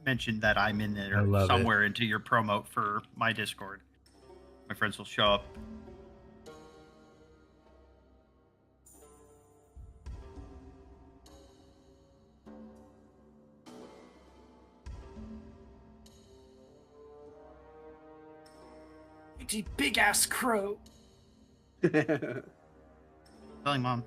mention that I'm in there somewhere into your promo for my Discord. My friends will show up. You big ass crow. Telling Mom.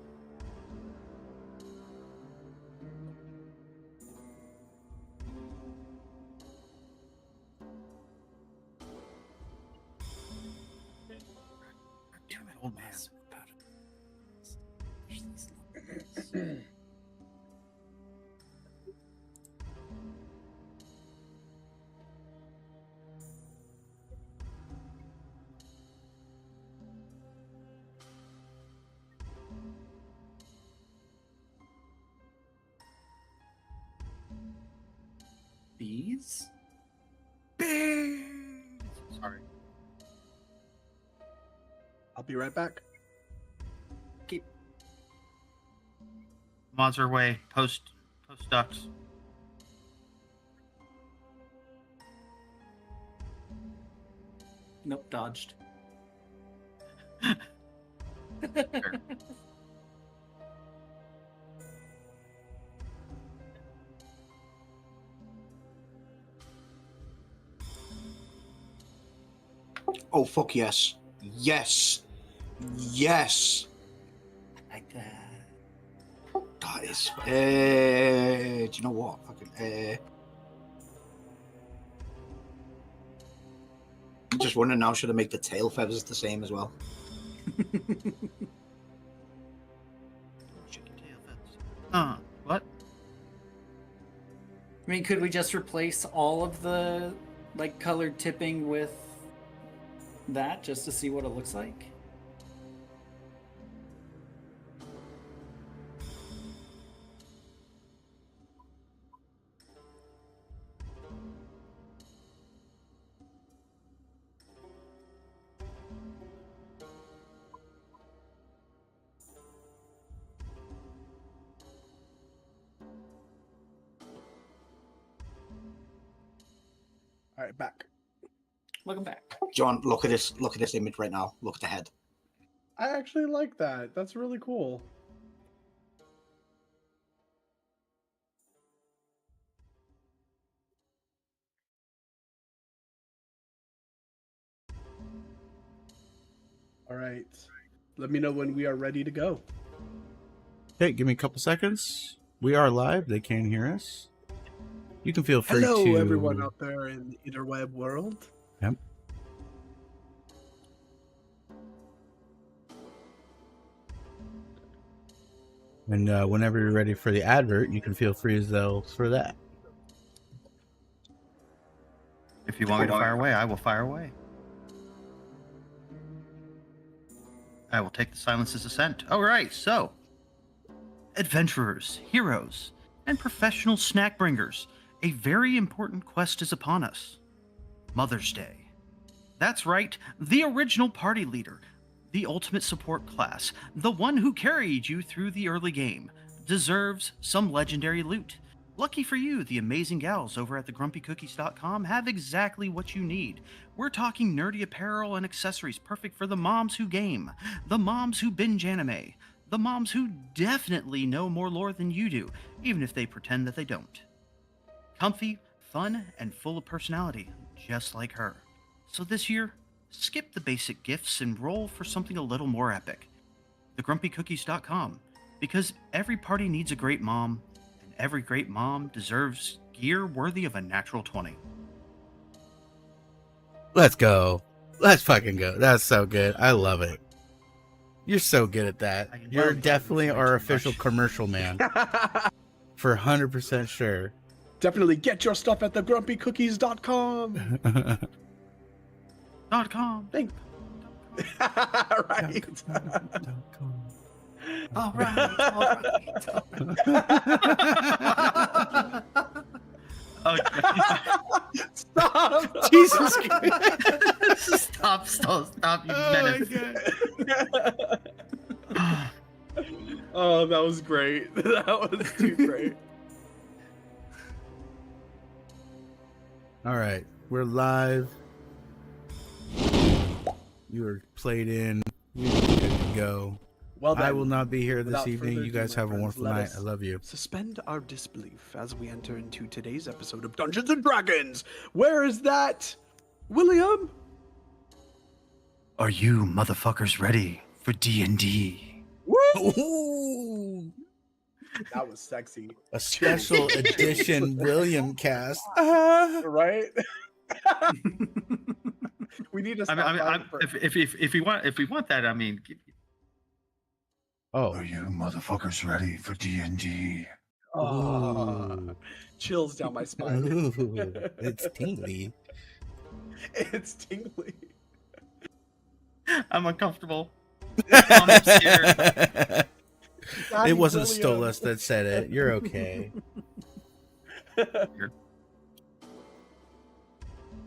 Damn it, old man. Bees? Bees! Sorry. I'll be right back. Keep. Mom's her way. Post ducks. Nope, dodged. Sure. Oh, fuck yes. Yes. Yes. Like that. That is... do you know what? Fucking... I'm just wondering now, should I make the tail feathers the same as well? Chicken tail feathers. What? I mean, could we just replace all of the like colored tipping with that just to see what it looks like? All right, back. Welcome back. John, look at this image right now. Look at the head. I actually like that. That's really cool. All right. Let me know when we are ready to go. Okay, give me a couple seconds. We are live. They can hear us. You can feel free Hello, to... everyone out there in the interweb world. Yep. And whenever you're ready for the advert, you can feel free as though for that. If you want me to fire away, I will fire away. I will take the silence as assent. All right, so adventurers, heroes, and professional snack bringers, a very important quest is upon us. Mother's Day. That's right, the original party leader, the ultimate support class, the one who carried you through the early game, deserves some legendary loot. Lucky for you, the amazing gals over at thegrumpycookies.com have exactly what you need. We're talking nerdy apparel and accessories perfect for the moms who game, the moms who binge anime, the moms who definitely know more lore than you do, even if they pretend that they don't. Comfy, fun, and full of personality, just like her. So this year, skip the basic gifts and roll for something a little more epic. Thegrumpycookies.com, because every party needs a great mom, and every great mom deserves gear worthy of a natural 20. Let's go. Let's fucking go. That's so good. I love it. You're so good at that. You're definitely our official commercial man. For 100% sure. Definitely get your stuff at thegrumpycookies.com. .com. Thank. Right. All right. Okay. Stop. Jesus Christ. Stop, you menace. Oh, that was great. That was too great. All right, we're live. You are played in. We're good to go. Well then, I will not be here this without evening. further You ado, guys my have a friends, wonderful let night. us I love you. Suspend our disbelief as we enter into today's episode of Dungeons and Dragons. Where is that, William? Are you motherfuckers ready for D&D? Woo! Ooh, That was sexy. a special edition William cast. Right? We need to stop If we want that, I mean, Oh, Are you motherfuckers ready for D&D? Oh, chills down my spine. ooh, it's tingly. It's tingly. I'm uncomfortable. It Daddy wasn't William. Stolas that said it. You're okay.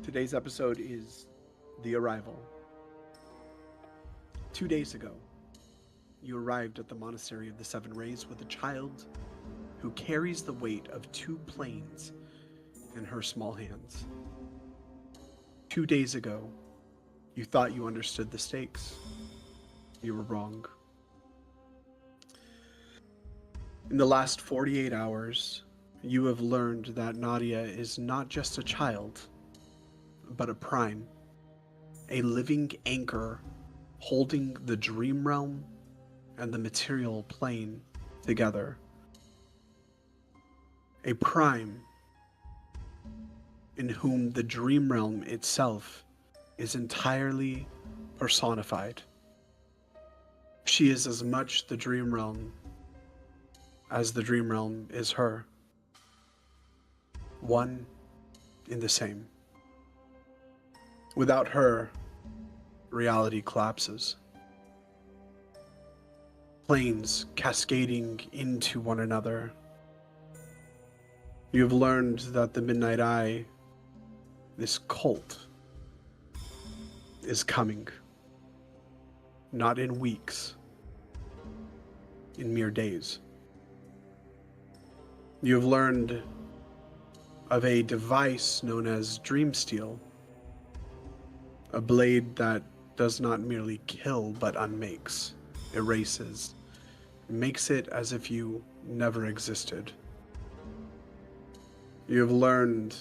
Today's episode is The Arrival. 2 days ago, you arrived at the Monastery of the Seven Rays with a child who carries the weight of 2 planes in her small hands. 2 days ago, you thought you understood the stakes. You were wrong. In the last 48 hours, you have learned that Nadia is not just a child, but a prime, a living anchor holding the dream realm and the material plane together. A prime in whom the dream realm itself is entirely personified. She is as much the dream realm as the dream realm is her. One in the same. Without her, reality collapses. Planes cascading into one another. You have learned that the Midnight Eye, this cult, is coming. Not in weeks, in mere days. You have learned of a device known as Dreamsteel, a blade that does not merely kill but unmakes, erases, makes it as if you never existed. You have learned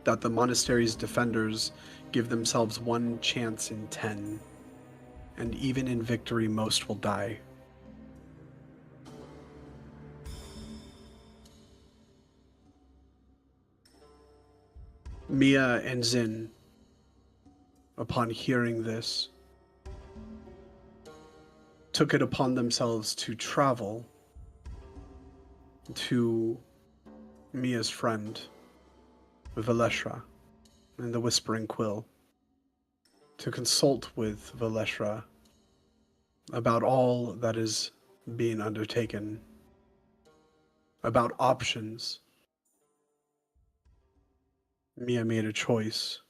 that the monastery's defenders give themselves 1 chance in 10, and even in victory most will die. Mia and Zin, upon hearing this, took it upon themselves to travel to Mia's friend, Valeshra, and the Whispering Quill, to consult with Valeshra about all that is being undertaken, about options. Mia made a choice.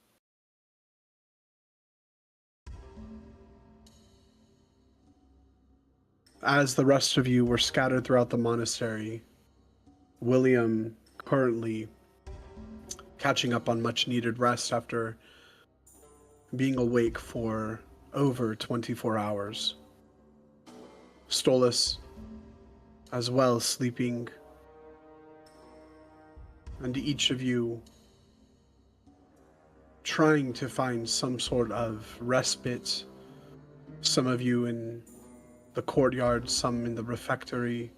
As the rest of you were scattered throughout the monastery, William, currently catching up on much needed rest after being awake for over 24 hours. Stolas, as well, sleeping. And each of you trying to find some sort of respite. Some of you in the courtyard, some in the refectory,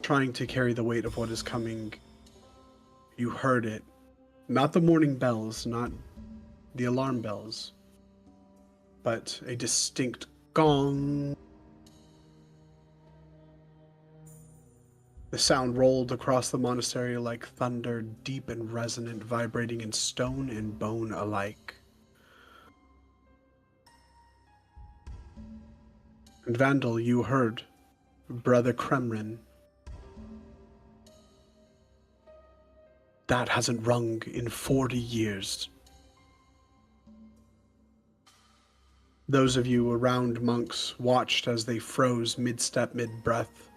trying to carry the weight of what is coming. You heard it. Not the morning bells, not the alarm bells, but a distinct gong. The sound rolled across the monastery like thunder, deep and resonant, vibrating in stone and bone alike. And Vandal, you heard Brother Kremrin. That hasn't rung in 40 years. Those of you around monks watched as they froze mid-step, mid-breath.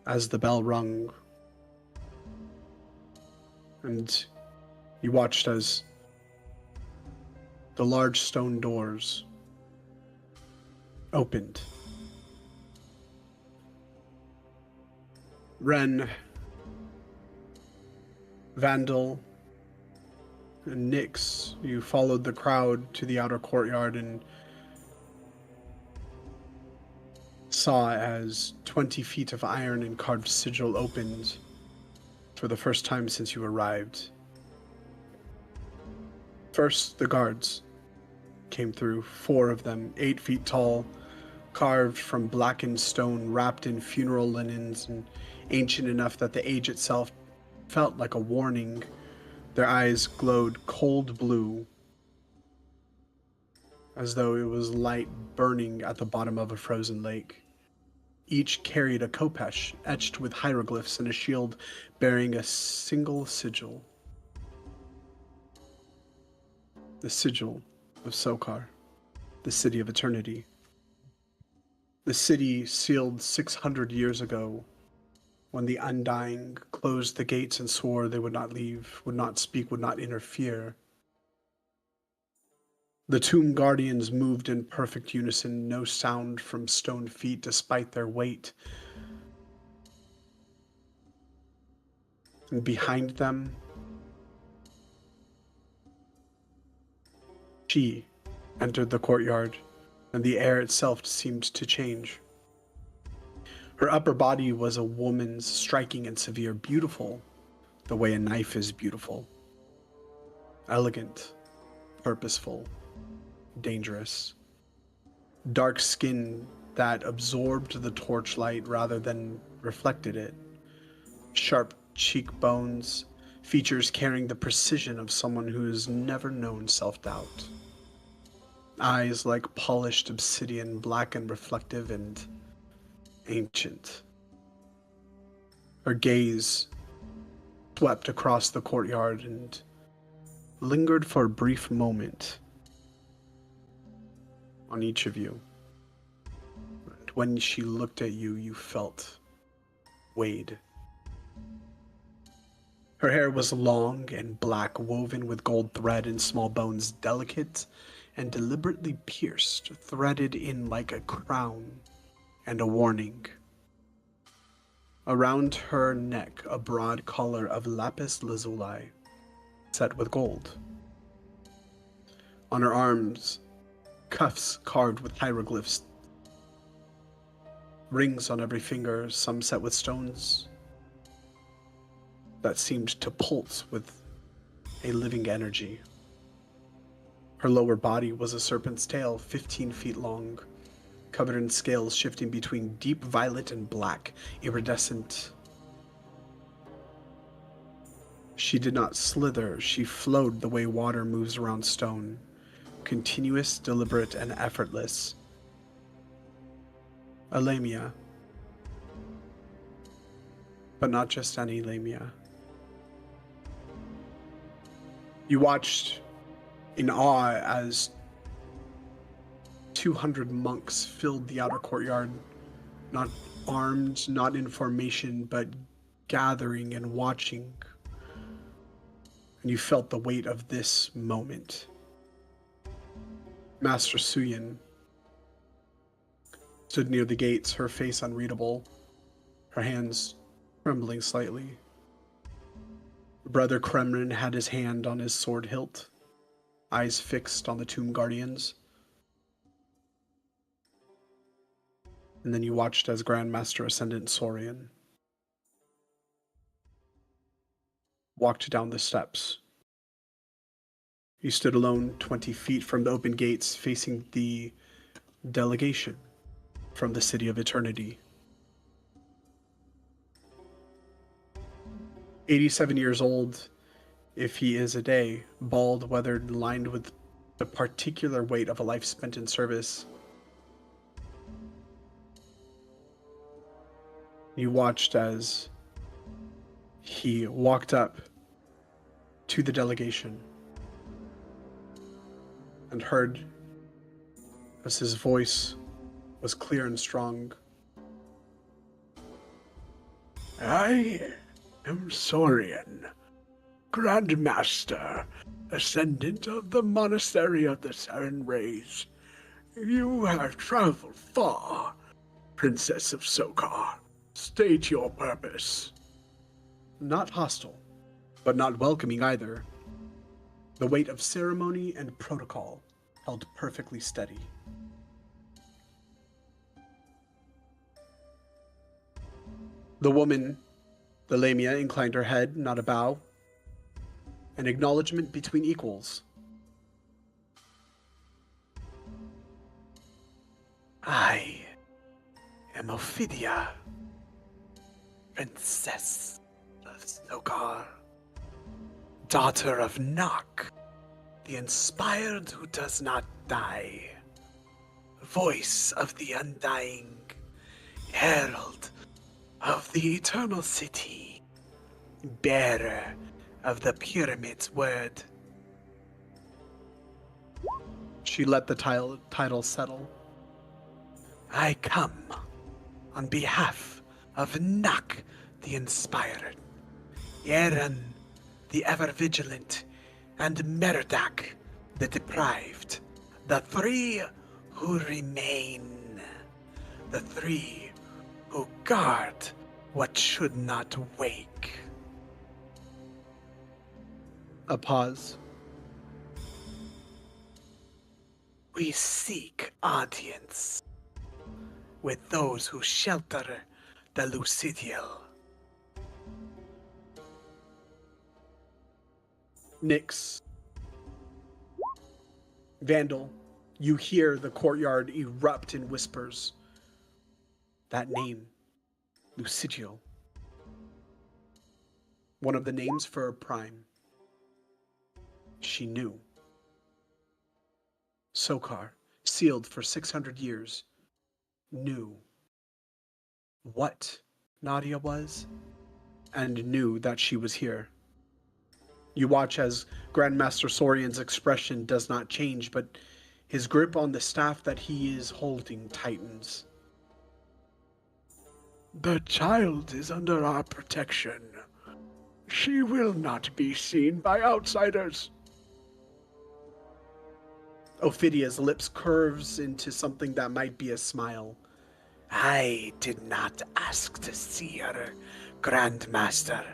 as the bell rung, and you watched as the large stone doors opened. Ren, Vandal, and Nyx, you followed the crowd to the outer courtyard and saw as 20 feet of iron and carved sigil opened for the first time since you arrived. First, the guards came through, 4 of them, 8 feet tall, carved from blackened stone, wrapped in funeral linens, and ancient enough that the age itself felt like a warning. Their eyes glowed cold blue, as though it was light burning at the bottom of a frozen lake. Each carried a khopesh etched with hieroglyphs and a shield bearing a single sigil. The sigil of Sokar, the City of Eternity. The city sealed 600 years ago, when the Undying closed the gates and swore they would not leave, would not speak, would not interfere. The tomb guardians moved in perfect unison, no sound from stone feet despite their weight. And behind them, she entered the courtyard, and the air itself seemed to change. Her upper body was a woman's, striking and severe, beautiful, the way a knife is beautiful. Elegant, purposeful, dangerous. Dark skin that absorbed the torchlight rather than reflected it. Sharp cheekbones, features carrying the precision of someone who has never known self-doubt. Eyes like polished obsidian, black and reflective and ancient. Her gaze swept across the courtyard and lingered for a brief moment on each of you. And when she looked at you, you felt weighed. Her hair was long and black, woven with gold thread and small bones, delicate and deliberately pierced, threaded in like a crown and a warning. Around her neck, a broad collar of lapis lazuli, set with gold. On her arms, cuffs carved with hieroglyphs. Rings on every finger, some set with stones that seemed to pulse with a living energy. Her lower body was a serpent's tail, 15 feet long, covered in scales shifting between deep violet and black, iridescent. She did not slither, she flowed the way water moves around stone, continuous, deliberate, and effortless. A Lamia. But not just any Lamia. You watched in awe as 200 monks filled the outer courtyard, not armed, not in formation, but gathering and watching. And you felt the weight of this moment. Master Suyin stood near the gates, her face unreadable, her hands trembling slightly. Brother Kremlin had his hand on his sword hilt, eyes fixed on the tomb guardians. And then you watched as Grandmaster Ascendant Saurian walked down the steps. He stood alone 20 feet from the open gates, facing the delegation from the City of Eternity. 87 years old, if he is a day, bald, weathered, lined with the particular weight of a life spent in service. You watched as he walked up to the delegation and heard as his voice was clear and strong. I am Saurian, Grand Master, Ascendant of the Monastery of the Seven Rays. You have traveled far, Princess of Sokar. State your purpose. Not hostile, but not welcoming either. The weight of ceremony and protocol held perfectly steady. The woman, the Lamia, inclined her head, not a bow. An acknowledgement between equals. I am Ophidia, Princess of Sokar, daughter of Nak, the inspired who does not die, voice of the undying, herald of the eternal city, bearer of the pyramid's word. She let the title settle. I come on behalf of Nak the Inspired, Eren the Ever-Vigilant, and Meridak the Deprived, the three who remain, the three who guard what should not wake. A pause. We seek audience with those who shelter the Lucidial. Nyx. Vandal, you hear the courtyard erupt in whispers. That name, Lucidial. One of the names for a prime. She knew. Sokar, sealed for 600 years, knew what Nadia was and knew that she was here. You watch as Grandmaster Saurian's expression does not change, but his grip on the staff that he is holding tightens. The child is under our protection. She will not be seen by outsiders. Ophidia's lips curves into something that might be a smile. I did not ask to see her, Grandmaster.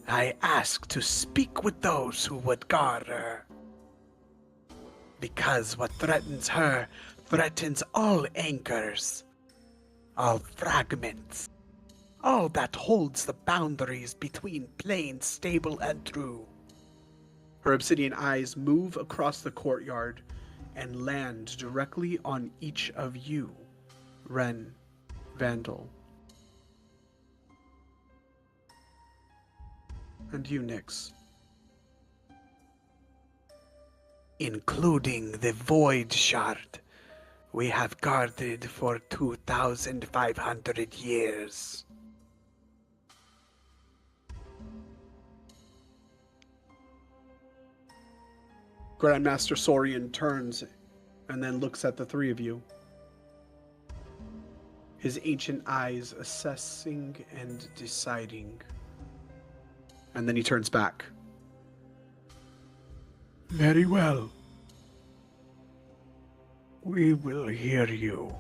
I asked to speak with those who would guard her. Because what threatens her threatens all anchors, all fragments, all that holds the boundaries between plain, stable, and true. Her obsidian eyes move across the courtyard and land directly on each of you, Ren, Vandal, and you, Nyx. Including the Void Shard we have guarded for 2,500 years. Grandmaster Saurian turns and then looks at the three of you. His ancient eyes assessing and deciding. And then he turns back. Very well. We will hear you.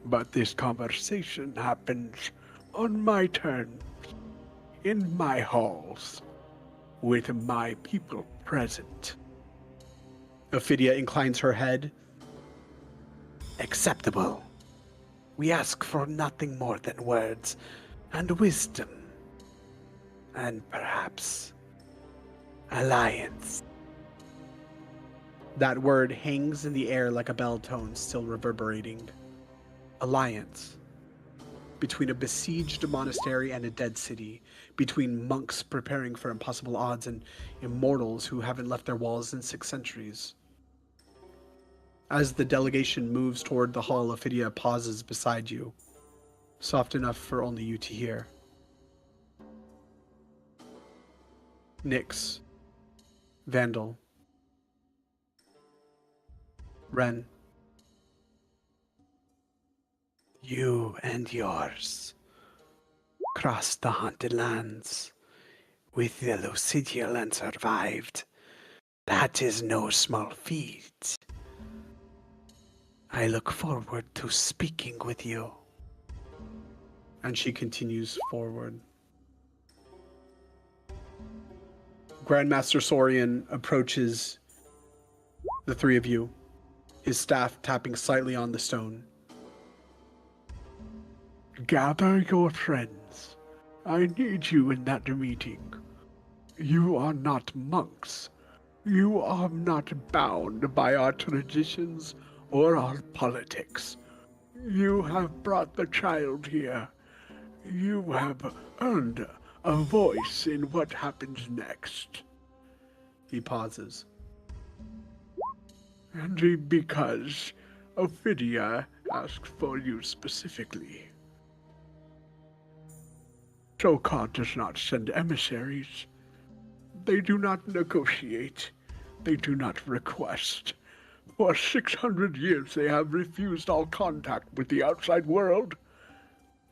But this conversation happens on my terms, in my halls, with my people present. Ophidia inclines her head. Acceptable. We ask for nothing more than words and wisdom. And perhaps alliance. That word hangs in the air like a bell tone still reverberating. Alliance. Between a besieged monastery and a dead city. Between monks preparing for impossible odds and immortals who haven't left their walls in 6 centuries. As the delegation moves toward the hall, Ophidia pauses beside you, soft enough for only you to hear. Nyx, Vandal, Ren, you and yours across the haunted lands with the Lucidial and survived. That is no small feat. I look forward to speaking with you. And she continues forward. Grandmaster Saurian approaches the three of you, his staff tapping slightly on the stone. Gather your friends. I need you in that meeting. You are not monks. You are not bound by our traditions or our politics. You have brought the child here. You have earned a voice in what happens next. He pauses. And because Ophidia asked for you specifically. Shokar does not send emissaries. They do not negotiate. They do not request. For 600 years they have refused all contact with the outside world.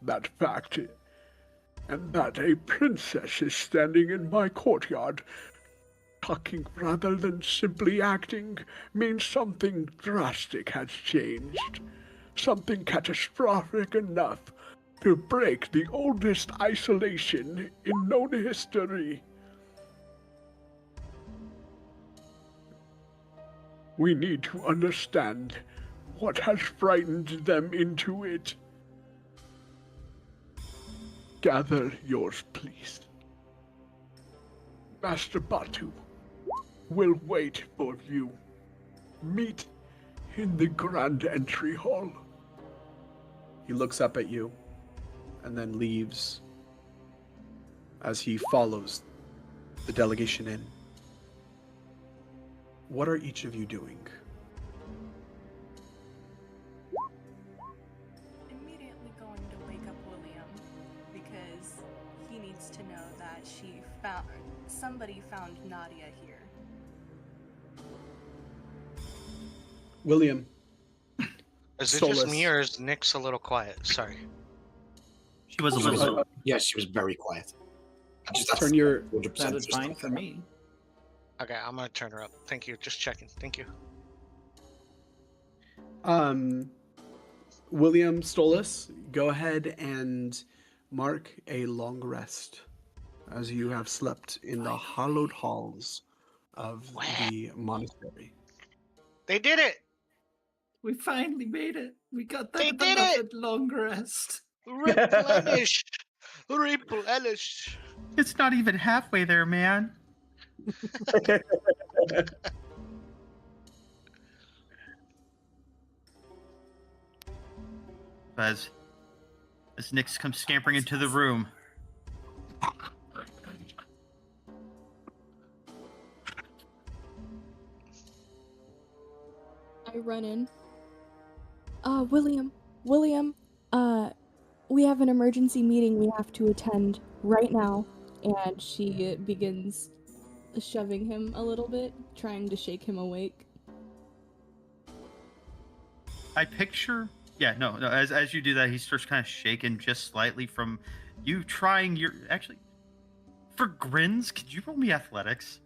That fact, and that a princess is standing in my courtyard, talking rather than simply acting, means something drastic has changed. Something catastrophic enough to break the oldest isolation in known history. We need to understand what has frightened them into it. Gather yours, please. Master Batu will wait for you. Meet in the grand entry hall. He looks up at you and then leaves as he follows the delegation in. What are each of you doing? Immediately going to wake up William because he needs to know that somebody found Nadia here. William. Is it Solus. just me or is Nyx a little quiet? Sorry. She was a little. Yes, she was very quiet. Turn your 100% Sounded just fine like for that. me. Okay, I'm gonna turn her up. Thank you. Just checking. Thank you. William Stolas, go ahead and mark a long rest as you have slept in the hallowed halls of the monastery. They did it! We finally made it. We got They that did it! long rest. Replenish! Replenish! It's not even halfway there, man. As Nyx comes scampering into the room. I run in. William, we have an emergency meeting we have to attend right now. And she begins shoving him a little bit, trying to shake him awake. I picture, as you do that, he starts kind of shaking just slightly from you trying actually, for grins, could you roll me athletics?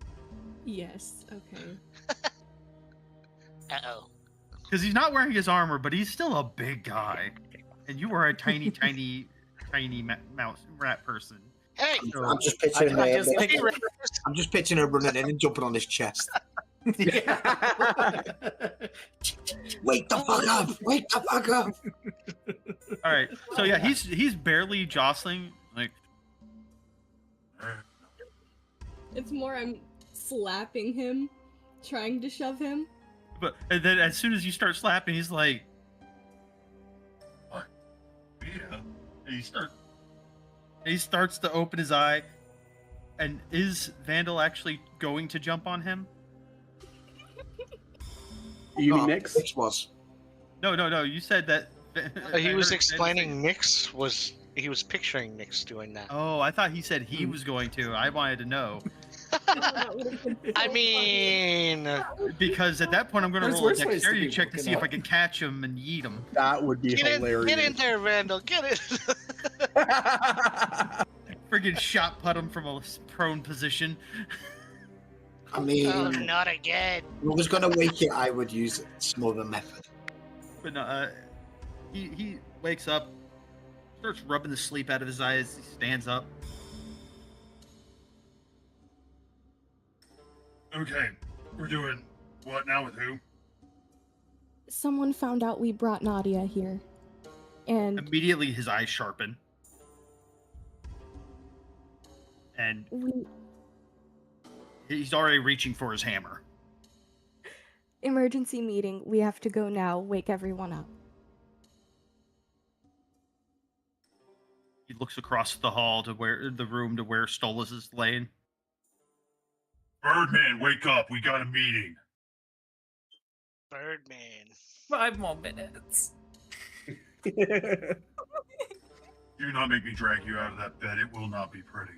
Yes, okay. Uh-oh. Because he's not wearing his armor, but he's still a big guy. And you are a tiny, tiny mouse rat person. Hey! So, I'm just picturing I just picture- I'm just picturing her running in and jumping on his chest. Wake the fuck up! Wake the fuck up! all right. So yeah, he's barely jostling. Like, It's more I'm slapping him, trying to shove him. and then as soon as you start slapping, he's like, "What? Yeah." And he starts to open his eye. And is Vandal actually going to jump on him? You mean Nyx? Nyx was. No. You said that. He was I heard explaining Nyx was... He was picturing Nyx doing that. Oh, I thought he said he was going to. I wanted to know. I mean... Because at that point, I'm going to There's roll a worse ways to dexterity be check to woken see if up. I can catch him and yeet him. That would be Get hilarious. in there, Vandal. Get it! friggin' shot put him from a prone position. I mean, Oh, not again. if I was gonna wake it, I would use some other method. But no, he wakes up, starts rubbing the sleep out of his eyes. He stands up. Okay, we're doing what now with who? Someone found out we brought Nadia here. And Immediately, his eyes sharpen. And he's already reaching for his hammer. emergency meeting, we have to go now. Wake everyone up. He looks across the hall to where the room to where Stolas is laying. Birdman, wake up. We got a meeting. Birdman. 5 more minutes. Do not make me drag you out of that bed. It will not be pretty.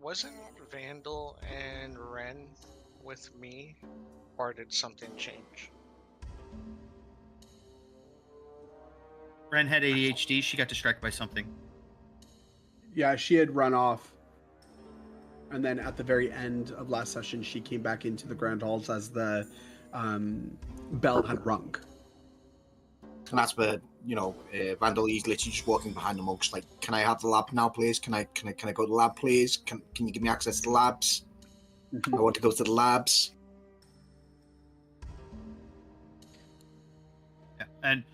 Wasn't Vandal and Ren with me, or did something change? Ren had ADHD. She got distracted by something. Yeah, she had run off. And then at the very end of last session, she came back into the Grand Halls as the bell had rung. And that's where, Vandal, he's literally just walking behind the monks, like, can I have the lab now, please? Can I go to the lab, please? Can you give me access to the labs? I want to go to the labs. Yeah. And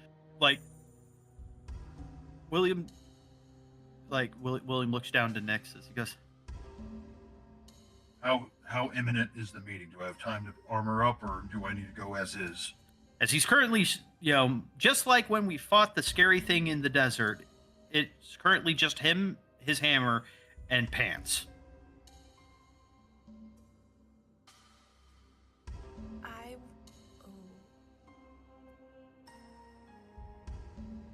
William looks down to Nexus. He goes, How imminent is the meeting? Do I have time to armor up, or do I need to go as is? as he's currently, just like when we fought the scary thing in the desert, it's currently just him, his hammer, and pants.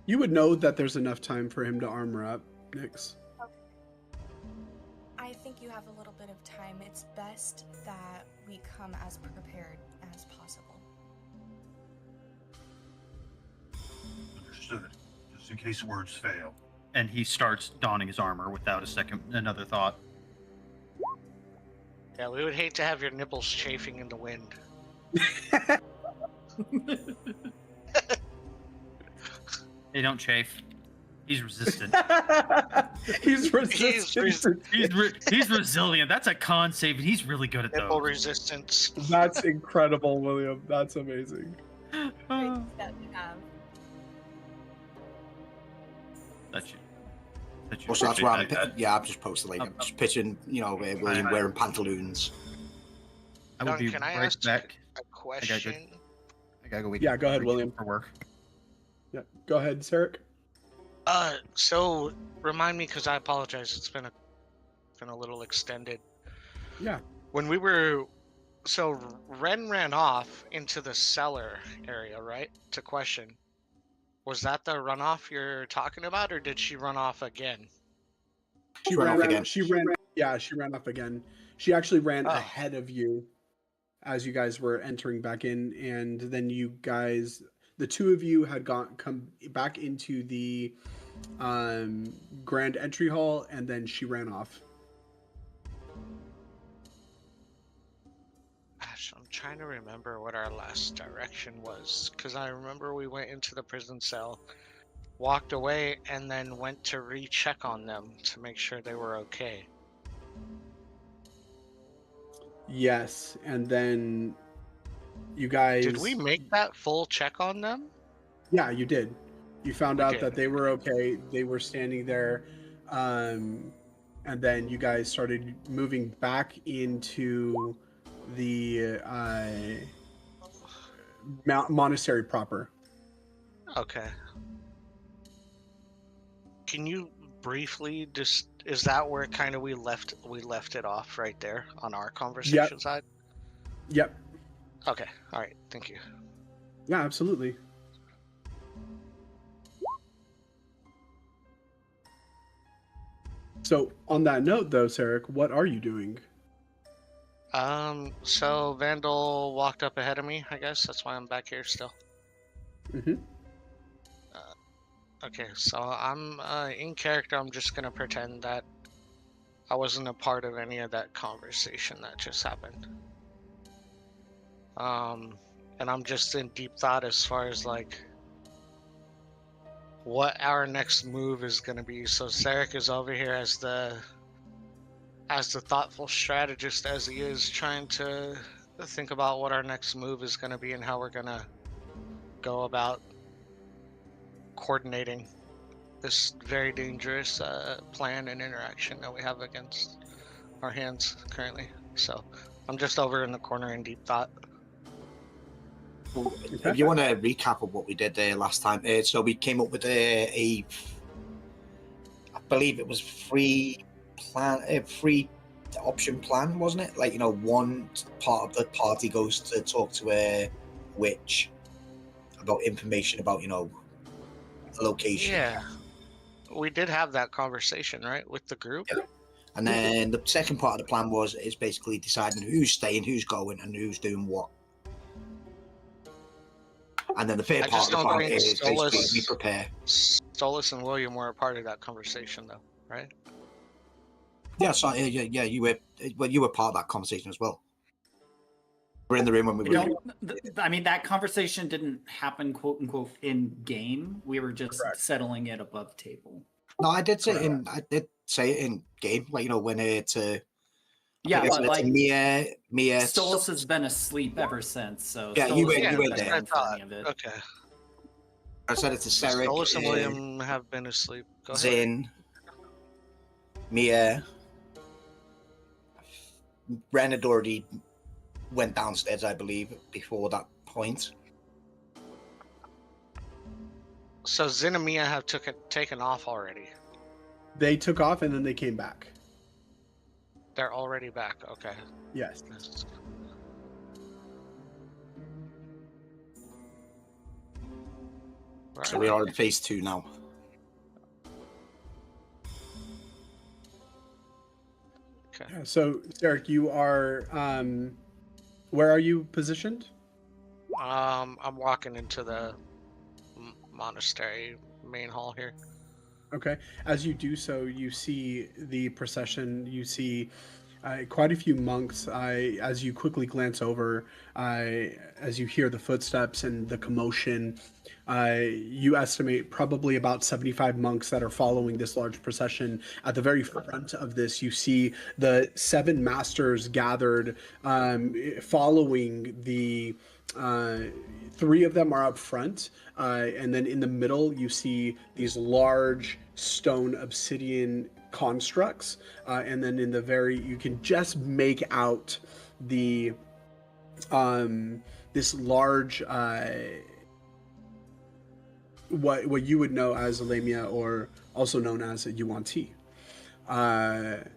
You would know that there's enough time for him to armor up, Nyx. I think you have a little bit of time. It's best that we come as prepared as possible. Understood. Just in case words fail. And he starts donning his armor without another thought. Yeah, we would hate to have your nipples chafing in the wind. They don't chafe. He's resistant. He's resistant. He's resilient. That's a con save, and he's really good at Nipple those. resistance. That's incredible, William. That's amazing. Great that we have. That's you. Also, that's where I'm just posted, like, I'm just pitching, William wearing pantaloons. I will be Can I right ask back. a question? I gotta go. Yeah, go ahead, William. For work. Yeah, go ahead, Sarek. So remind me, because I apologize. It's been a little extended. Yeah. When so Ren ran off into the cellar area, right? To question. Was that the runoff you're talking about, or did she run off again? She ran off again. She ran off again. She actually ran ahead of you as you guys were entering back in, and then you guys, the two of you had come back into the grand entry hall, and then she ran off. Gosh, I'm trying to remember what our last direction was, because I remember we went into the prison cell, walked away, and then went to recheck on them to make sure they were okay. Yes, and then you guys... Did we make that full check on them? Yeah, you did. You found out that they were okay. They were standing there, and then you guys started moving back into the monastery proper. Okay. Can you briefly just... Is that where kind of we left it off right there on our conversation side? Yep. Okay. All right. Thank you. Yeah, absolutely. So on that note, though, Sarek, what are you doing? So Vandal walked up ahead of me, I guess. That's why I'm back here still. Mm-hmm. Okay, so I'm in character. I'm just gonna pretend that I wasn't a part of any of that conversation that just happened. And I'm just in deep thought as far as like what our next move is gonna be. So Sarek is over here as the thoughtful strategist as he is, trying to think about what our next move is gonna be and how we're gonna go about coordinating this very dangerous plan and interaction that we have against our hands currently. So I'm just over in the corner in deep thought. Well, if you want to recap of what we did there last time, so we came up with I believe it was free option plan, wasn't it? Like, one part of the party goes to talk to a witch about information about, the location. Yeah, we did have that conversation, right, with the group. Yeah. And then the second part of the plan is basically deciding who's staying, who's going, and who's doing what. And then the third part of the plan is basically we prepare. Stolas and William were a part of that conversation, though, right? Yeah, so yeah, you were part of that conversation as well. We're in the room when we were. I mean, that conversation didn't happen, quote unquote, in game. We were just settling it above table. No, I did say it in game, like when to. Yeah, but like Mia. Stolas has been asleep ever since. So yeah, Stolas you were there. Okay. I said it to Sarek. Stolas and William have been asleep. Go ahead. Zin, Mia, Ren had already went downstairs, I believe, before that point. So Zin and Mia have taken off already. They took off and then they came back. They're already back. Okay. Yes. Right. So we are in phase 2 now. Okay. Yeah, so, Derek, you are. Where are you positioned? I'm walking into the monastery main hall here. Okay. As you do so, you see the procession. You see quite a few monks. As you quickly glance over, as you hear the footsteps and the commotion, you estimate probably about 75 monks that are following this large procession. At the very front of this, you see the 7 masters gathered, following the 3 of them are up front, and then in the middle you see these large stone obsidian constructs, and then in the you can just make out the this large what you would know as a Lamia, or also known as a Yuan-Ti. And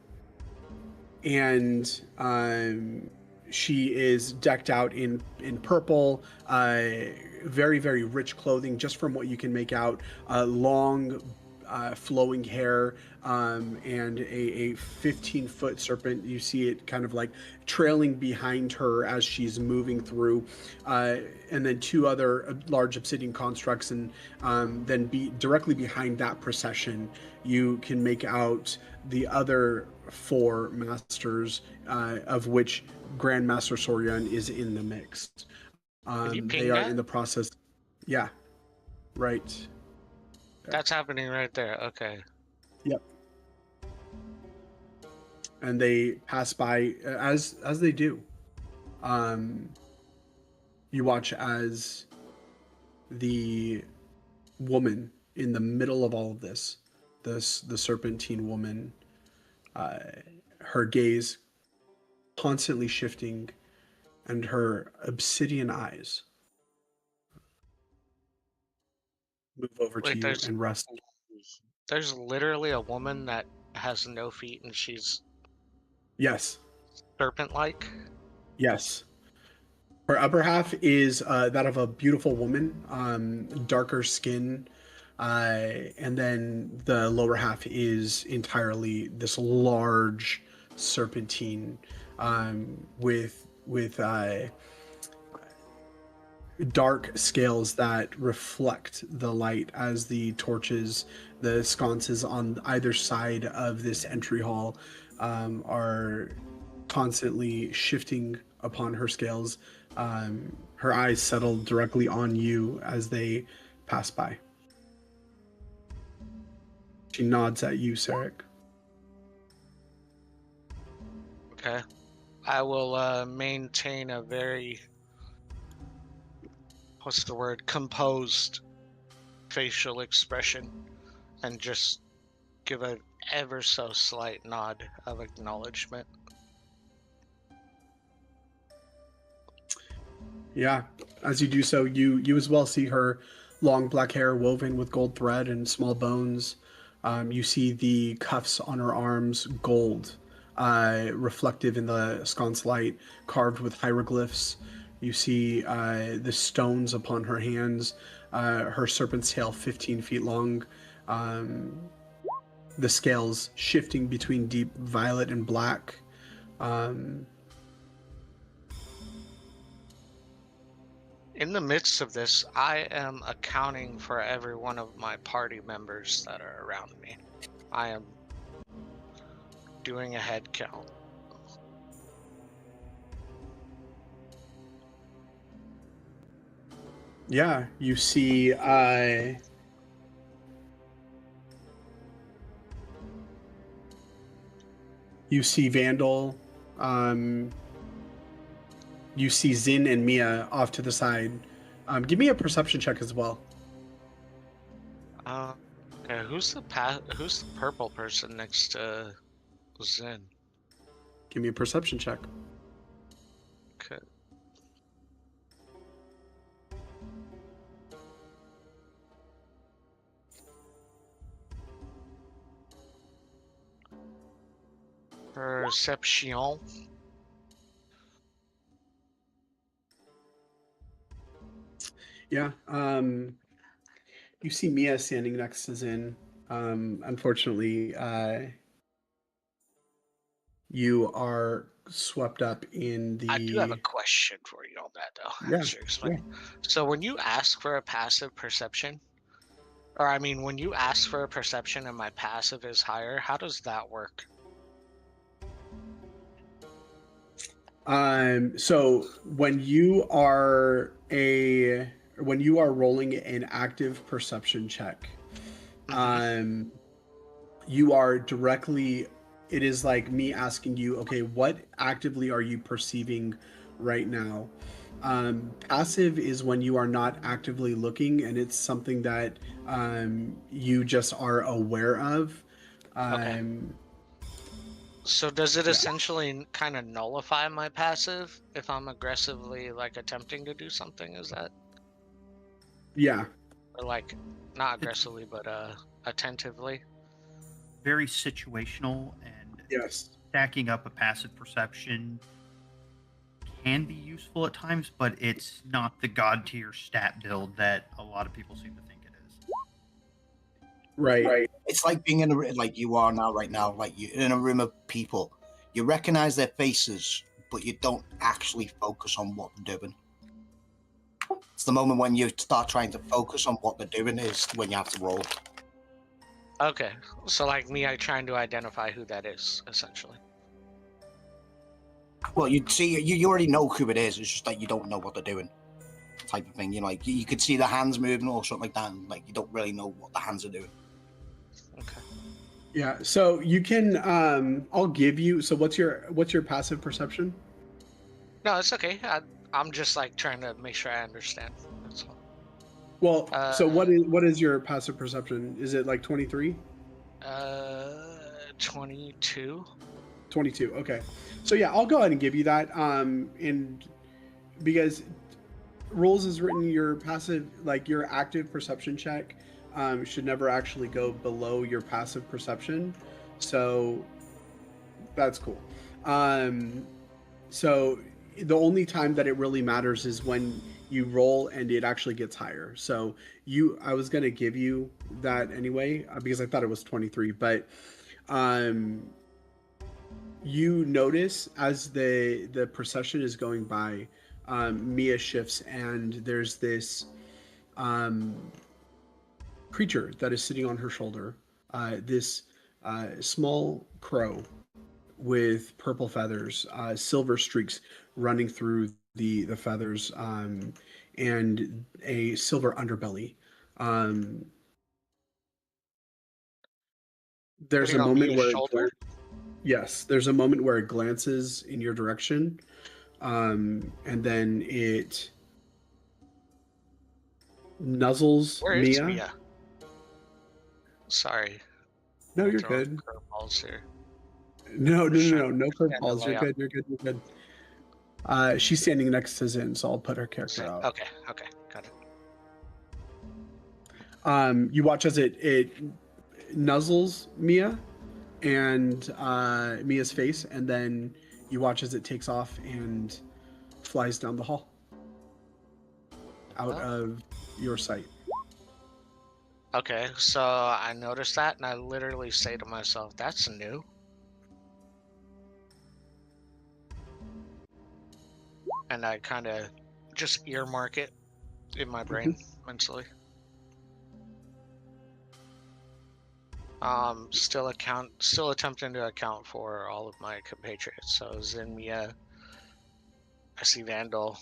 she is decked out in purple, very, very rich clothing, just from what you can make out, long flowing hair, and a 15-foot serpent. You see it kind of like trailing behind her as she's moving through, and then 2 other large obsidian constructs, and then directly behind that procession you can make out the other 4 masters, of which Grandmaster Soryan is in the mix. They are in the process. Yeah, right. That's happening right there. Okay. Yep. And they pass by as they do. You watch as the woman in the middle of all of this, the serpentine woman, her gaze constantly shifting, and her obsidian eyes move over to you and rest. There's literally a woman that has no feet and she's Yes. serpent-like. Yes. Her upper half is that of a beautiful woman, darker skin, and then the lower half is entirely this large serpentine, with dark scales that reflect the light as the torches, the sconces on either side of this entry hall are constantly shifting upon her scales. Her eyes settle directly on you as they pass by. She nods at you, Sarek. Okay. I will maintain a very, what's the word, composed facial expression and just give an ever so slight nod of acknowledgement. Yeah, as you do so, you as well see her long black hair woven with gold thread and small bones. You see the cuffs on her arms, gold, reflective in the sconce light, carved with hieroglyphs. You see the stones upon her hands, her serpent's tail 15 feet long, the scales shifting between deep violet and black. In the midst of this, I am accounting for every one of my party members that are around me. I am doing a head count. Yeah, you see Vandal, you see Zin and Mia off to the side. Give me a perception check as well. Okay, who's the purple person next to Zen? Give me a perception check. Okay. Perception. Yeah. You see Mia standing next to Zin. Unfortunately, you are swept up in the. I do have a question for you on that, though. Yeah, Sure, explain. So when you ask for a passive perception, or I mean, when you ask for a perception and my passive is higher, how does that work? So when you are rolling an active perception check, you are directly. It is like me asking you, okay, what actively are you perceiving right now? Passive is when you are not actively looking, and it's something that you just are aware of. Okay. So does it essentially kind of nullify my passive if I'm aggressively like attempting to do something? Is that? Yeah. Or like not aggressively, but attentively. Very situational, and yes, stacking up a passive perception can be useful at times, but it's not the god tier stat build that a lot of people seem to think it is. Right. It's like being in a like you are now, right now. Like you're in a room of people. You recognize their faces, but you don't actually focus on what they're doing. It's the moment when you start trying to focus on what they're doing is when you have to roll. Okay, so like me, I trying to identify who that is, essentially. Well, you see, you already know who it is. It's just that you don't know what they're doing, type of thing. You know, like you could see the hands moving or something like that, and like you don't really know what the hands are doing. Okay. Yeah. So you can. I'll give you. So what's your passive perception? No, it's okay. I'm just like trying to make sure I understand. That's all. Well, so what is your passive perception? Is it like 23? 22. 22. Okay. So yeah, I'll go ahead and give you that. And because rules is written, your passive, like your active perception check, should never actually go below your passive perception. So that's cool. So the only time that it really matters is when you roll and it actually gets higher. So I was gonna give you that anyway because I thought it was 23, but you notice as the procession is going by, Mia shifts, and there's this creature that is sitting on her shoulder. This small crow with purple feathers, silver streaks running through the feathers, and a silver underbelly. Um, there's a Putting on moment Mia's where shoulder. yes, there's a moment where it glances in your direction, and then it nuzzles Where is Mia. Mia? Sorry, No, I'm you're throwing good. curveballs here. No, no, Just no, trying no, to no understand the curveballs. You're layout. good. You're good. You're good. She's standing next to Zin, so I'll put her character out. Okay, okay, got it. You watch as it nuzzles Mia and Mia's face, and then you watch as it takes off and flies down the hall out Oh. of your sight. Okay, so I noticed that, and I literally say to myself, "That's new." And I kind of just earmark it in my brain mentally. Still attempting to account for all of my compatriots. So Zin, Mia, I see Vandal.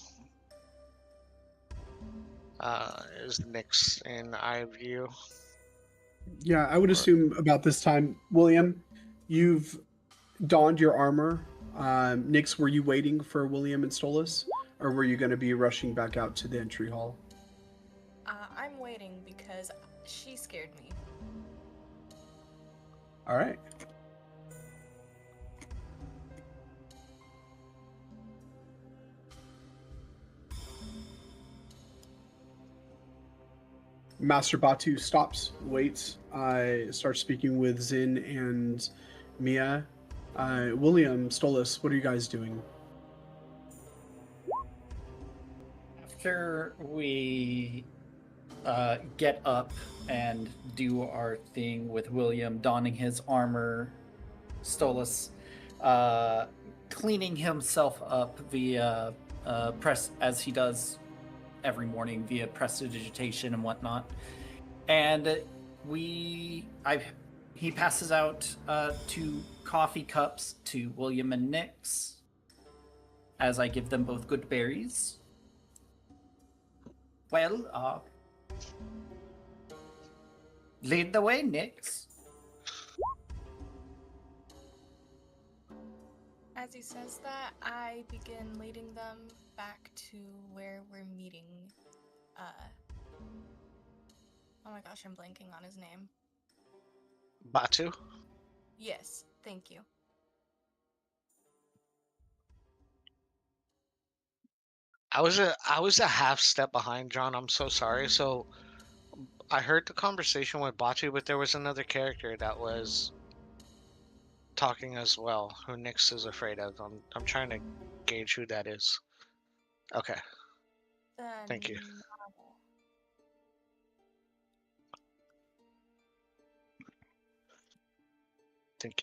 Is Nyx in eye view? Yeah, I would assume about this time, William, you've donned your armor. Nyx, were you waiting for William and Stolas, or were you going to be rushing back out to the entry hall? I'm waiting because she scared me. All right. Master Batu stops, waits, starts speaking with Zin and Mia. William, Stolas, what are you guys doing? After we get up and do our thing with William donning his armor, Stolas cleaning himself up via press, as he does every morning via prestidigitation and whatnot, and he passes out 2 coffee cups to William and Nyx as I give them both good berries. Well, lead the way, Nyx. As he says that, I begin leading them back to where we're meeting. Oh my gosh, I'm blanking on his name. Batu? Yes, thank you. I was a half step behind, John. I'm so sorry. So I heard the conversation with Batu, but there was another character that was talking as well, who Nyx is afraid of. I'm trying to gauge who that is. Okay, thank you.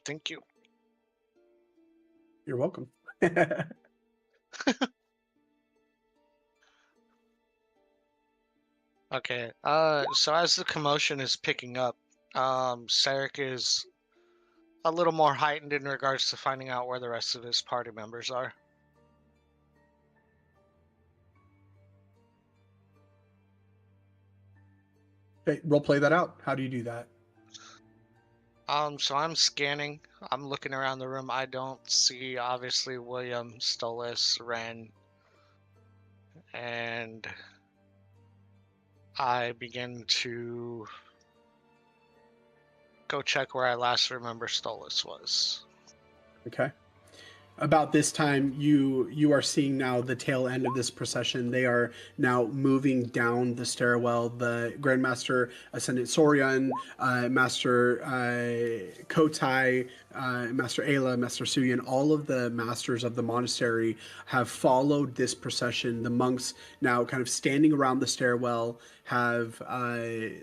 Thank you. You're welcome. Okay. So as the commotion is picking up, Sarek is a little more heightened in regards to finding out where the rest of his party members are. Okay, role play that out. How do you do that? So I'm scanning. I'm looking around the room. I don't see, obviously, William, Stolas, Ren, and I begin to go check where I last remember Stolas was. Okay. About this time, you are seeing now the tail end of this procession. They are now moving down the stairwell. The Grandmaster Ascendant Sorian, Master Kotai, Master Ayla, Master Suyan, all of the masters of the monastery have followed this procession. The monks, now kind of standing around the stairwell, have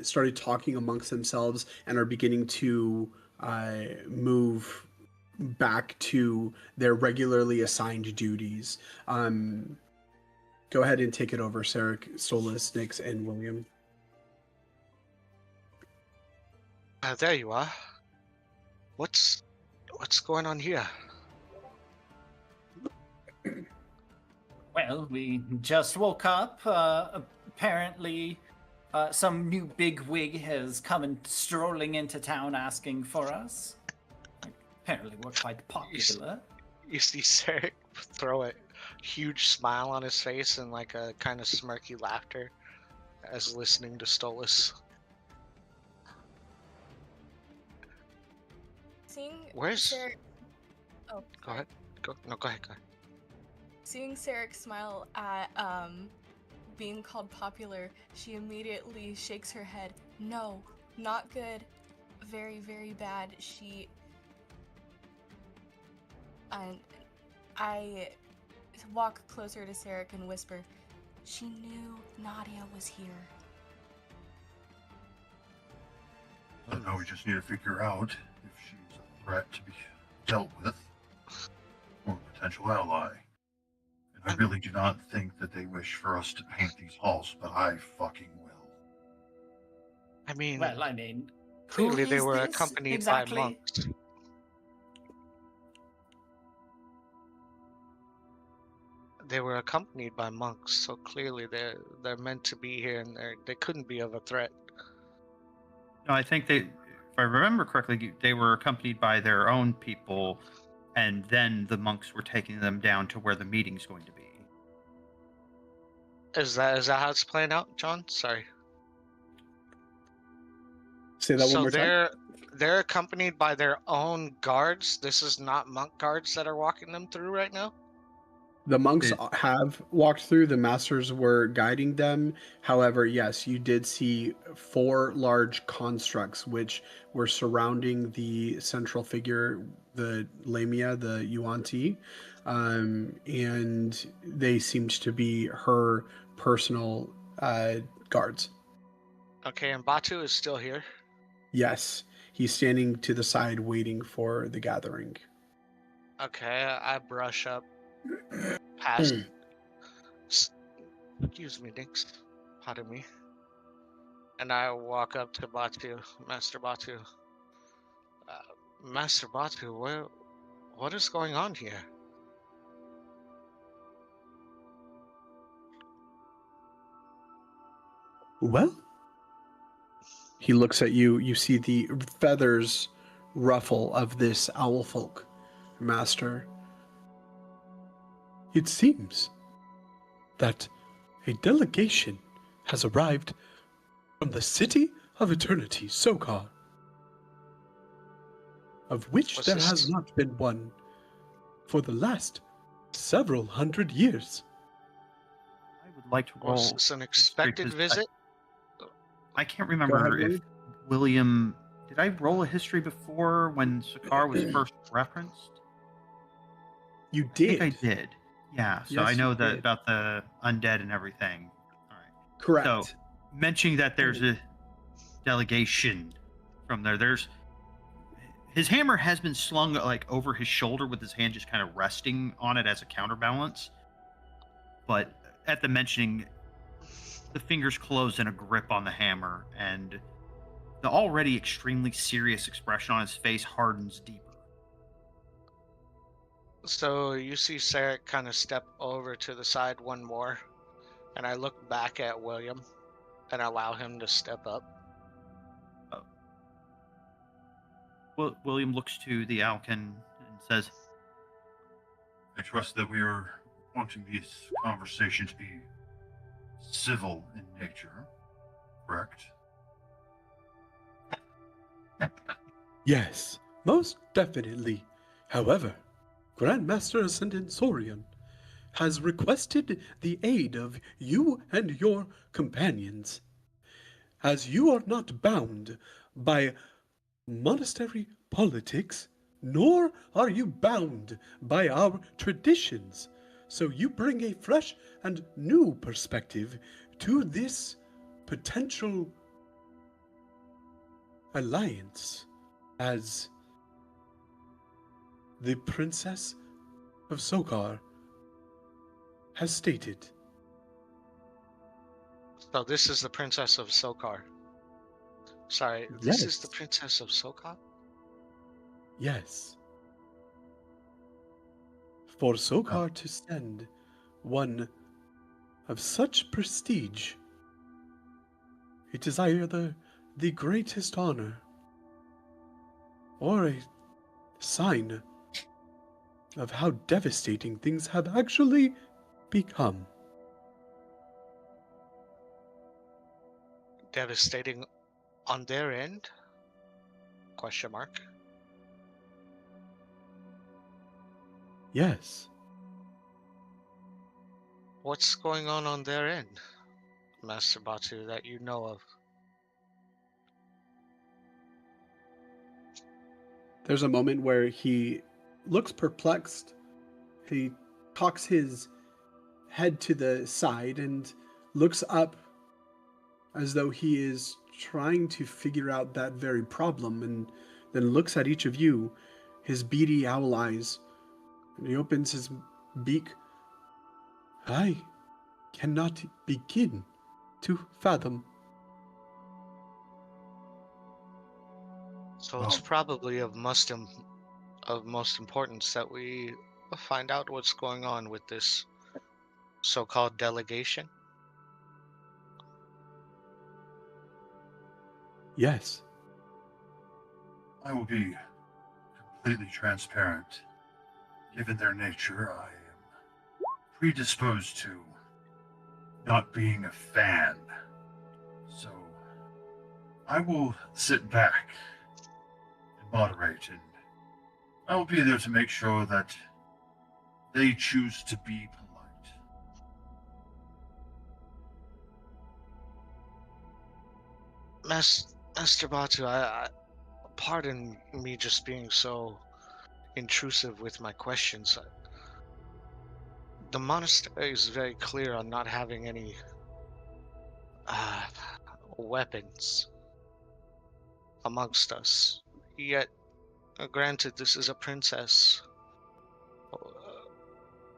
started talking amongst themselves and are beginning to move back to their regularly assigned duties. Go ahead and take it over, Sarek, Solus, Nix, and William. There you are. What's going on here? Well, we just woke up. Apparently, some new bigwig has come and strolling into town asking for us. Apparently, we're quite popular. You see Sarek throw a huge smile on his face and like a kind of smirky laughter as listening to Stolas. Seeing Where's? Sarek... Oh, Go ahead. Go ahead. Seeing Sarek smile at being called popular, she immediately shakes her head. No, not good. Very, very bad. I walk closer to Sarek and whisper, she knew Nadia was here. And now we just need to figure out if she's a threat to be dealt with or a potential ally. And I really do not think that they wish for us to paint these halls, but I fucking will. I mean, who clearly they is were this accompanied exactly? by monks. They were accompanied by monks, so clearly they're meant to be here, and they couldn't be of a threat. No, I think if I remember correctly, they were accompanied by their own people, and then the monks were taking them down to where the meeting's going to be. Is that how it's playing out, John? Sorry. Say that one more time. They're accompanied by their own guards. This is not monk guards that are walking them through right now. The monks have walked through. The masters were guiding them. However, yes, you did see 4 large constructs which were surrounding the central figure, the Lamia, the Yuan-Ti, and they seemed to be her personal guards. Okay, and Batu is still here. Yes, he's standing to the side waiting for the gathering. Okay, I brush up past. Excuse me, Nix. Pardon me. And I walk up to Batu, Master Batu. Master Batu, what is going on here? Well, he looks at you. You see the feathers ruffle of this owl folk, Master. It seems that a delegation has arrived from the City of Eternity, Zakara, of which there has not been one for the last several hundred years. I would like to roll. Was this an expected visit? I can't remember if William... Did I roll a history before when Zakara was first referenced? You did. I think I did. Yeah, so Yes, I know you that did. about the undead and everything. All right. Correct. So, mentioning that there's a delegation from there. His hammer has been slung like over his shoulder with his hand just kind of resting on it as a counterbalance. But at the mentioning, the fingers close in a grip on the hammer, and the already extremely serious expression on his face hardens deeper. So you see Sarek kind of step over to the side one more, and I look back at William and allow him to step up. Well, William looks to the Alkin and says, I trust that we are wanting this conversation to be civil in nature, correct? Yes, most definitely. However, Grandmaster Ascendant Saurian has requested the aid of you and your companions, as you are not bound by monastery politics, nor are you bound by our traditions. So you bring a fresh and new perspective to this potential alliance, as the Princess of Zakara has stated So this is the Princess of Sokar. Sorry, this is the Yes. Princess of Sokar? Yes. For Sokar to send one of such prestige, it is either the greatest honor or a sign of how devastating things have actually become. Devastating on their end? Question mark. Yes. What's going on their end, Master Batu, that you know of? There's a moment where he looks perplexed. He cocks his head to the side and looks up as though he is trying to figure out that very problem, and then looks at each of you, his beady owl eyes, and he opens his beak. I cannot begin to fathom. So it's probably of most importance that we find out what's going on with this so-called delegation. Yes. I will be completely transparent. Given their nature, I am predisposed to not being a fan. So I will sit back and moderate, and I will be there to make sure that they choose to be polite. Master Batu, pardon me just being so intrusive with my questions. The monastery is very clear on not having any weapons amongst us. Yet, granted, this is a princess.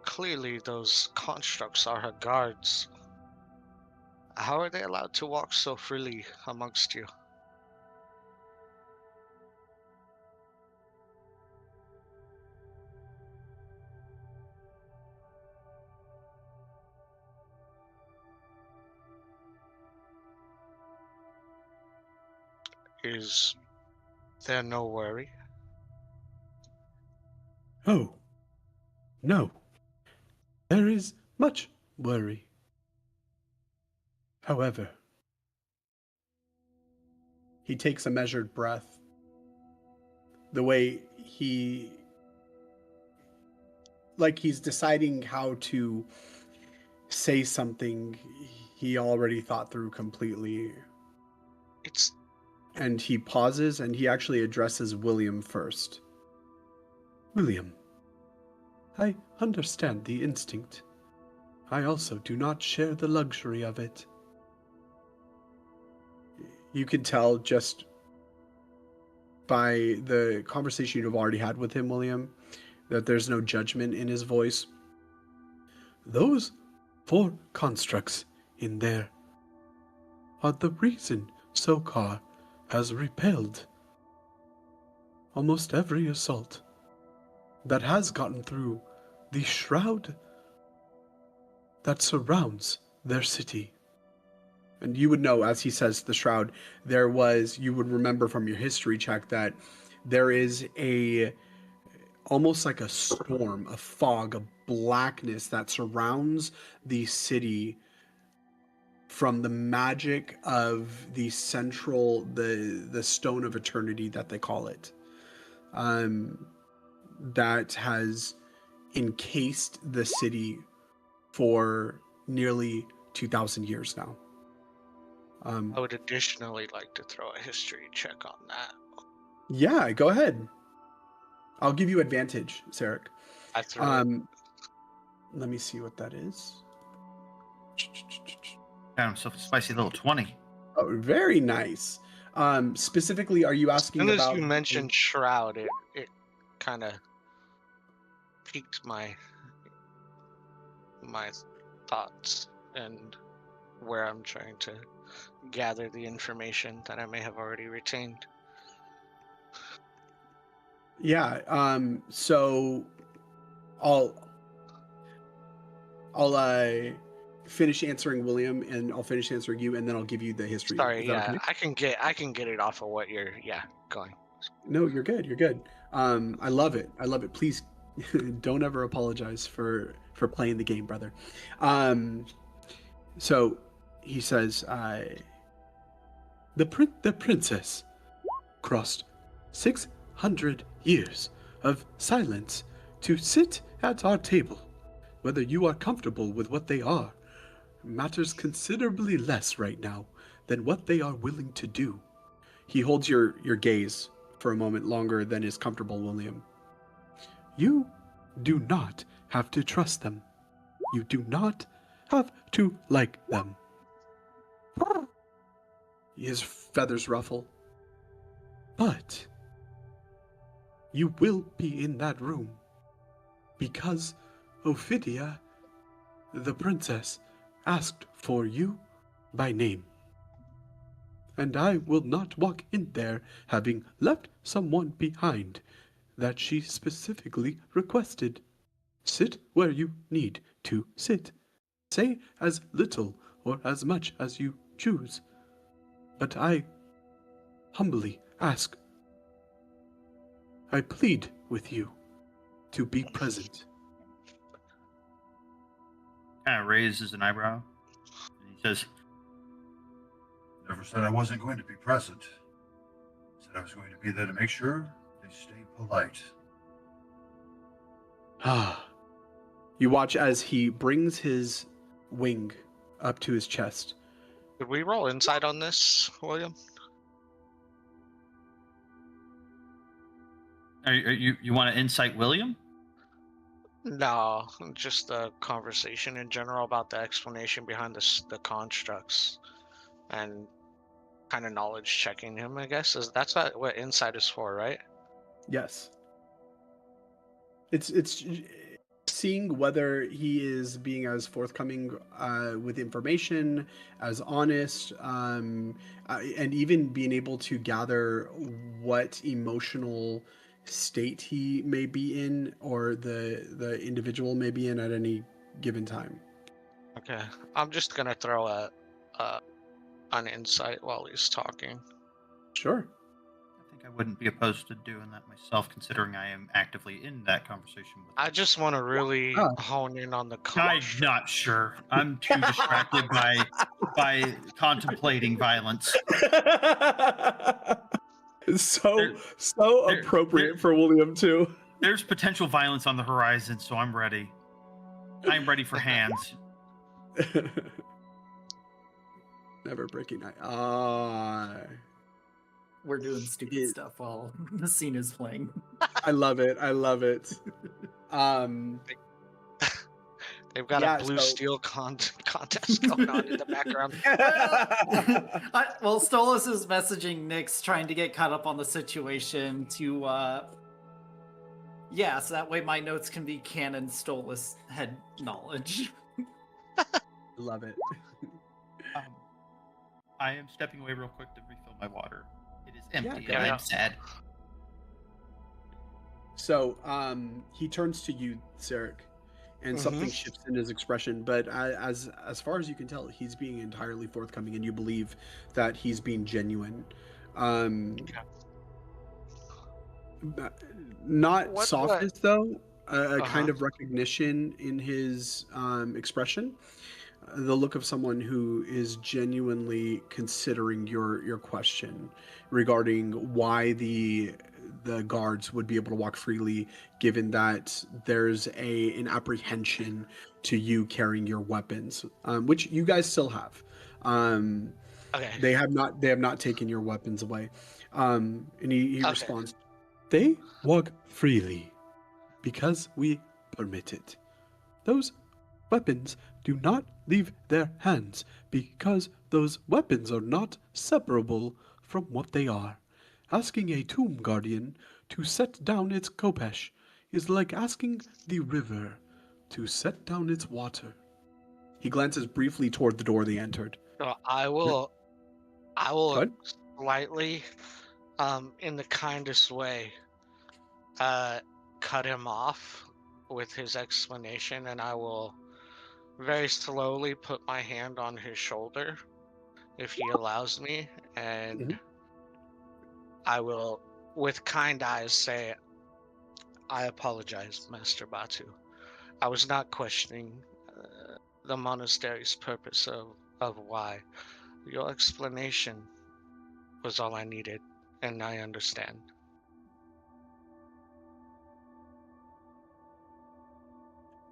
Clearly, those constructs are her guards. How are they allowed to walk so freely amongst you? Is there no worry? Oh, no. There is much worry. However, he takes a measured breath. The way he's deciding how to say something he already thought through completely. And he pauses and he actually addresses William first. William, I understand the instinct. I also do not share the luxury of it. You can tell just by the conversation you've already had with him, William, that there's no judgment in his voice. Those 4 constructs in there are the reason Sokar has repelled almost every assault that has gotten through the shroud that surrounds their city. And you would know, as he says the shroud, you would remember from your history check that there is almost like a storm, a fog, a blackness that surrounds the city from the magic of the stone of eternity that they call it, that has encased the city for nearly 2,000 years now. I would additionally like to throw a history check on that. Yeah, go ahead. I'll give you advantage, Sarek. I throw it. Let me see what that is. Got himself a spicy little 20. Oh, very nice. Specifically, are you asking As soon about... as you mentioned shroud, it kind of piqued my thoughts, and where I'm trying to gather the information that I may have already retained. Yeah. So I'll finish answering William, and I'll finish answering you, and then I'll give you the history. Sorry, Is that yeah, okay? I can get it off of what you're going. No, you're good. You're good. I love it. I love it. Please don't ever apologize for playing the game, brother. So he says, the princess crossed 600 years of silence to sit at our table. Whether you are comfortable with what they are matters considerably less right now than what they are willing to do. He holds your gaze for a moment longer than is comfortable, William. You do not have to trust them. You do not have to like them. His feathers ruffle. But you will be in that room because Ophidia, the princess, asked for you by name. And I will not walk in there having left someone behind that she specifically requested. Sit where you need to sit. Say as little or as much as you choose. But I humbly ask, I plead with you to be present. Kind of raises an eyebrow. And he says, Never said I wasn't going to be present. Said I was going to be there to make sure they stay polite. You watch as he brings his wing up to his chest. Could we roll insight on this, William? you want to insight William? No, just the conversation in general about the explanation behind the constructs and kind of knowledge checking him, I guess. That's what insight is for, right? Yes. It's seeing whether he is being as forthcoming with information, as honest, and even being able to gather what emotional state he may be in, or the individual may be in at any given time. Okay, I'm just gonna throw an insight while he's talking. Sure. I think I wouldn't be opposed to doing that myself, considering I am actively in that conversation with him. I just want to really hone in on the I'm construct. not sure. I'm too distracted by contemplating violence. So appropriate for William too. There's potential violence on the horizon, so I'm ready. I'm ready for hands. Never breaking eye. We're doing stupid stuff while the scene is playing. I love it. I love it. They've got a blue steel contest going on in the background. Well, Stolas is messaging Nyx, trying to get caught up on the situation to, so that way my notes can be canon Stolas head knowledge. Love it. I am stepping away real quick to refill my water. It is empty, Yeah, and I'm sad. So, he turns to you, Sarek, and something shifts in his expression. But as far as you can tell, he's being entirely forthcoming, and you believe that he's being genuine. Not softness, though. A kind of recognition in his expression. The look of someone who is genuinely considering your question regarding why the guards would be able to walk freely, given that there's an apprehension to you carrying your weapons, which you guys still have. Okay. They have not taken your weapons away. And he responds, "They walk freely because we permit it. Those weapons do not leave their hands because those weapons are not separable from what they are. Asking a tomb guardian to set down its khopesh is like asking the river to set down its water. He glances briefly toward the door they entered. So I will Good. slightly, in the kindest way, cut him off with his explanation, and I will very slowly put my hand on his shoulder, if he allows me, and Mhm. I will, with kind eyes, say, "I apologize, Master Batu. I was not questioning the monastery's purpose of why. Your explanation was all I needed, and I understand."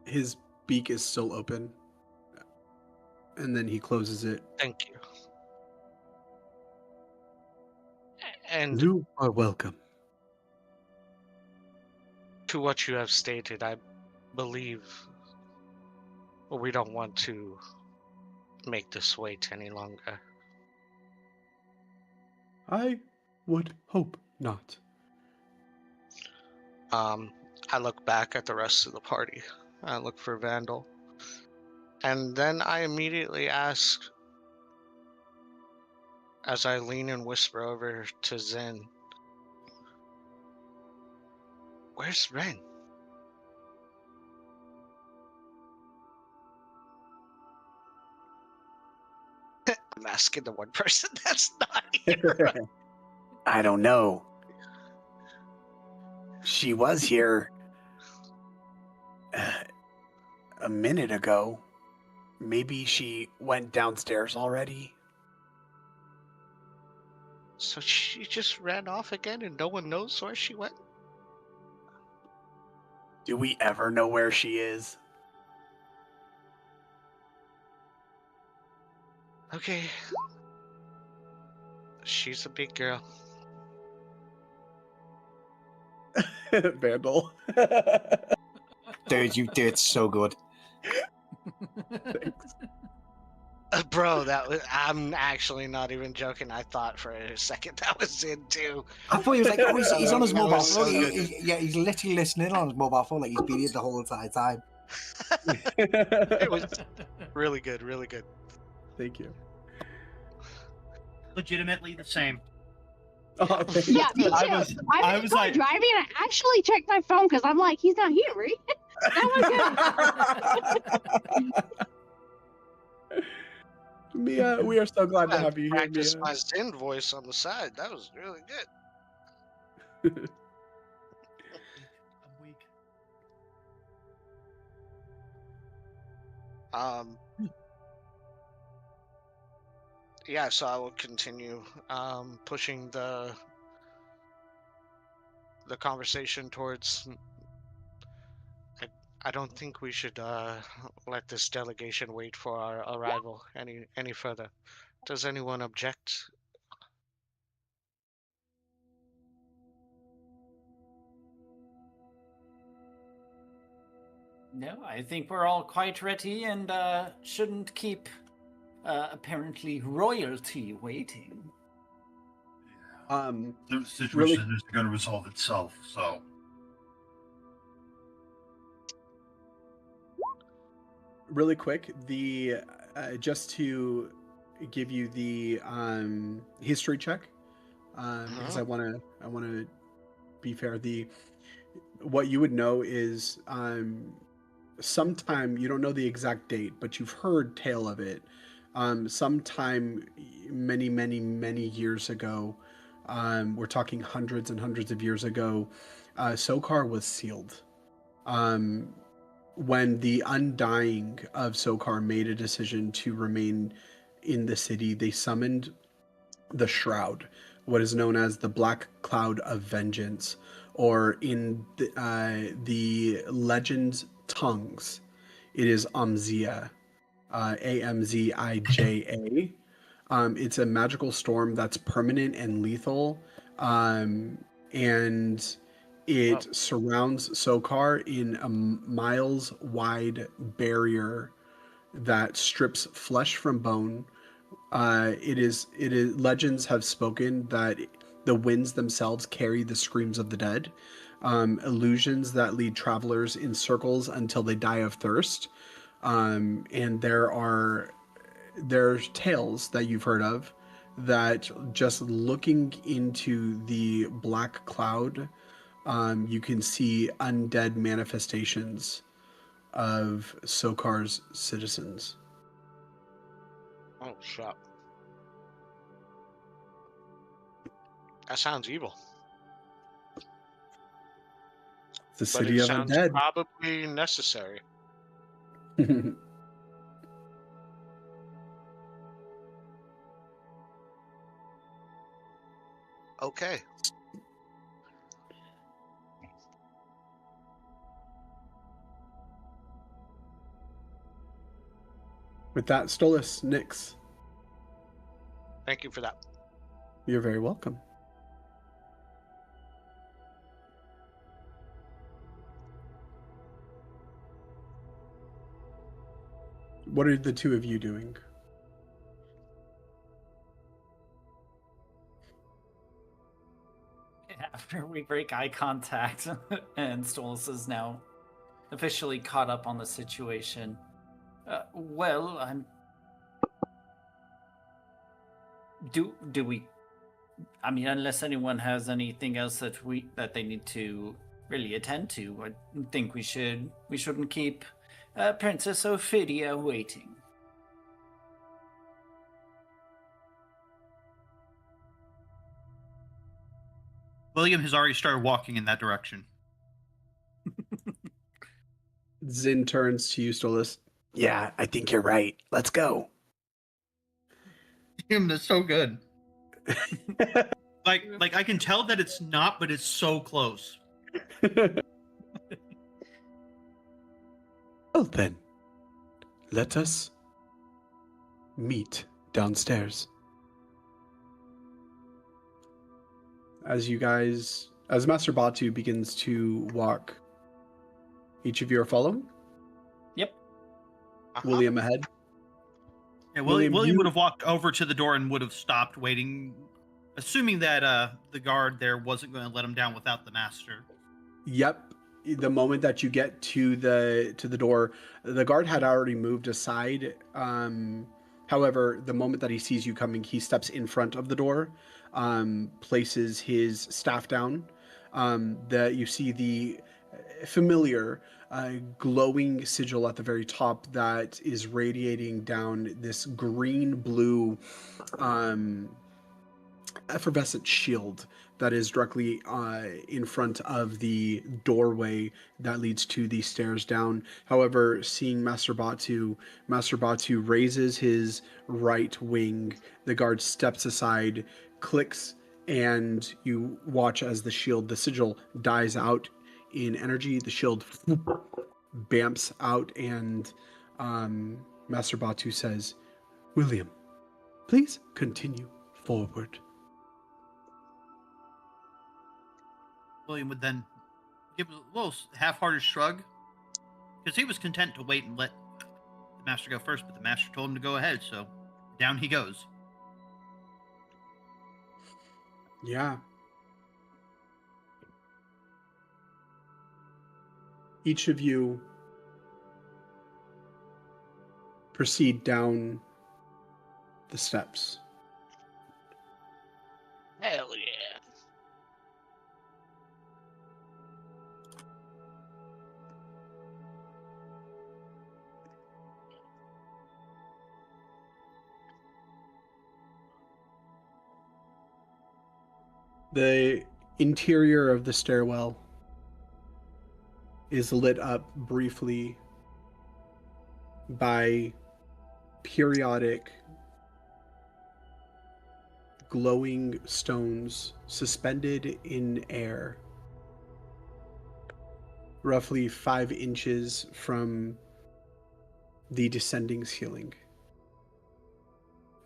His beak is still open, and then he closes it. Thank you. And You are welcome. to what you have stated, I believe we don't want to make this wait any longer. I would hope not. I look back at the rest of the party. I look for Vandal. And then I immediately ask, as I lean and whisper over to Zen, "Where's Ren?" I'm asking the one person that's not here. I don't know. She was here a minute ago. Maybe she went downstairs already. So she just ran off again and no one knows where she went? Do we ever know where she is? Okay. She's a big girl. Vandal. Dude, you did so good. Thanks. Bro, I'm actually not even joking. I thought for a second that was in too. I thought he was like, oh, he's on his That mobile was so phone. good. He's literally listening on his mobile phone like he's been here the whole entire time. It was really good, really good. Thank you. Legitimately the same. Oh, thanks. Yeah, me too. I was like, driving and I actually checked my phone because I'm like, he's not here, right? That was good. Mia, we are so glad to I have you here, Mia. practiced my Zen voice on the side. That was really good. I'm weak. Yeah, so I will continue pushing the conversation towards. I don't think we should let this delegation wait for our arrival any further. Does anyone object? No, I think we're all quite ready and shouldn't keep apparently royalty waiting. The situation is going to resolve itself, so. Really quick, the just to give you the history check, because I want to be fair. What you would know is sometime, you don't know the exact date, but you've heard tale of it. Sometime many years ago, we're talking hundreds and hundreds of years ago, Sokar was sealed. When the Undying of Sokar made a decision to remain in the city, they summoned the Shroud, what is known as the Black Cloud of Vengeance, or in the legend's tongues, it is Amzia, Amzija. It's a magical storm that's permanent and lethal, and it surrounds Sokar in a miles-wide barrier that strips flesh from bone. It is. Legends have spoken that the winds themselves carry the screams of the dead, illusions that lead travelers in circles until they die of thirst. And there's tales that you've heard of that just looking into the black cloud, you can see undead manifestations of Sokar's citizens. Oh, shit. That sounds evil. The But city it of sounds undead. probably necessary. Okay. With that, Stolas, Nyx, Thank you for that. you're very welcome. What are the two of you doing? After we break eye contact, and Stolas is now officially caught up on the situation. Well, I'm. Do we? I mean, unless anyone has anything else that they need to really attend to, I think we shouldn't keep Princess Ophidia waiting. William has already started walking in that direction. Zin turns to you, Stolas. Yeah, I think you're right. Let's go. Damn, that's so good. like I can tell that it's not, but it's so close. Well then, let us meet downstairs. As Master Batu begins to walk, each of you are following? Yep. William ahead. Yeah, William, William you- would have walked over to the door and would have stopped waiting, assuming that the guard there wasn't going to let him down without the master. Yep. The moment that you get to the door, the guard had already moved aside. However, the moment that he sees you coming, he steps in front of the door, places his staff down. That you see the familiar glowing sigil at the very top that is radiating down this green-blue effervescent shield that is directly in front of the doorway that leads to the stairs down. However, seeing Master Batu raises his right wing. The guard steps aside, clicks, and you watch as the sigil dies out in energy. The shield bamps out, and Master Batu says, "William, please continue forward." William would then give a little half-hearted shrug, because he was content to wait and let the master go first, but the master told him to go ahead, so down he goes. Yeah. Each of you proceed down the steps. Hell yeah. The interior of the stairwell is lit up briefly by periodic glowing stones suspended in air, roughly 5 inches from the descending ceiling.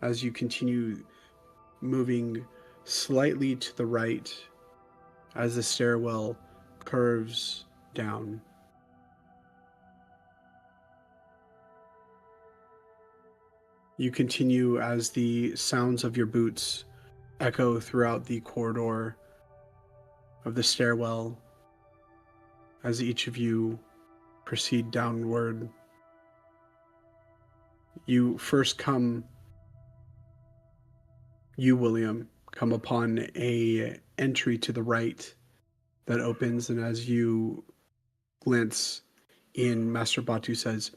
As you continue moving slightly to the right, as the stairwell curves down, you continue as the sounds of your boots echo throughout the corridor of the stairwell as each of you proceed downward You first come, you, William, come upon a entry to the right that opens, and as you glance in, Master Batu says,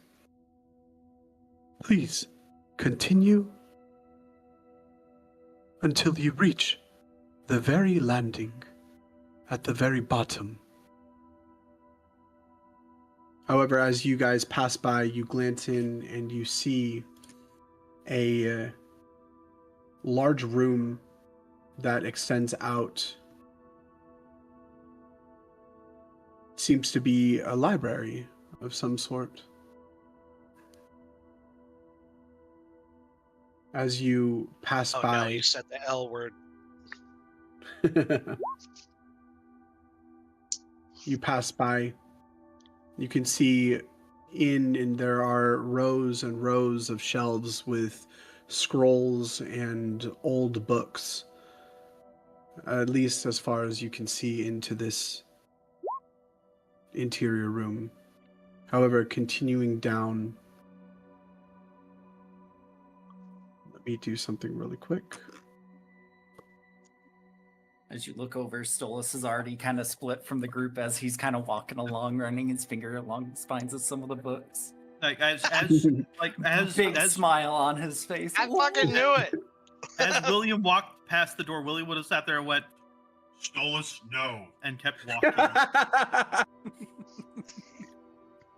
"Please continue until you reach the very landing at the very bottom." However, as you guys pass by, you glance in and you see a large room that extends out. Seems to be a library of some sort. As you pass Oh by, no, you said the L word. you pass by, you can see and there are rows and rows of shelves with scrolls and old books, at least as far as you can see into this interior room. However, continuing down, let me do something really quick. As you look over, Stolas is already kind of split from the group as he's kind of walking along, running his finger along the spines of some of the books. Like as Big smile on his face. I fucking knew it. as William walked past the door, William would have sat there and went Stolas, no. and kept walking.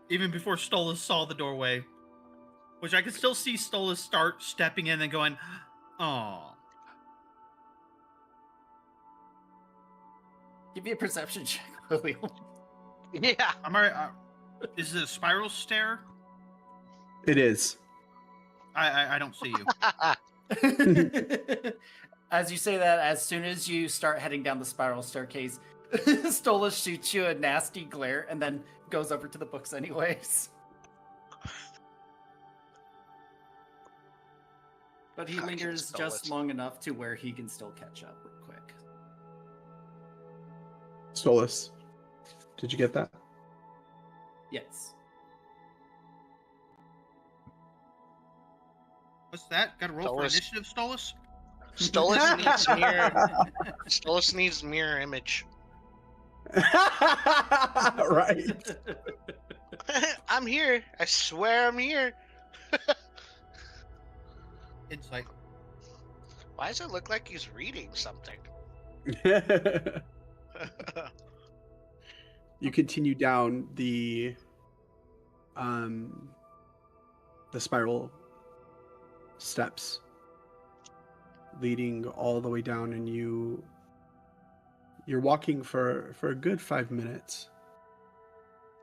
Even before Stolas saw the doorway, which I could still see Stolas start stepping in and going, "Oh." Give me a perception check, William. Yeah. I'm alright. Is it a spiral stair? It is. I don't see you. As you say that, as soon as you start heading down the spiral staircase, Stolas shoots you a nasty glare and then goes over to the books anyways. But he lingers just long enough to where he can still catch up real quick. Stolas, did you get that? Yes. What's that? Got to roll for Stolas. initiative, Stolas? Stolas needs mirror. Stolas needs mirror image. Right. I'm here. I swear I'm here. Insight. Why does it look like he's reading something? You continue down the spiral steps leading all the way down, and you're walking for a good 5 minutes.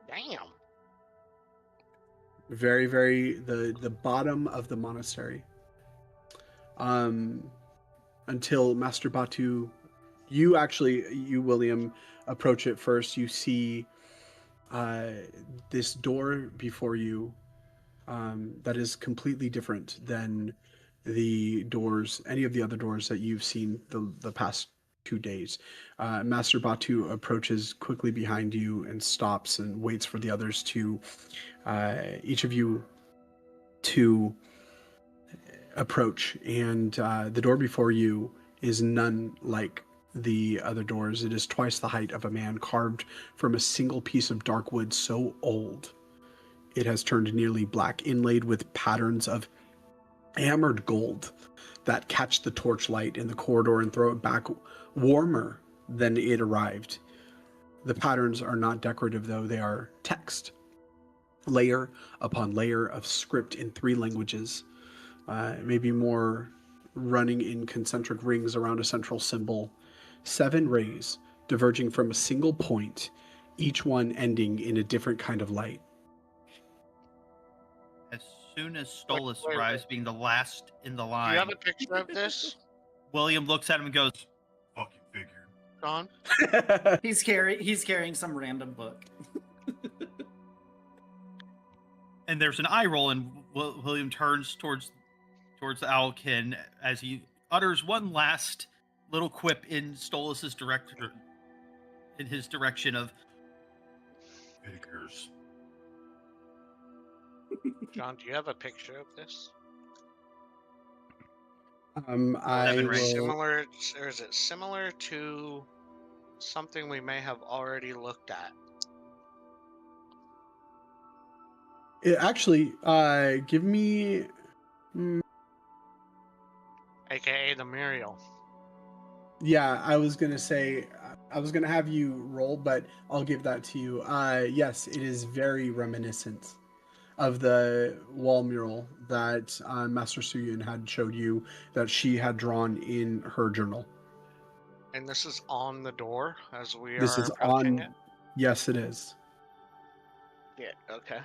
Damn. Very, very the bottom of the monastery. Until Master Batu, you William, approach it first. You see this door before you that is completely different than any of the other doors that you've seen the past 2 days. Master Batu approaches quickly behind you and stops and waits for the others to each of you to approach, and the door before you is none like the other doors. It is twice the height of a man, carved from a single piece of dark wood so old it has turned nearly black, inlaid with patterns of hammered gold that catch the torchlight in the corridor and throw it back warmer than it arrived. The patterns are not decorative, though. They are text, layer upon layer of script in 3 languages, maybe more, running in concentric rings around a central symbol. 7 rays diverging from a single point, each one ending in a different kind of light. As soon as Stolas wait. arrives, being the last in the Do line, you have a picture of this, William looks at him and goes, Fucking figured. John? He's carrying some random book. and there's an eye roll, and William turns towards the Owlkin as he utters one last little quip in Stolas's direction of Figures. John, do you have a picture of this? I Seven will. rays. Similar, or is it similar to something we may have already looked at? Actually, give me. AKA the Muriel. Yeah, I was gonna say. I was gonna have you roll, but I'll give that to you. Yes, it is very reminiscent of the wall mural that Master Suyin had showed you that she had drawn in her journal. And this is on the door as we This are is approaching on. it? Yes, it is. Yeah, okay.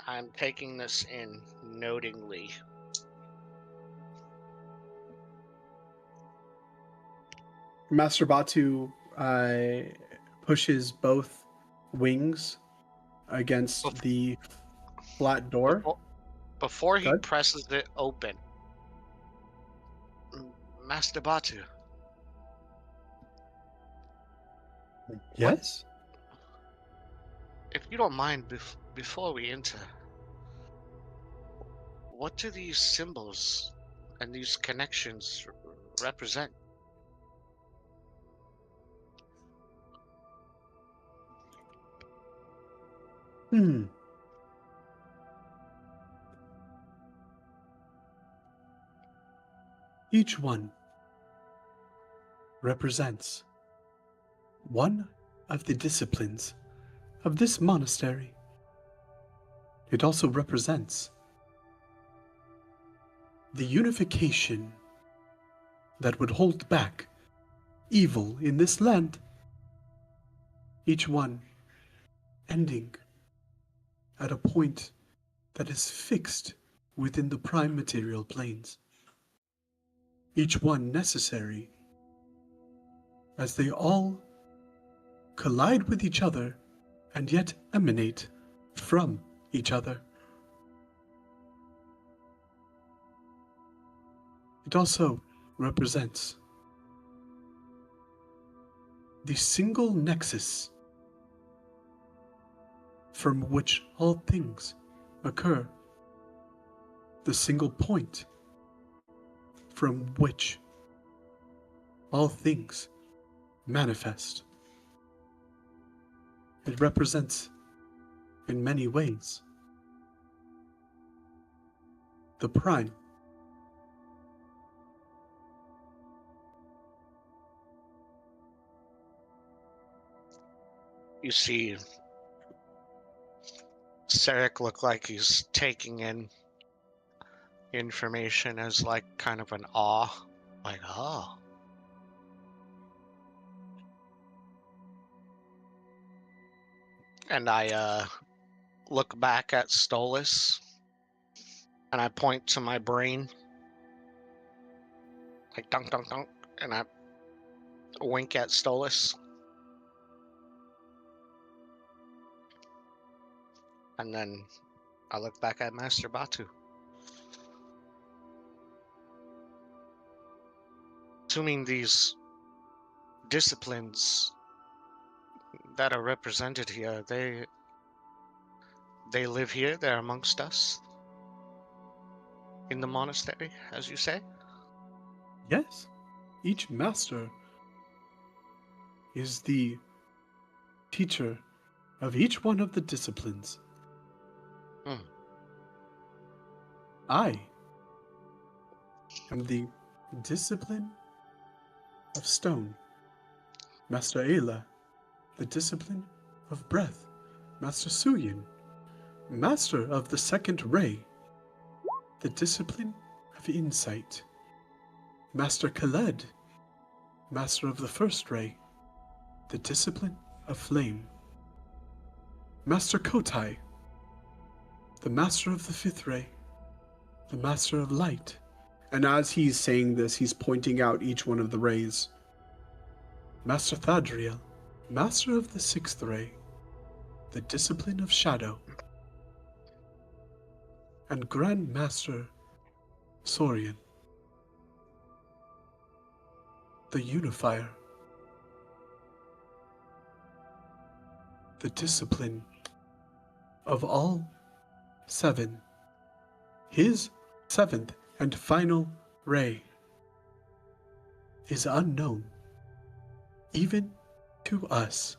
I'm taking this in notingly. Master Batu pushes both wings against the flat door. Before he Good. presses it open, Master Batu, Yes. if you don't mind, before we enter, what do these symbols and these connections represent? Hmm. Each one represents one of the disciplines of this monastery. It also represents the unification that would hold back evil in this land. Each one ending at a point that is fixed within the prime material planes. Each one necessary as they all collide with each other and yet emanate from each other. It also represents the single nexus from which all things occur, the single point from which all things manifest. It represents, in many ways, the prime. You see, Sarek look like he's taking in information as like kind of an awe, like, oh. And I look back at Stolas and I point to my brain, like dunk, dunk, dunk, and I wink at Stolas. And then I look back at Master Batu. Assuming these disciplines that are represented here, they live here, they're amongst us in the monastery, as you say. Yes, each master is the teacher of each one of the disciplines. Hmm. I am the discipline of stone. Master Ayla, the discipline of breath. Master Suyin, master of the second ray, the discipline of insight. Master Khaled, master of the first ray, the discipline of flame. Master Kotai, the master of the fifth ray, the master of light. And as he's saying this, he's pointing out each one of the rays. Master Thadriel, master of the sixth ray, the discipline of shadow. And Grand Master Saurian, the unifier, the discipline of all 7, his 7th and final ray is unknown, even to us.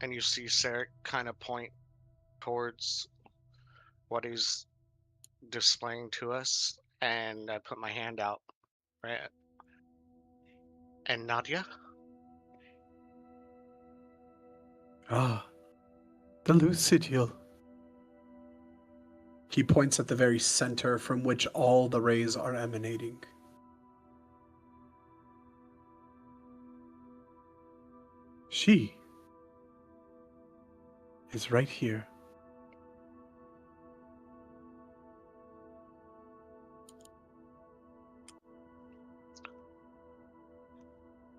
And you see Sarek kind of point towards what he's displaying to us, and I put my hand out, right? And Nadia? Ah, the Lucidial. He points at the very center from which all the rays are emanating. She is right here.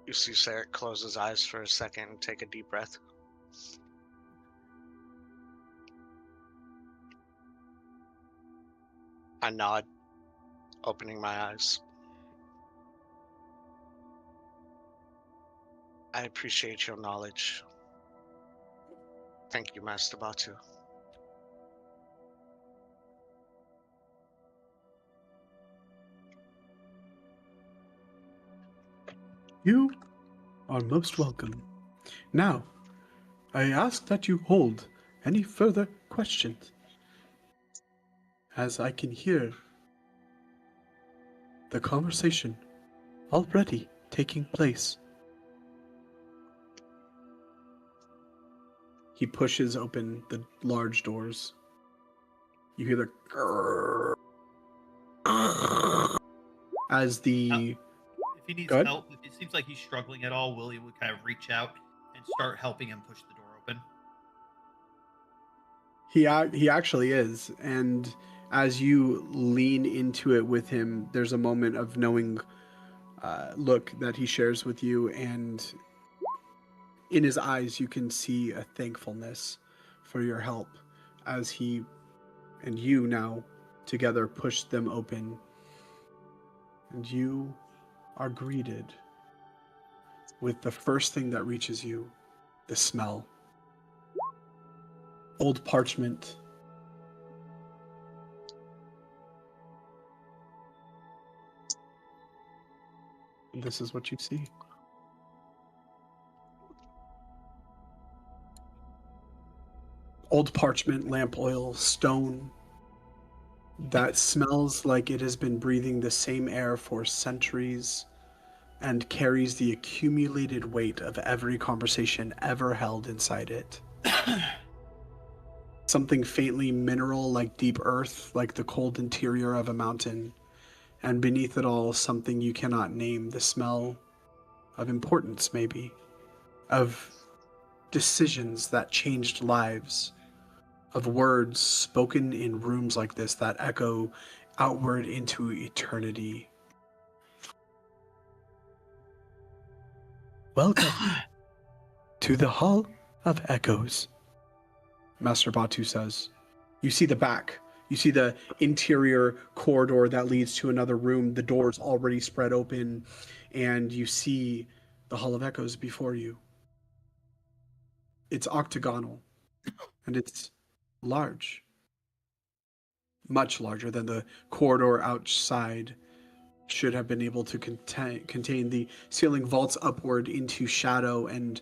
You see Sarek close his eyes for a second and take a deep breath. I nod, opening my eyes. I appreciate your knowledge. Thank you, Master Batu. You are most welcome. Now, I ask that you hold any further questions, as I can hear the conversation already taking place. He pushes open the large doors. You hear the grrr as the... If he needs Go ahead. help, if it seems like he's struggling at all, William would kind of reach out and start helping him push the door open. He actually is, and as you lean into it with him, there's a moment of knowing look that he shares with you, and in his eyes you can see a thankfulness for your help as he and you now together push them open, and you are greeted with the first thing that reaches you, the smell. Old parchment. And this is what you see. Old parchment, lamp oil, stone that smells like it has been breathing the same air for centuries and carries the accumulated weight of every conversation ever held inside it. Something faintly mineral like deep earth, like the cold interior of a mountain, and beneath it all something you cannot name, the smell of importance maybe, of decisions that changed lives, of words spoken in rooms like this that echo outward into eternity. Welcome to the Hall of Echoes, Master Batu says. You see the back. You see the interior corridor that leads to another room. The door's already spread open, and you see the Hall of Echoes before you. It's octagonal, and it's large. Much larger than the corridor outside should have been able to contain. The ceiling vaults upward into shadow, and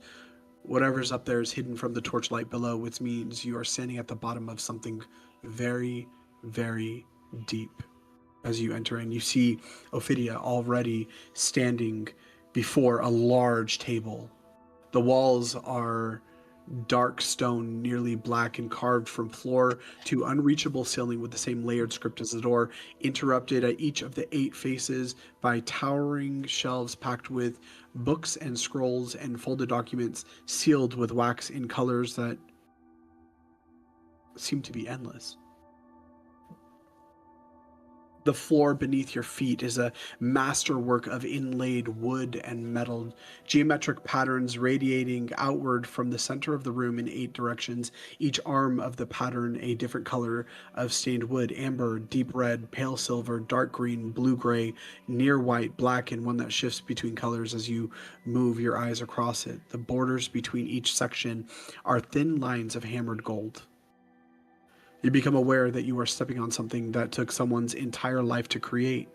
whatever's up there is hidden from the torchlight below, which means you are standing at the bottom of something very, very deep. As you enter in, you see Ophidia already standing before a large table. The walls are dark stone, nearly black, and carved from floor to unreachable ceiling with the same layered script as the door, interrupted at each of the 8 faces by towering shelves packed with books and scrolls and folded documents sealed with wax in colors that seem to be endless. The floor beneath your feet is a masterwork of inlaid wood and metal, geometric patterns radiating outward from the center of the room in 8 directions, each arm of the pattern a different color of stained wood: amber, deep red, pale silver, dark green, blue-gray, near white, black, and one that shifts between colors as you move your eyes across it. The borders between each section are thin lines of hammered gold. You become aware that you are stepping on something that took someone's entire life to create,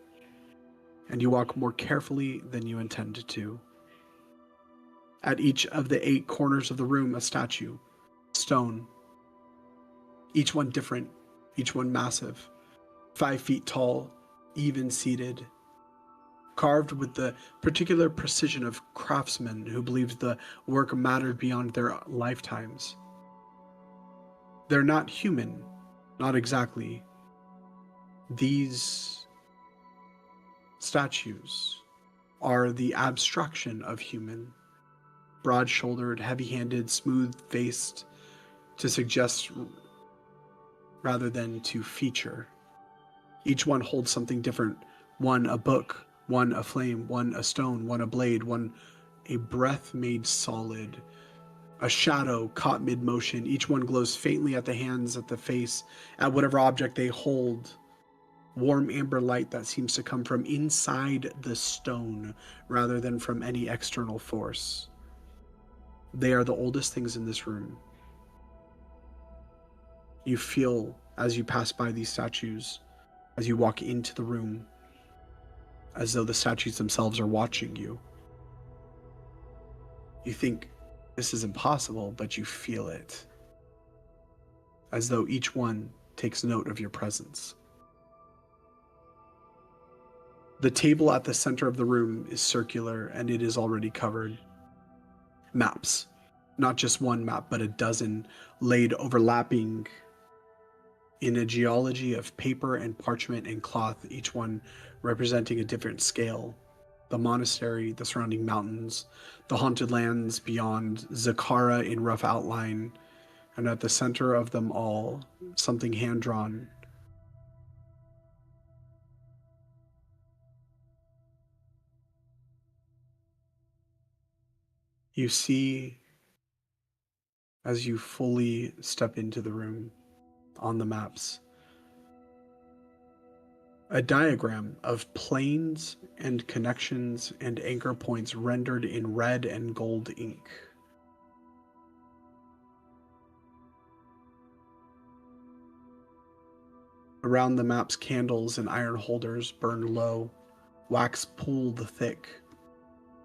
and you walk more carefully than you intended to. At each of the 8 corners of the room, a statue, stone, each one different, each one massive, 5 feet tall, even seated, carved with the particular precision of craftsmen who believed the work mattered beyond their lifetimes. They're not human. Not exactly. These statues are the abstraction of human. Broad-shouldered, heavy-handed, smooth-faced, to suggest rather than to feature. Each one holds something different. One a book, one a flame, one a stone, one a blade, one a breath made solid, a shadow caught mid-motion. Each one glows faintly at the hands, at the face, at whatever object they hold. Warm amber light that seems to come from inside the stone rather than from any external force. They are the oldest things in this room. You feel, as you pass by these statues, as you walk into the room, as though the statues themselves are watching you. You think, this is impossible, but you feel it. As though each one takes note of your presence. The table at the center of the room is circular, and it is already covered. Maps. Not just one map, but a dozen, laid overlapping in a geology of paper and parchment and cloth, each one representing a different scale. The monastery, the surrounding mountains, the haunted lands beyond, Zakara in rough outline, and at the center of them all, something hand-drawn. You see, as you fully step into the room, on the maps, a diagram of planes and connections and anchor points rendered in red and gold ink. Around the maps, candles and iron holders burn low, wax pooled thick,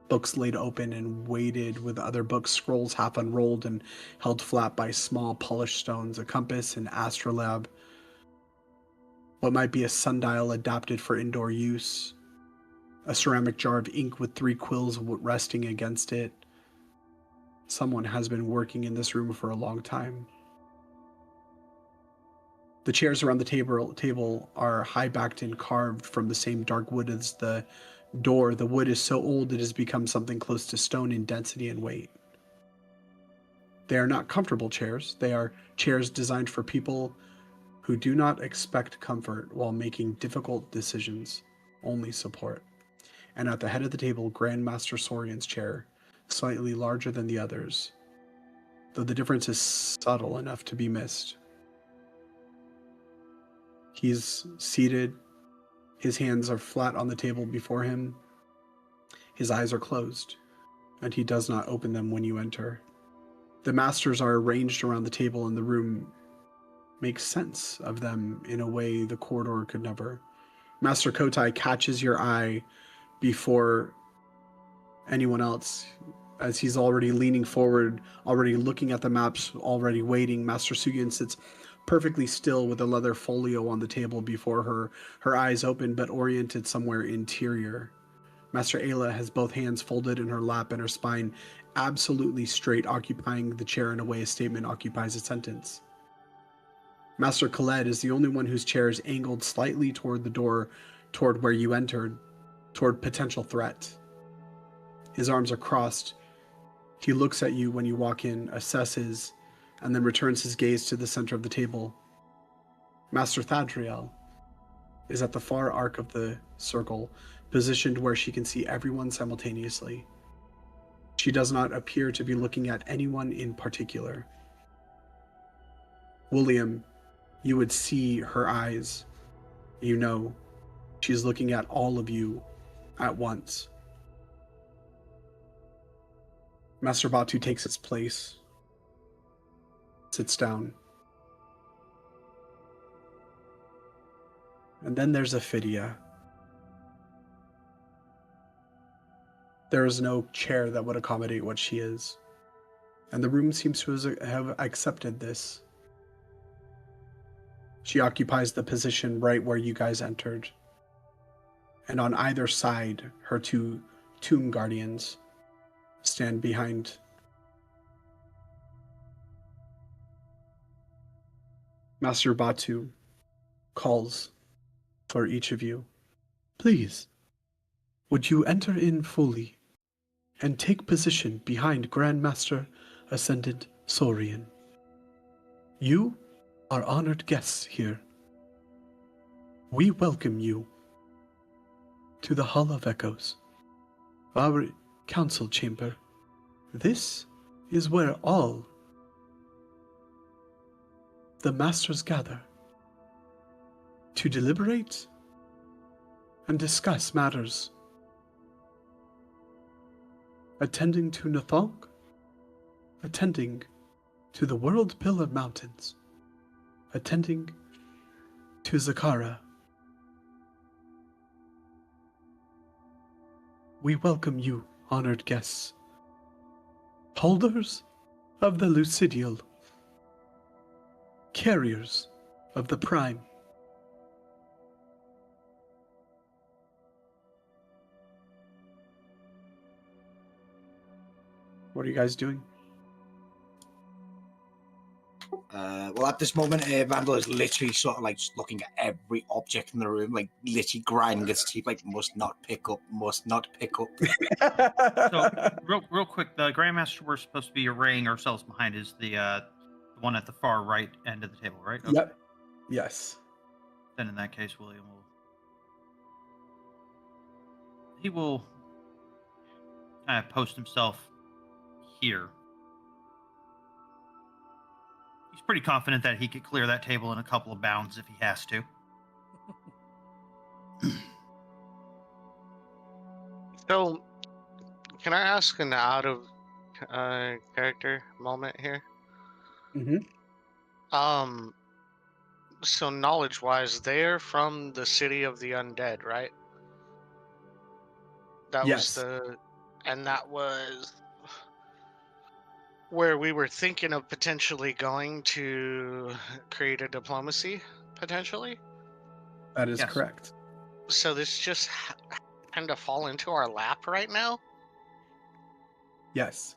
books laid open and weighted with other books, scrolls half unrolled and held flat by small polished stones, a compass, an astrolabe, what might be a sundial adapted for indoor use, a ceramic jar of ink with 3 quills resting against it. Someone has been working in this room for a long time. The chairs around the table are high-backed and carved from the same dark wood as the door. The wood is so old it has become something close to stone in density and weight. They are not comfortable chairs. They are chairs designed for people who do not expect comfort while making difficult decisions, only support. And at the head of the table, Grandmaster Saurian's chair, slightly larger than the others, though the difference is subtle enough to be missed. He's seated, his hands are flat on the table before him, his eyes are closed, and he does not open them when you enter. The masters are arranged around the table, and the room makes sense of them in a way the corridor could never. Master Kotai catches your eye before anyone else, as he's already leaning forward, already looking at the maps, already waiting. Master Sugian sits perfectly still with a leather folio on the table before her, her eyes open but oriented somewhere interior. Master Ayla has both hands folded in her lap and her spine absolutely straight, occupying the chair in a way a statement occupies a sentence. Master Khaled is the only one whose chair is angled slightly toward the door, toward where you entered, toward potential threat. His arms are crossed. He looks at you when you walk in, assesses, and then returns his gaze to the center of the table. Master Thadriel, is at the far arc of the circle, positioned where she can see everyone simultaneously. She does not appear to be looking at anyone in particular. William, you would see her eyes. You know, she's looking at all of you at once. Master Batu takes his place, sits down. And then there's Ophidia. There is no chair that would accommodate what she is. And the room seems to have accepted this. She occupies the position right where you guys entered. And on either side, her two tomb guardians stand behind. Master Batu calls for each of you. Please, would you enter in fully and take position behind Grandmaster Ascended Saurian? You are honored guests here. We welcome you to the Hall of Echoes, our council chamber. This is where all the masters gather to deliberate and discuss matters attending to Nathong, attending to the World Pillar Mountains, attending to Zakara. We welcome you, honored guests, holders of the Lucidial, carriers of the Prime. What are you guys doing? Well, at this moment, Vandal is literally sort of like just looking at every object in the room, like literally grinding its teeth, like must not pick up, must not pick up. So, real quick, the Grandmaster we're supposed to be arraying ourselves behind is the one at the far right end of the table, right? Okay. Yep. Yes. Then in that case, William will kind of post himself here. He's pretty confident that he could clear that table in a couple of bounds if he has to. So, can I ask an out of character moment here? Mm-hmm. So knowledge-wise, they're from the city of the undead, right? That Yes. that was where we were thinking of potentially going to create a diplomacy, potentially. That is Yes. correct. So this just kind of fall into our lap right now. Yes.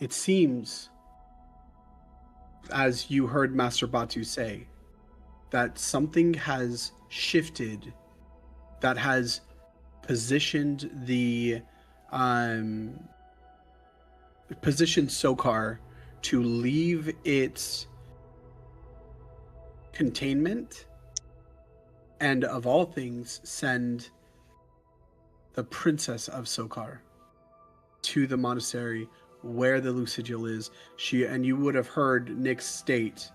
It seems, as you heard Master Batu say, that something has shifted that has positioned positioned Sokar to leave its containment and, of all things, send the princess of Sokar to the monastery where the Lucidial is. And you would have heard Nick state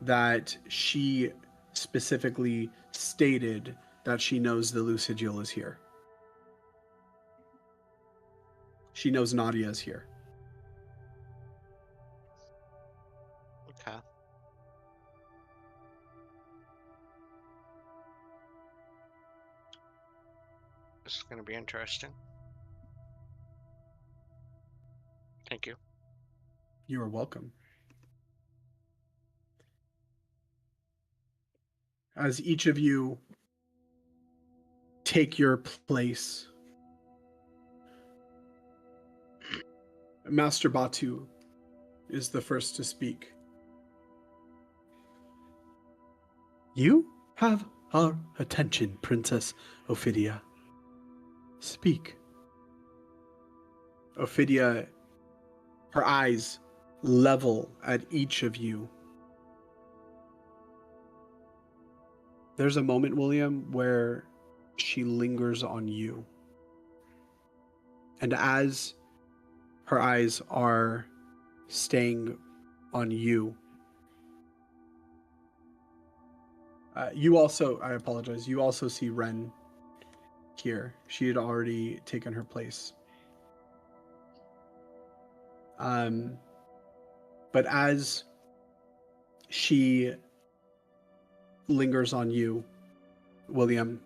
that she specifically stated that she knows the Lucidial is here. She knows Nadia is here. Okay. This is going to be interesting. Thank you. You are welcome. As each of you take your place, Master Batu is the first to speak. You have our attention, Princess Ophidia. Speak. Ophidia, her eyes level at each of you. There's a moment, William, where she lingers on you. And as her eyes are staying on you, you also, I apologize, you also see Ren here. She had already taken her place. But as she lingers on you, William,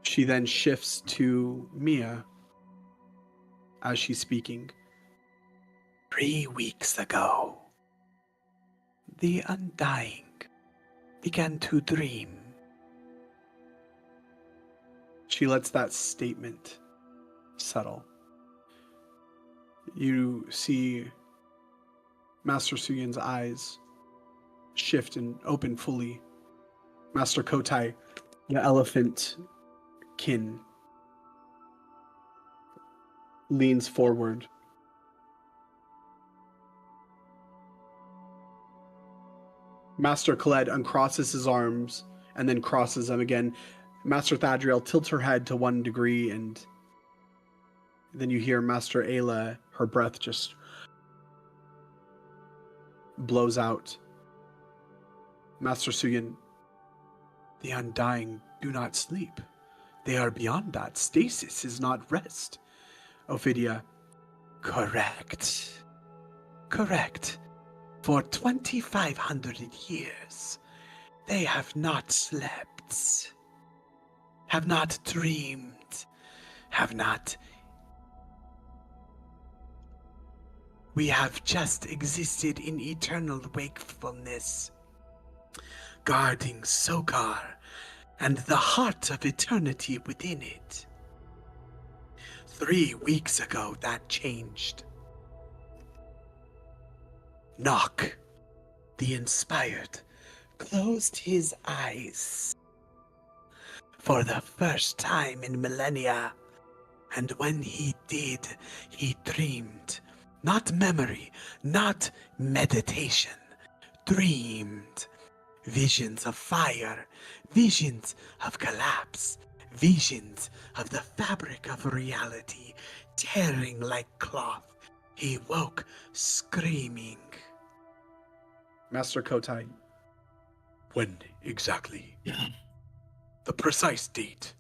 she then shifts to Mia as she's speaking. 3 weeks ago, the Undying began to dream. She lets that statement settle. You see Master Suyin's eyes shift and open fully. Master Kotai, the elephant kin, leans forward. Master Khaled uncrosses his arms and then crosses them again. Master Thadriel tilts her head to 1 degree, and then you hear Master Ayla, her breath just blows out. Master Suyin, the Undying do not sleep. They are beyond that. Stasis is not rest. Ophidia, correct. Correct. For 2,500 years, they have not slept, have not dreamed, have not. We have just existed in eternal wakefulness, guarding Sokar and the heart of eternity within it. 3 weeks ago, that changed. Nock, the inspired, closed his eyes for the first time in millennia, and when he did, he dreamed. Not memory, not meditation, dreamed. Visions of fire, visions of collapse, visions of the fabric of reality tearing like cloth. He woke screaming. Master Kotai, when exactly? The precise date?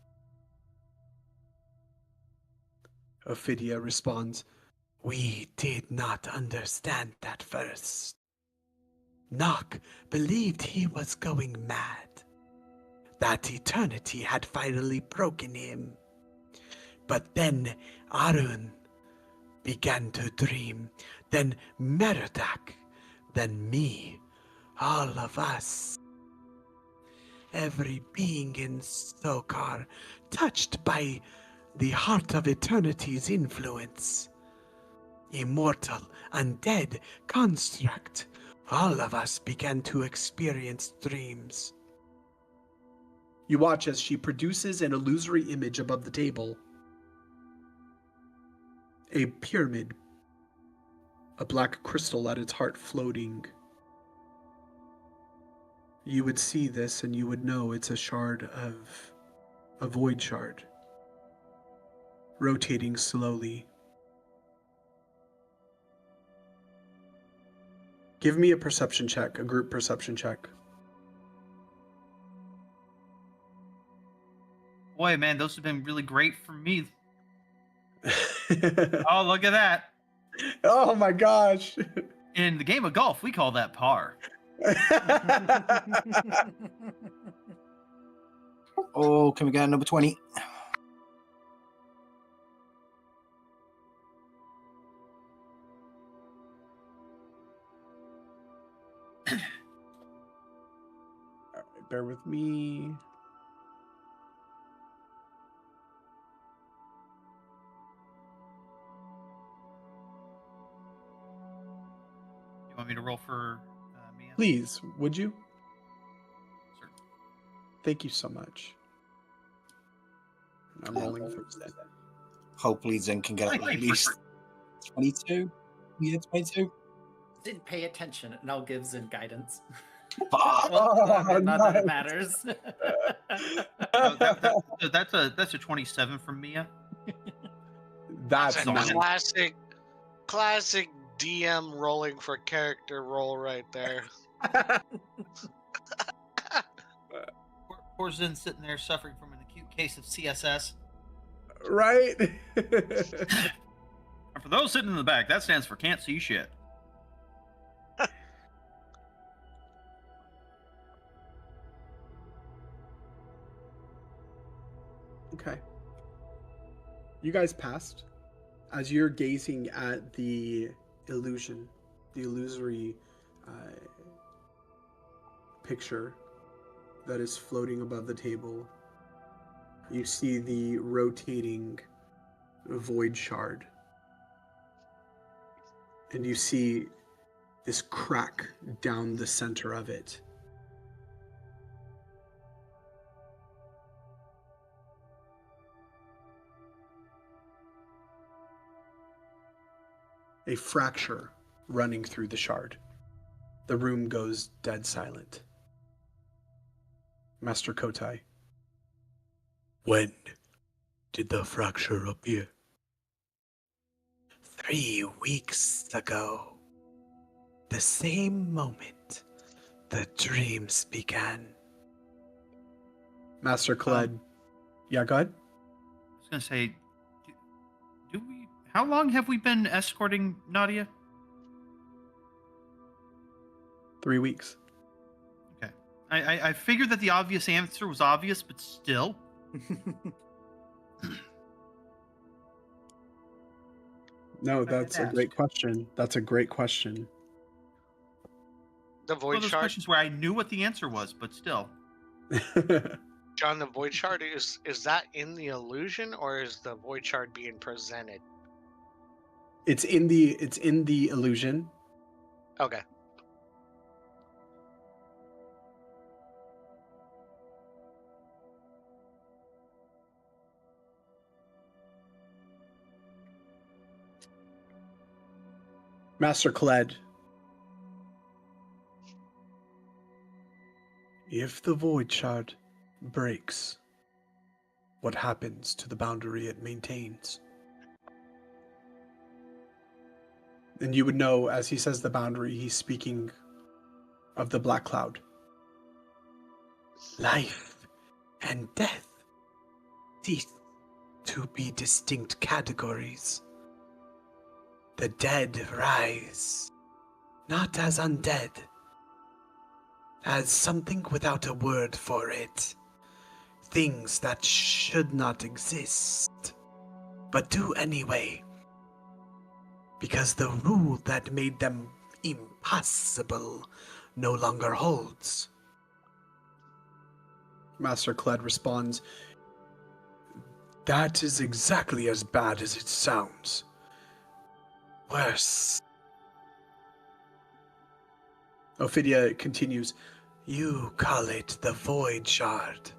Ophidia responds, we did not understand at first. Nock believed he was going mad, that eternity had finally broken him. But then Arun began to dream, then Merodach, then me, all of us. Every being in Sokar touched by the heart of eternity's influence. Immortal, undead construct. All of us began to experience dreams. You watch as she produces an illusory image above the table. A pyramid. A black crystal at its heart floating. You would see this and you would know it's a shard of a void shard. Rotating slowly. Give me a perception check, a group perception check. Boy, man, those have been really great for me. Oh, look at that. Oh my gosh. In the game of golf, we call that par. Oh, can we get a number 20? All right, bear with me. You want me to roll for Mia? Please, would you? Sure. Thank you so much. I'm rolling for that. Hopefully Zen can get at least 22. Yeah, 22. Didn't pay attention, and I'll give Zen guidance. Well, not that nice. it matters. Oh, that's a 27 from Mia. That's a nice. classic DM rolling for character roll right there. Poor Zen sitting there suffering from an acute case of CSS. Right? And for those sitting in the back, that stands for can't see shit. Okay. You guys passed. As you're gazing at the illusion, the illusory picture that is floating above the table, you see the rotating void shard. And you see this crack down the center of it. A fracture running through the shard. The room goes dead silent. Master Kotai. When did the fracture appear? 3 weeks ago. The same moment the dreams began. Master Khaled. Yeah, go ahead. I was gonna say, do we? How long have we been escorting Nadia? 3 weeks. Okay, I figured that the obvious answer was obvious, but still. No, that's a great question. That's a great question. The One void of those shard, questions where I knew what the answer was, but still. John. The void shard is that in the illusion, or is the void shard being presented? It's in the illusion. Okay. Master Khaled. If the void shard breaks, what happens to the boundary it maintains? And you would know, as he says the boundary, he's speaking of the black cloud. Life and death cease to be distinct categories. The dead rise, not as undead, as something without a word for it. Things that should not exist, but do anyway. Because the rule that made them impossible no longer holds. Master Kled responds, that is exactly as bad as it sounds. Worse. Ophidia continues, you call it the Void Shard.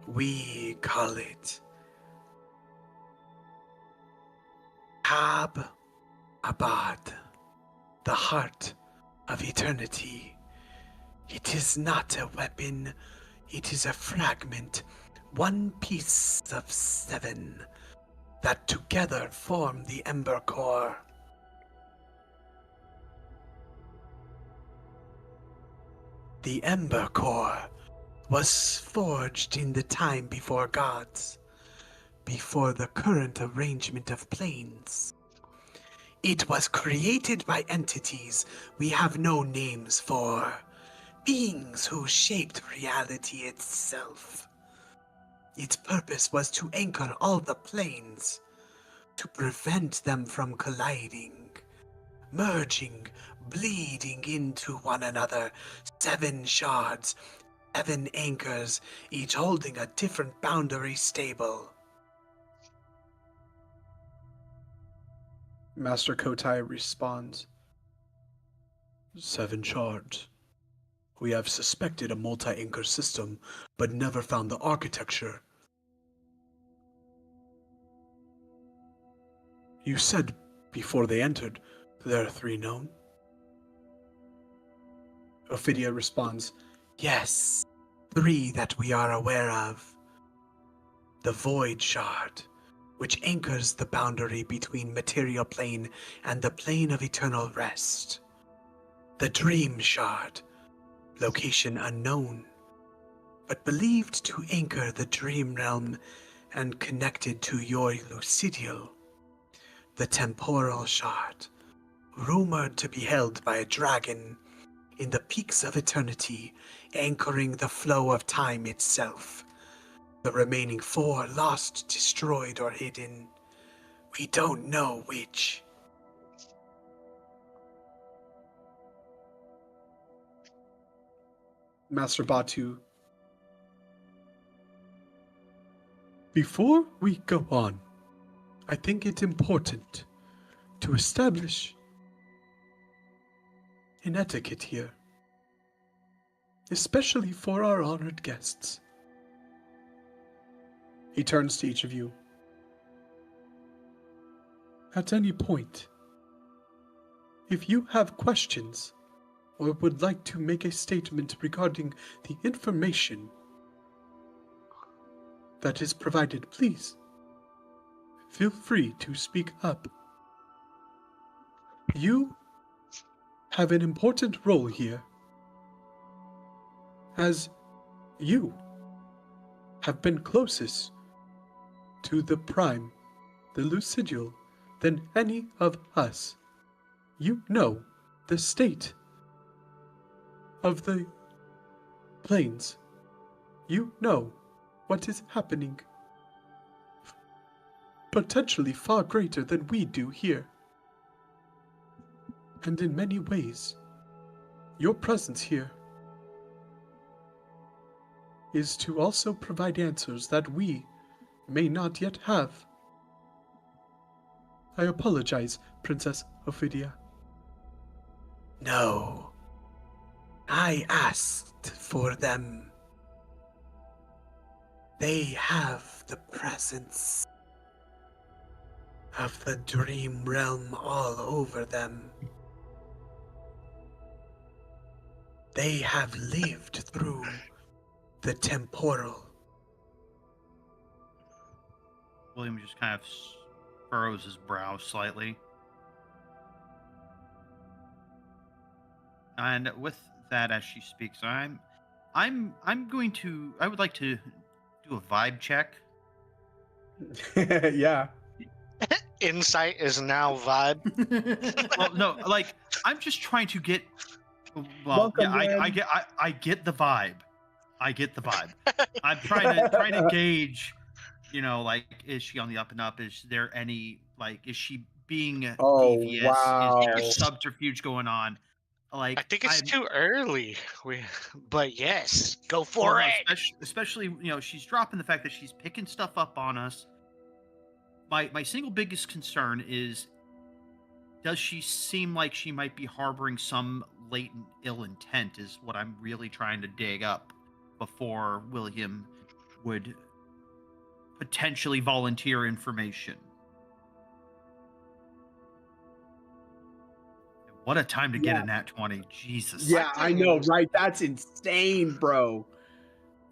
We call it Hab Abad, the heart of eternity. It is not a weapon, it is a fragment, one piece of 7, that together form the Ember Core. The Ember Core was forged in the time before gods, before the current arrangement of planes. It was created by entities we have no names for, beings who shaped reality itself. Its purpose was to anchor all the planes, to prevent them from colliding, merging, bleeding into one another. 7 shards, 7 anchors, each holding a different boundary stable. Master Kotai responds, 7 shards. We have suspected a multi-anchor system, but never found the architecture. You said before they entered, there are 3 known? Ophidia responds, yes, 3 that we are aware of. The Void Shard, which anchors the boundary between material plane and the plane of eternal rest. The Dream Shard, location unknown, but believed to anchor the dream realm and connected to your lucidial. The Temporal Shard, rumored to be held by a dragon in the peaks of eternity, anchoring the flow of time itself. The remaining 4 lost, destroyed, or hidden. We don't know which. Master Batu. Before we go on, I think it's important to establish an etiquette here, especially for our honored guests. He turns to each of you. At any point, if you have questions or would like to make a statement regarding the information that is provided, please feel free to speak up. You have an important role here, as you have been closest to the Prime, the Lucidial, than any of us. You know the state of the planes. You know what is happening, potentially far greater than we do here. And in many ways, your presence here is to also provide answers that we may not yet have. I apologize, Princess Ophidia. No, I asked for them. They have the presence of the dream realm all over them. They have lived through the temporal. William just kind of furrows his brow slightly. And with that, as she speaks, I would like to do a vibe check. Yeah. Insight is now vibe. Well, no, like I'm just trying to get. Well, Welcome, yeah, I get the vibe. I get the vibe. I'm trying to gauge. You know, like, is she on the up and up? Is there any, like, is she being devious? wow. Is there subterfuge going on? Like, I think it's too early. But yes, go for well, no, it. especially, you know, she's dropping the fact that she's picking stuff up on us. My single biggest concern is, does she seem like she might be harboring some latent ill intent? Is what I'm really trying to dig up before William would potentially volunteer information. What a time to get a nat 20. Jesus. Yeah, I know, right? That's insane, bro.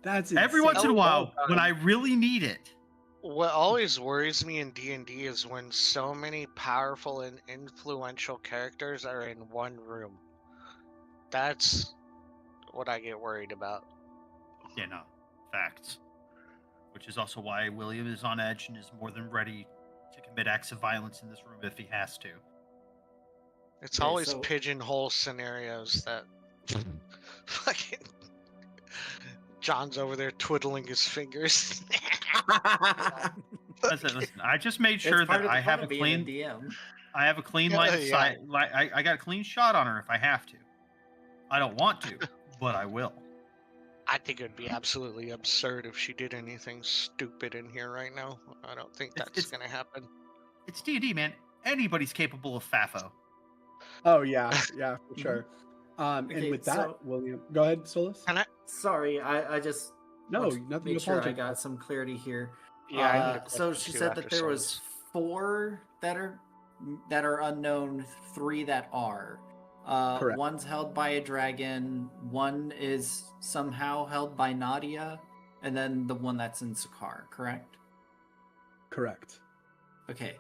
That's insane. Every once in a while, when I really need it. What always worries me in D&D is when so many powerful and influential characters are in one room. That's what I get worried about. Yeah, no. Facts. Which is also why William is on edge and is more than ready to commit acts of violence in this room if he has to. It's always pigeonhole scenarios that fucking John's over there twiddling his fingers. Listen, I just made sure that I have a clean DM. I have a clean line of sight. I got a clean shot on her if I have to. I don't want to, but I will. I think it would be absolutely absurd if she did anything stupid in here right now. I don't think that's going to happen. It's D&D, man. Anybody's capable of FAFO. Oh, yeah, for sure. And with that, William, go ahead, Solus. Sorry, I just nothing to make sure I apologize. got some clarity here. Yeah. So she said that there was 4 that are unknown, 3 that are. Correct. One's held by a dragon, one is somehow held by Nadia, and then the one that's in Zakara, correct? Correct. Okay.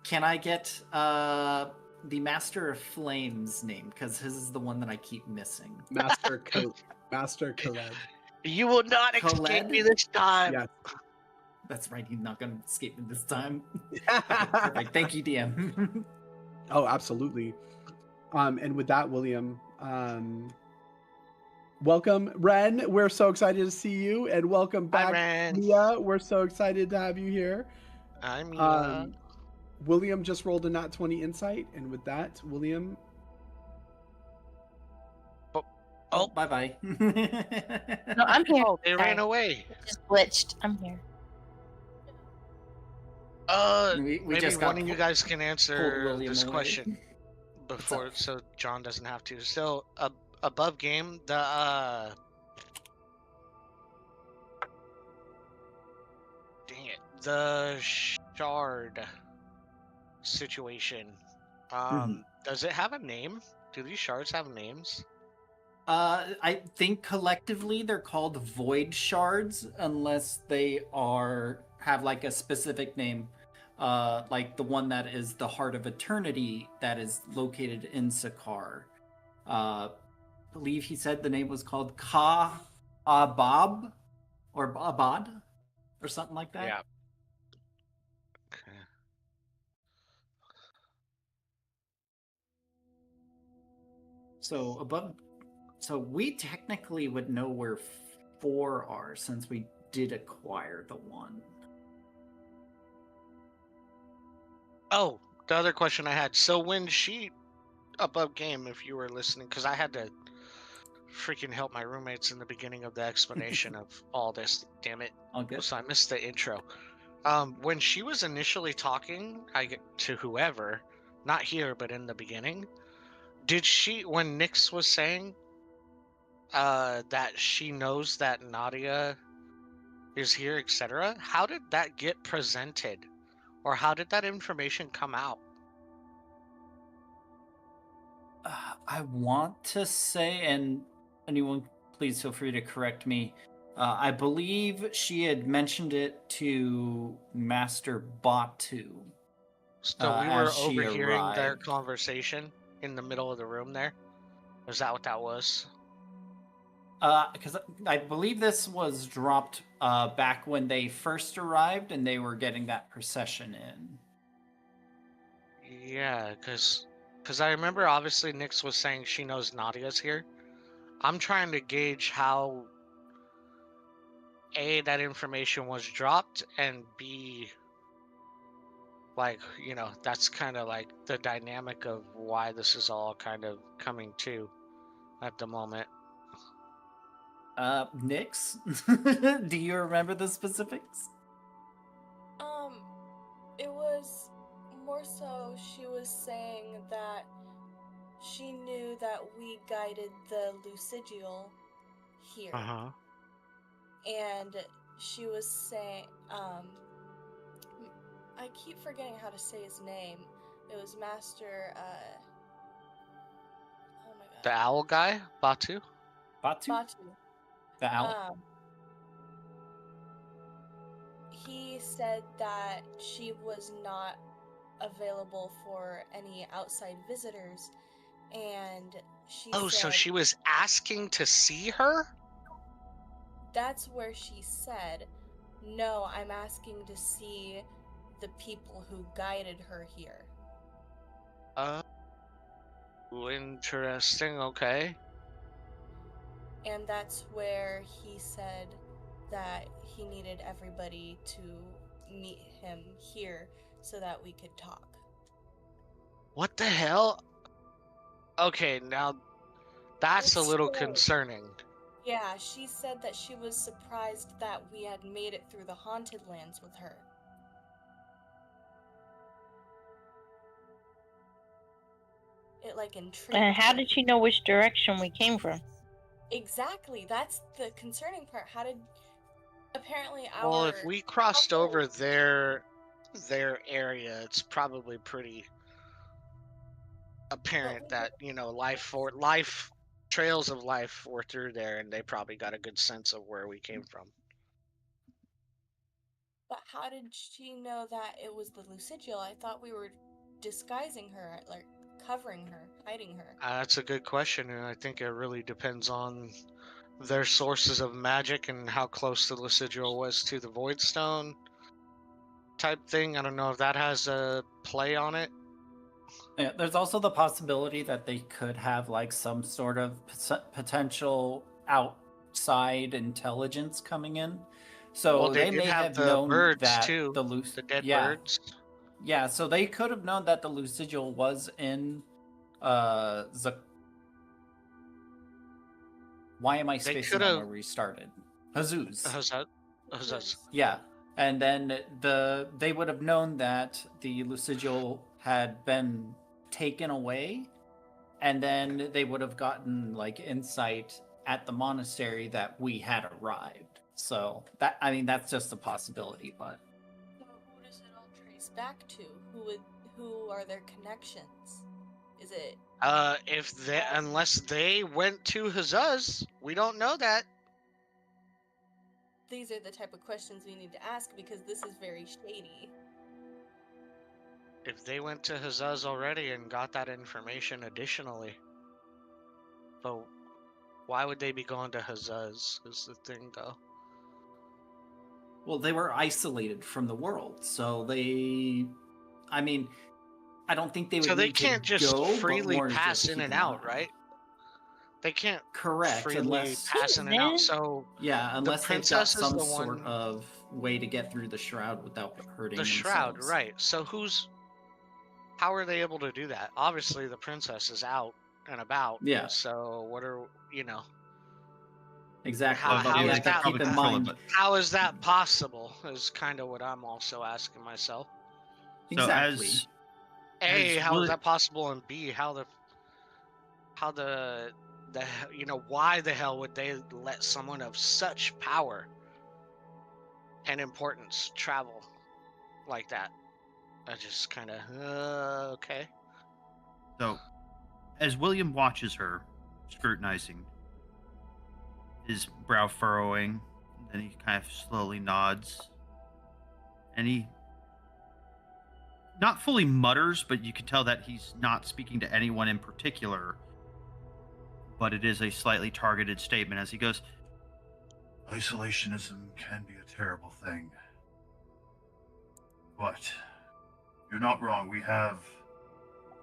Can I get the Master of Flames name? Because his is the one that I keep missing. Master Khaled. You will not escape me this time. Yes. That's right, he's not going to escape me this time. Okay, perfect. Thank you, DM. Oh, absolutely. And with that, William, welcome, Ren. We're so excited to see you, and welcome back, Hi, Ren. Mia. We're so excited to have you here. I'm Mia. William just rolled a nat 20 insight, and with that, William. Oh, bye-bye. No, I'm here. Oh, they ran Sorry. away. It just glitched. I'm here. we Maybe just got one of you guys can pulled answer William this away. question before, so John doesn't have to. So, above game, the dang it, the shard situation. Does it have a name? Do these shards have names? I think collectively they're called void shards unless they have like a specific name. Like the one that is the Heart of Eternity that is located in Zakar. I believe he said the name was called Ka-Abab or Abad or something like that. Yeah. Okay. So we technically would know where 4 are since we did acquire the 1. Oh, the other question I had. So when she above game, if you were listening, because I had to freaking help my roommates in the beginning of the explanation of all this. Damn it! All good. So I missed the intro. When she was initially talking, to whoever, not here, but in the beginning, did she, when Nyx was saying that she knows that Nadia is here, etc., how did that get presented? Or how did that information come out? I want to say, and anyone please feel free to correct me, I believe she had mentioned it to Master Batu. So we were as she overhearing their arrived. conversation in the middle of the room there? Was that what that was? Because I believe this was dropped back when they first arrived and they were getting that procession in. Yeah, because I remember obviously Nyx was saying she knows Nadia's here. I'm trying to gauge how A, that information was dropped, and B, like, you know, that's kind of like the dynamic of why this is all kind of coming to at the moment. Nyx, do you remember the specifics? It was more so she was saying that she knew that we guided the Lucidial here. Uh-huh. And she was saying, I keep forgetting how to say his name. It was Master, oh my god. The owl guy? Batu? Batu? The owl? He said that she was not available for any outside visitors, and she Oh, said, so she was asking to see her? that's where she said, no, I'm asking to see the people who guided her here. Interesting, okay. And that's where he said that he needed everybody to meet him here so that we could talk. What the hell? Okay, now that's It's a little strange. concerning. Yeah, she said that she was surprised that we had made it through the Haunted Lands with her. It like intrigued And how her. did she know which direction we came from? Exactly, that's the concerning part. How did apparently our Well, if we crossed over their area, it's probably pretty apparent that life trails of life were through there, and they probably got a good sense of where we came from. But how did she know that it was the Lucidial? I thought we were disguising her, like covering her, hiding her. That's a good question, and I think it really depends on their sources of magic and how close the Lucidial was to the Void Stone type thing. I don't know if that has a play on it. Yeah, there's also the possibility that they could have like some sort of potential outside intelligence coming in. So Well, they they do may have have the known birds, that too, the dead birds. Yeah, so they could have known that the Lucidial was in why am I spacing on where we started? Hazuz. Yeah. And then they would have known that the Lucidial had been taken away, and then they would have gotten like insight at the monastery that we had arrived. So that's just a possibility, but So who does it all trace back to? Who are their connections? Is it Unless they went to Hazuz, we don't know that. these are the type of questions we need to ask because this is very shady. If they went to Hazuz already and got that information additionally. But why would they be going to Hazuz is the thing, though. Well, they were isolated from the world, so I don't think they would. So they need can't to just go, freely but more pass just in keep and an out, eye. right? They can't Correct, freely unless pass in and out. So unless they've got princess is some the sort one- of way to get through the shroud without hurting the themselves. shroud, right? So how are they able to do that? Obviously, the princess is out and about. Yeah. So what are Exactly. How but we is have to that? keep in mind. How is that possible? Is kind of what I'm also asking myself. So Exactly. A, as how Will- is that possible? And B, why the hell would they let someone of such power and importance travel like that? I just kind of okay. So, as William watches her, scrutinizing, his brow furrowing, then he kind of slowly nods, and he not fully mutters, but you can tell that he's not speaking to anyone in particular, but it is a slightly targeted statement as he goes, Isolationism can be a terrible thing. But you're not wrong. We have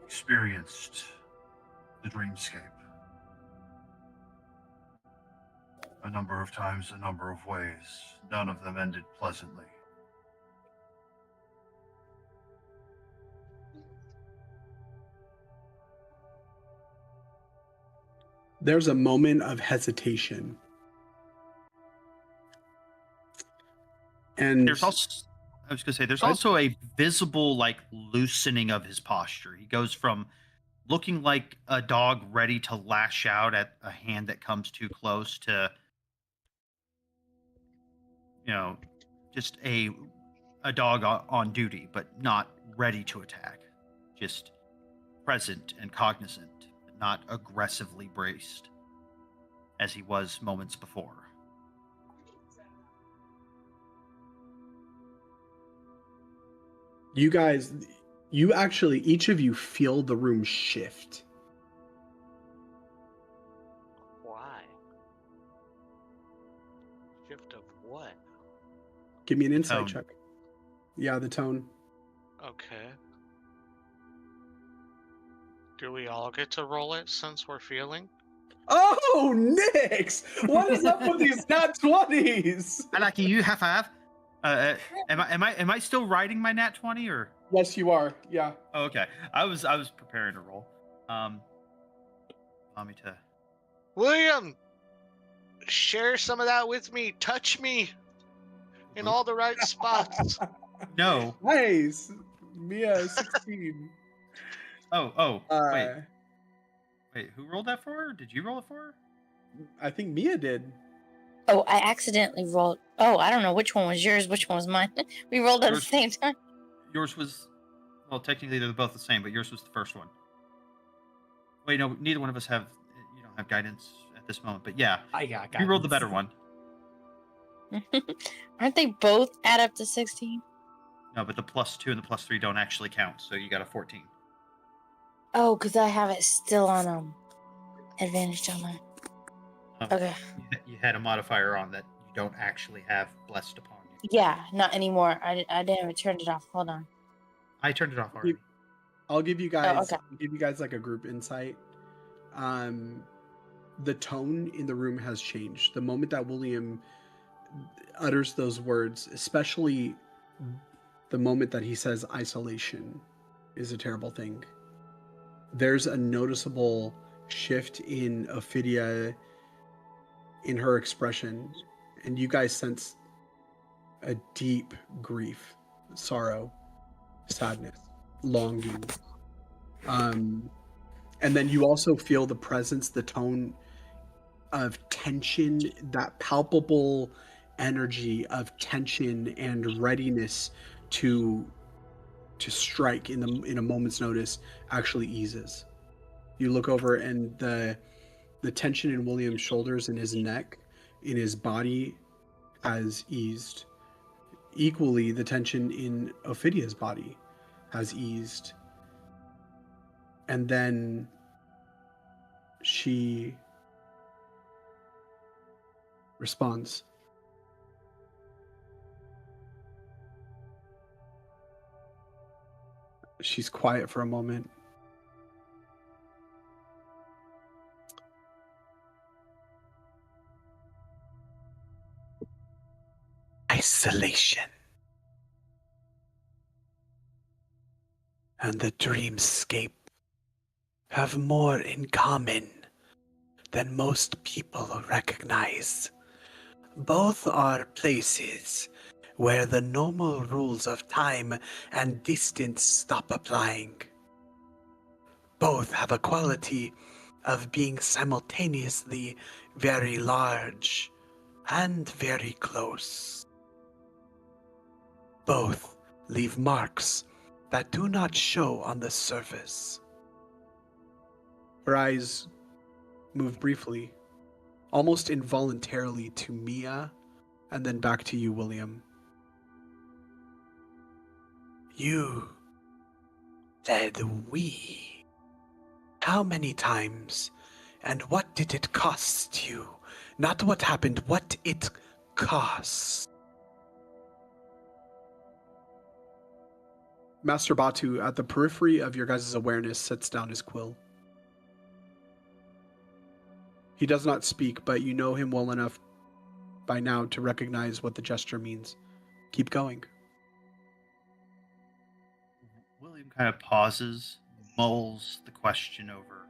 experienced the dreamscape a number of times, a number of ways. None of them ended pleasantly. There's a moment of hesitation. And there's also, I was going to say, there's also a visible, like, loosening of his posture. He goes from looking like a dog ready to lash out at a hand that comes too close to, just a dog on duty, but not ready to attack. Just present and cognizant, but not aggressively braced as he was moments before. you guys, each of you feel the room shift. Why? Shift of what? Give me an insight Tone. check. Yeah, the tone. Okay. Do we all get to roll it since we're feeling? Oh, Nix! What is up with these nat 20s? I like you. High five. Am I still writing my nat 20 or? Yes, you are. Yeah. Oh, okay. I was preparing to roll. Allow me to. William, share some of that with me. Touch me in all the right spots. No. Nice. Mia 16. Wait. Who rolled that for her? Did you roll it for her? I think Mia did. Oh, I accidentally rolled. Oh, I don't know which one was yours, which one was mine. We rolled at the Yours- same time. Yours was, well, technically they're both the same, but yours was the first one. Wait, no, neither one of us have. You don't have guidance at this moment, but yeah, I got you rolled the guidance. better one. Aren't they both add up to 16? No, but the +2 and the +3 don't actually count, so you got a 14. Oh, because I have it still on advantage on that. Okay. You had a modifier on that you don't actually have blessed upon you. Yeah, not anymore. I didn't turn it off. Hold on. I turned it off already. I'll give you guys. okay. I'll give you guys like a group insight. The tone in the room has changed. The moment that William utters those words, especially the moment that he says isolation is a terrible thing, there's a noticeable shift in Ophidia, in her expression, and you guys sense a deep grief, sorrow, sadness, longing. And then you also feel the presence, the tone of tension, that palpable energy of tension and readiness to strike in a moment's notice actually eases. You look over and the tension in William's shoulders and his neck, in his body, has eased. Equally, the tension in Ophidia's body has eased. And then she responds. She's quiet for a moment. Isolation. And the dreamscape have more in common than most people recognize. Both are places where the normal rules of time and distance stop applying. Both have a quality of being simultaneously very large and very close. Both leave marks that do not show on the surface. Her eyes move briefly, almost involuntarily, to Mia, and then back to you, William. You said we. How many times? And what did it cost you? Not what happened, what it cost. Master Batu, at the periphery of your guys' awareness, sets down his quill. He does not speak, but you know him well enough by now to recognize what the gesture means. Keep going. William kind of pauses, mulls the question over.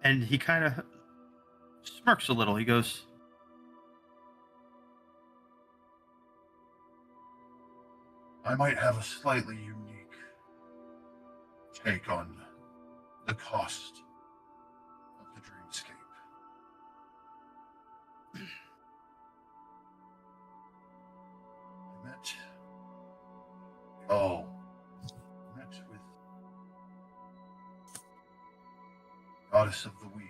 And he kind of smirks a little. He goes, I might have a slightly unique take on the cost of the dreamscape. I met with Goddess of the Weave.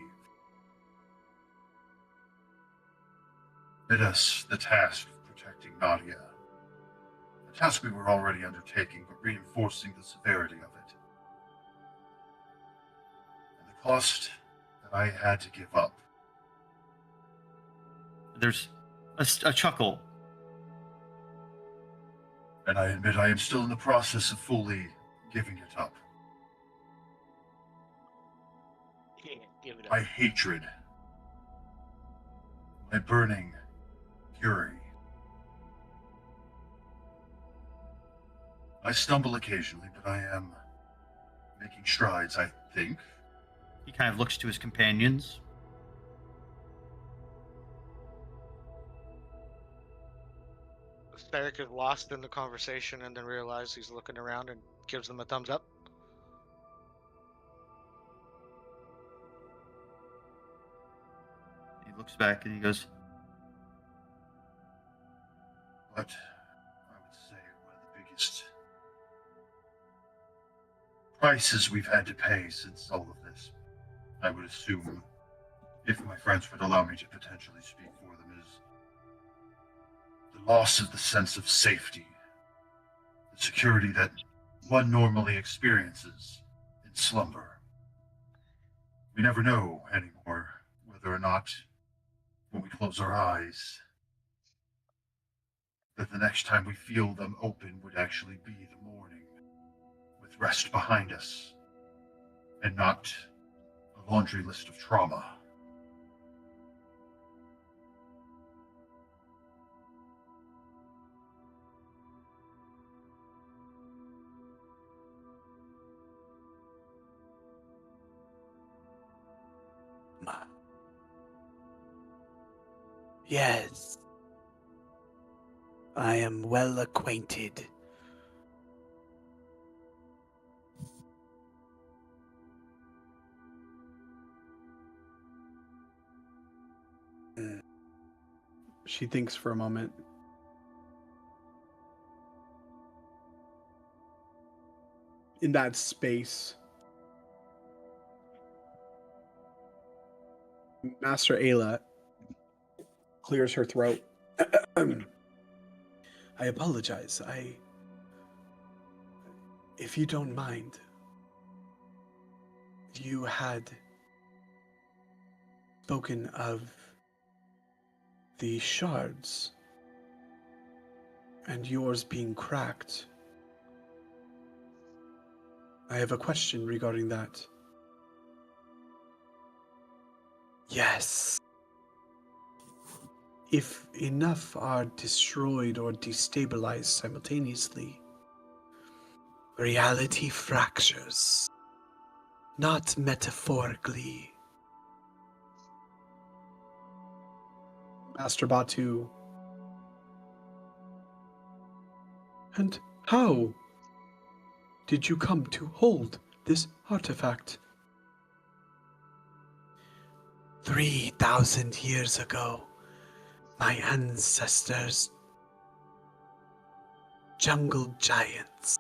Bid us the task of protecting Nadia. A task we were already undertaking, but reinforcing the severity of it. And the cost that I had to give up. there's a chuckle. And I admit I am still in the process of fully giving it up. Yeah, give it up. My hatred. My burning fury. I stumble occasionally, but I am making strides, I think. He kind of looks to his companions. Theric is lost in the conversation and then realizes he's looking around and gives them a thumbs up. He looks back and he goes, But I would say one of the biggest prices we've had to pay since all of this, I would assume, if my friends would allow me to potentially speak for them, is the loss of the sense of safety, the security that one normally experiences in slumber. We never know anymore whether or not, when we close our eyes, that the next time we feel them open would actually be the morning, with rest behind us, and not a laundry list of trauma. Yes. I am well acquainted. She thinks for a moment. In that space, Master Ayla clears her throat. I apologize. If you don't mind, you had spoken of the shards and yours being cracked. I have a question regarding that. Yes. If enough are destroyed or destabilized simultaneously, reality fractures. Not metaphorically. Master Batu. And how did you come to hold this artifact? 3,000 years ago, my ancestors, jungle giants,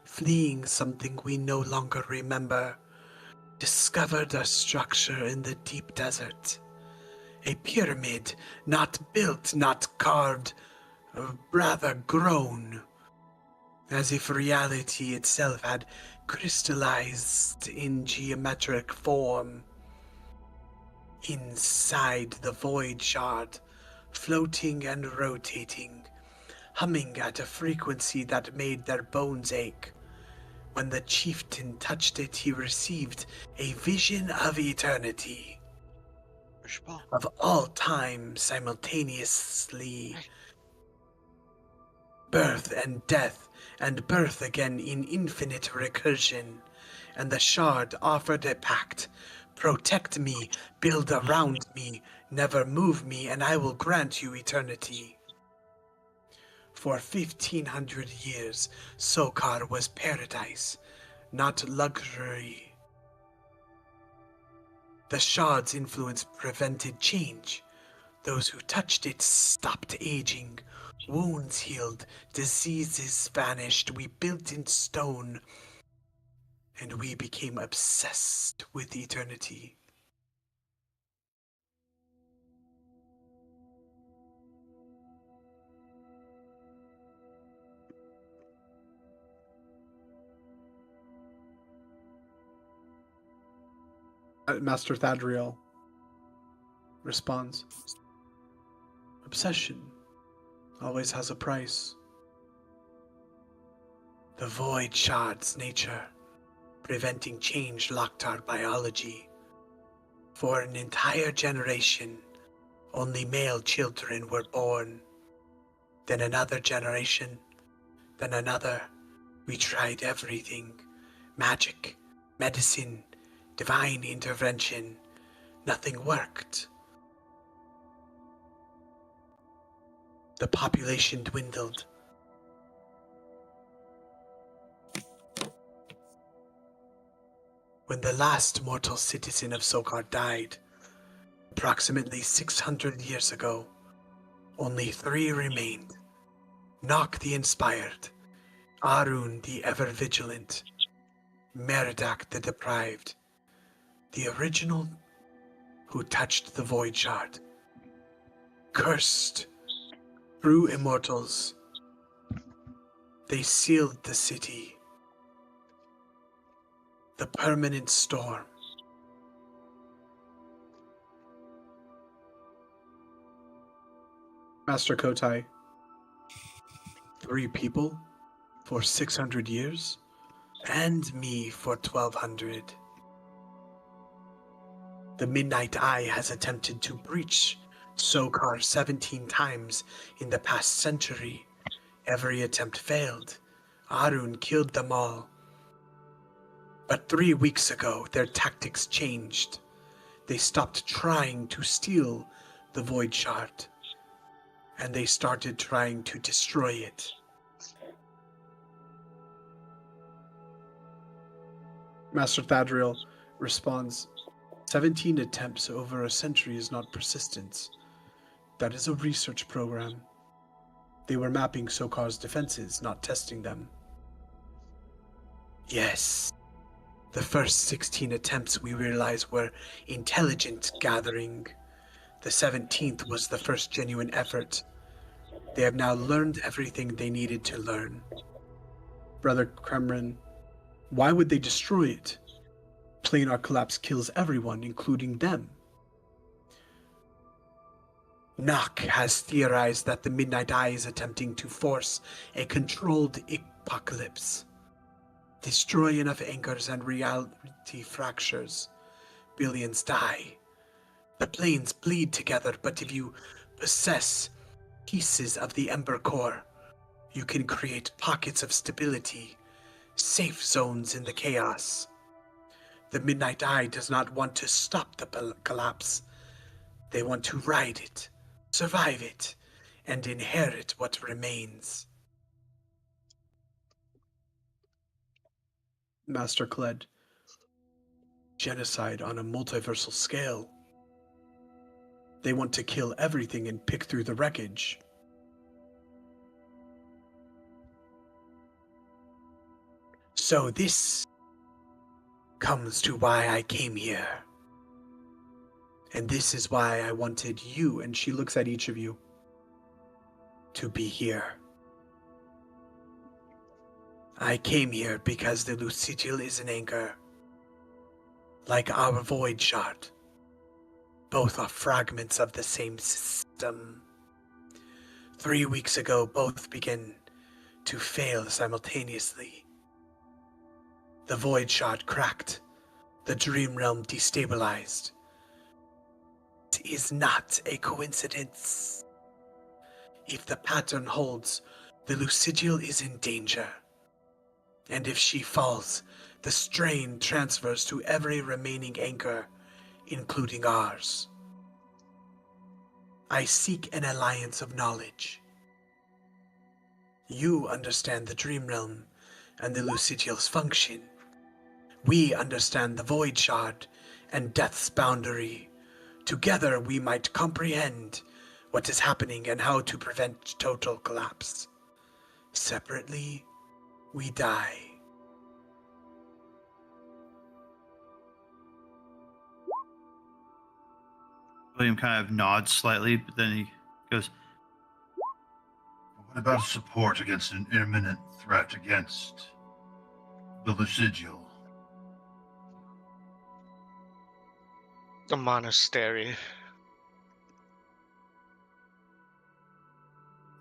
fleeing something we no longer remember, discovered a structure in the deep desert. A pyramid, not built, not carved, rather grown, as if reality itself had crystallized in geometric form. Inside the void shard, floating and rotating, humming at a frequency that made their bones ache. When the chieftain touched it, he received a vision of eternity. Of all time simultaneously. Birth and death, and birth again in infinite recursion. And the shard offered a pact. Protect me, build around me, never move me, and I will grant you eternity. For 1,500 years, Sokar was paradise, not luxury. The shard's influence prevented change. Those who touched it stopped aging. Wounds healed, diseases vanished. We built in stone, and we became obsessed with eternity. Master Thadriel responds, obsession always has a price. The void shard's nature, preventing change, locked our biology. For an entire generation, only male children were born. Then another generation, then another. We tried everything. Magic, medicine, divine intervention. Nothing worked. The population dwindled. When the last mortal citizen of Sokar died, approximately 600 years ago, only 3 remained. Nock the Inspired, Arun the Ever Vigilant, Meridak the Deprived, the original who touched the Void Shard, cursed true immortals. They sealed the city. The permanent storm. Master Kotai, 3 people for 600 years, and me for 1200. The Midnight Eye has attempted to breach Sokar 17 times in the past century. Every attempt failed. Arun killed them all. But 3 weeks ago, their tactics changed. They stopped trying to steal the Void Shard, and they started trying to destroy it. Master Thadriel responds, 17 attempts over a century is not persistence. That is a research program. They were mapping Sokar's defenses, not testing them. Yes. The first 16 attempts we realized were intelligence gathering. The 17th was the first genuine effort. They have now learned everything they needed to learn. Brother Kremrin, why would they destroy it? Planar collapse kills everyone, including them. Nock has theorized that the Midnight Eye is attempting to force a controlled apocalypse. Destroy enough anchors and reality fractures. Billions die. The planes bleed together, but if you possess pieces of the Ember Core, you can create pockets of stability, safe zones in the chaos. The Midnight Eye does not want to stop the collapse. They want to ride it, survive it, and inherit what remains. Master Kled, genocide on a multiversal scale. They want to kill everything and pick through the wreckage. So this comes to why I came here. And this is why I wanted you, and she looks at each of you, to be here. I came here because the Lucidial is an anchor, like our Void Shard. Both are fragments of the same system. 3 weeks ago, both began to fail simultaneously. The Void Shard cracked. The Dream Realm destabilized. It is not a coincidence. If the pattern holds, the Lucidial is in danger. And if she falls, the strain transfers to every remaining anchor, including ours. I seek an alliance of knowledge. You understand the Dream Realm and the Lucidial's function. We understand the Void Shard and Death's boundary. Together we might comprehend what is happening and how to prevent total collapse. Separately, we die. William kind of nods slightly, but then he goes, What about support against an imminent threat against the Lucidial? The monastery.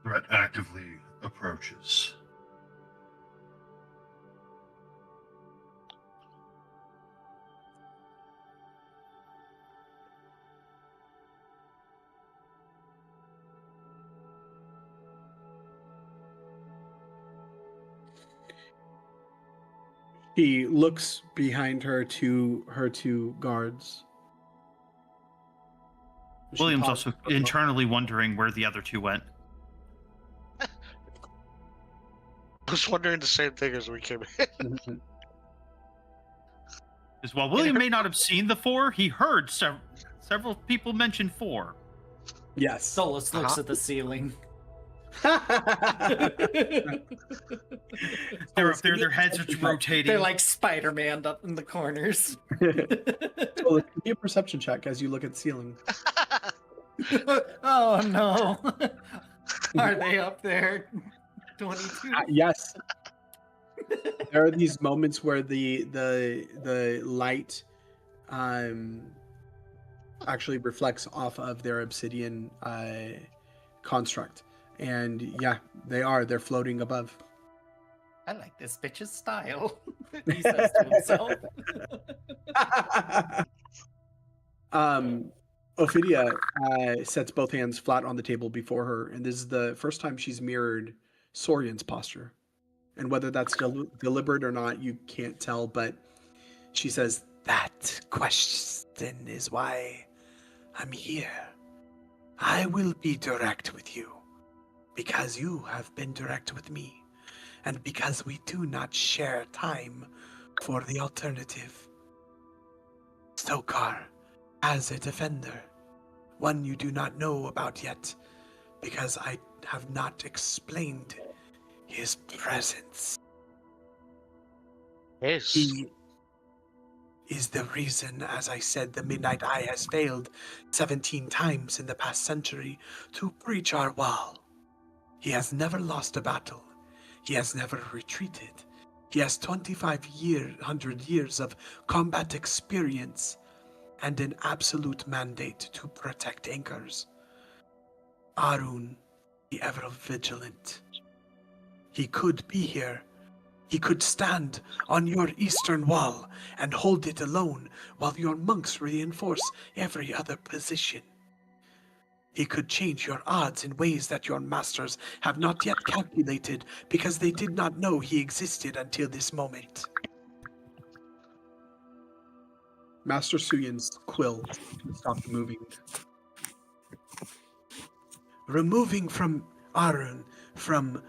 Threat actively approaches. He looks behind her to her 2 guards. She William's pauses also for a moment. internally wondering where the other 2 went. I was wondering the same thing as we came in. Because while William may not have seen the 4, he heard several people mention 4. Yes. Solus looks at the ceiling. They're up there, their heads are rotating. They're like Spider-Man up in the corners. So let's give me a perception check as you look at the ceiling. Oh no. Are they up there? 22. Yes. There are these moments where the light actually reflects off of their obsidian construct. And yeah, they're floating above. I like this bitch's style. He says to himself. Ophidia sets both hands flat on the table before her, and this is the first time she's mirrored Sorian's posture. And whether that's deliberate or not, you can't tell, but she says, "That question is why I'm here. I will be direct with you, because you have been direct with me, and because we do not share time for the alternative. Zakara, as a defender, one you do not know about yet, because I have not explained his presence. Yes. He is the reason, as I said, the Midnight Eye has failed 17 times in the past century to breach our wall. He has never lost a battle. He has never retreated. He has 100 years of combat experience and an absolute mandate to protect anchors. Arun, the ever vigilant. He could be here. He could stand on your eastern wall and hold it alone while your monks reinforce every other position. He could change your odds in ways that your masters have not yet calculated because they did not know he existed until this moment." Master Suyan's quill stopped moving. "Removing from Arun from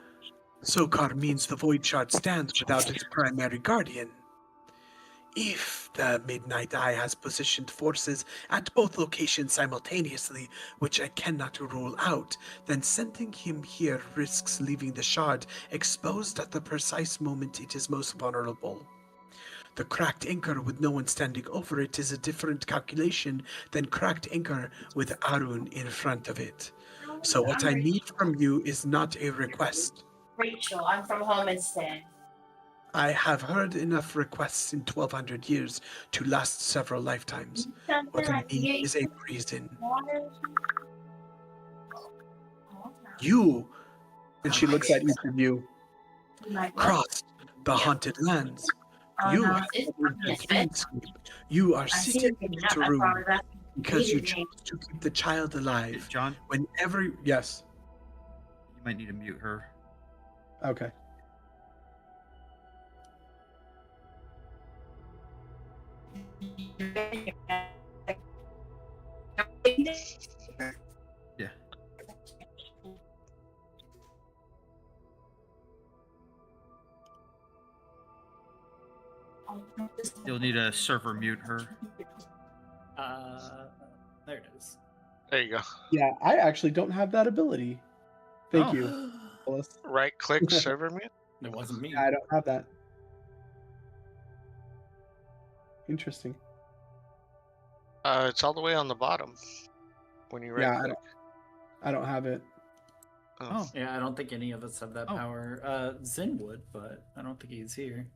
Zakara means the Void Shard stands without its primary guardian. If the Midnight Eye has positioned forces at both locations simultaneously, which I cannot rule out, then sending him here risks leaving the shard exposed at the precise moment it is most vulnerable. The cracked anchor with no one standing over it is a different calculation than cracked anchor with Arun in front of it. So what I need from you is not a request. Rachel, I'm from home instead. I have heard enough requests in 1200 years to last several lifetimes. What I need is a reason. You, and she looks at each of you, crossed the haunted lands. You have entered the dreamscape. You are sitting in this room because you chose to keep the child alive. John, Whenever, yes. you might need to mute her. Okay. Yeah. You'll need a server mute her. There it is. There you go. Yeah, I actually don't have that ability. Thank you, Phyllis. Right click server mute. It wasn't me. I don't have that. Interesting. It's all the way on the bottom when you right Yeah, click. I don't have it. Oh, Yeah, I don't think any of us have that Oh. power. Zin would, but I don't think he's here.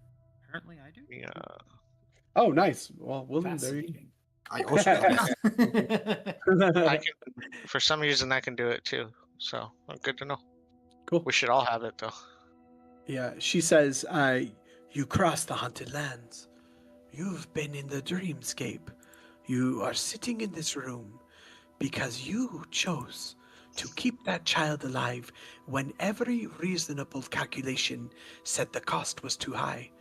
apparently I do. Yeah. Oh, nice. Well, William, there you Fascinating. I also have go. I can, for some reason, I can do it too. So good to know. Cool. We should all have it though. Yeah, she says, you crossed the haunted lands. You've been in the dreamscape. You are sitting in this room because you chose to keep that child alive when every reasonable calculation said the cost was too high.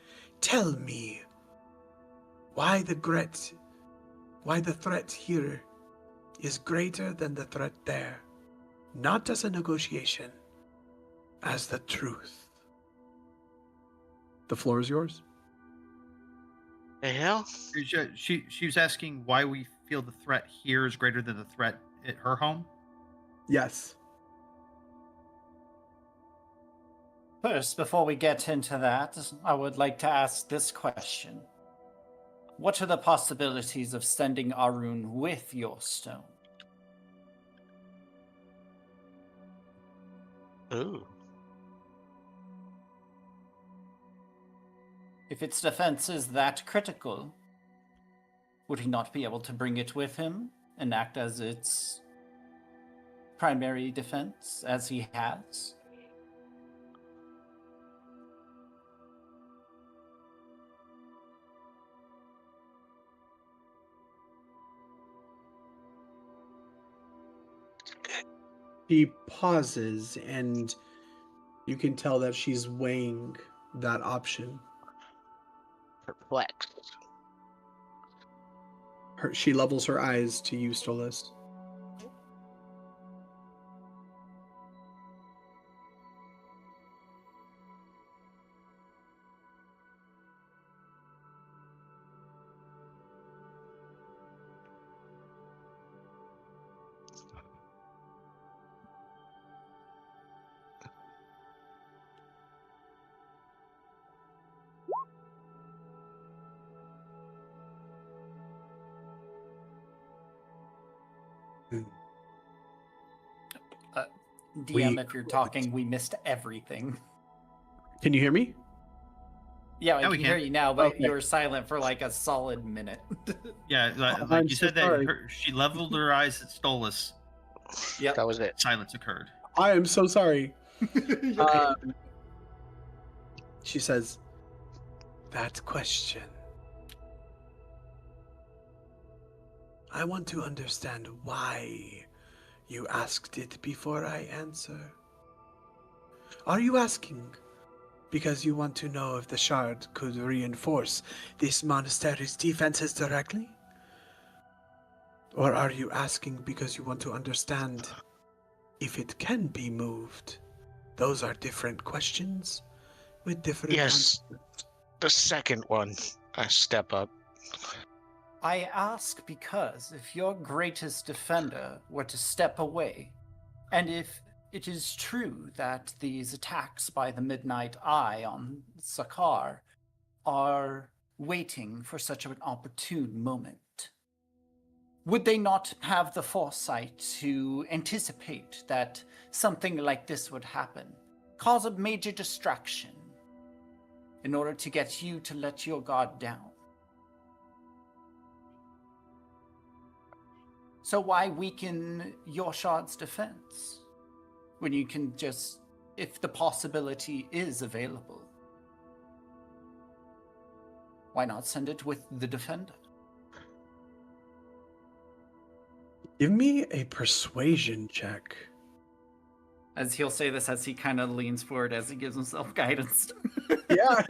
Tell me why the threat here is greater than the threat there. Not as a negotiation, as the truth. The floor is yours. The hell? She was asking why we feel the threat here is greater than the threat at her home. Yes. First, before we get into that, I would like to ask this question. What are the possibilities of sending Arun with your stone? Ooh. If its defense is that critical, would he not be able to bring it with him and act as its primary defense, as he has? She pauses, and you can tell that she's weighing that option. Perplexed. She levels her eyes to you, Stolas. DM, if you're talking, we missed everything. Can you hear me? Yeah, I Yeah, we can hear can. you now, but Okay. you were silent for like a solid minute. Yeah, I'm like you so said sorry. that she leveled her eyes at Stolas. Yep. That was it. Silence occurred. I am so sorry. She says, that question. I want to understand why you asked it before I answer. Are you asking because you want to know if the shard could reinforce this monastery's defenses directly? Or are you asking because you want to understand if it can be moved? Those are different questions with different Yes. answers. The second one. I step up. I ask because if your greatest defender were to step away, and if it is true that these attacks by the Midnight Eye on Zakar are waiting for such an opportune moment, would they not have the foresight to anticipate that something like this would happen, cause a major distraction, in order to get you to let your guard down? So why weaken your shard's defense when you can just, if the possibility is available, why not send it with the defender? Give me a persuasion check. As he'll say this as he kind of leans forward as he gives himself guidance. Yeah.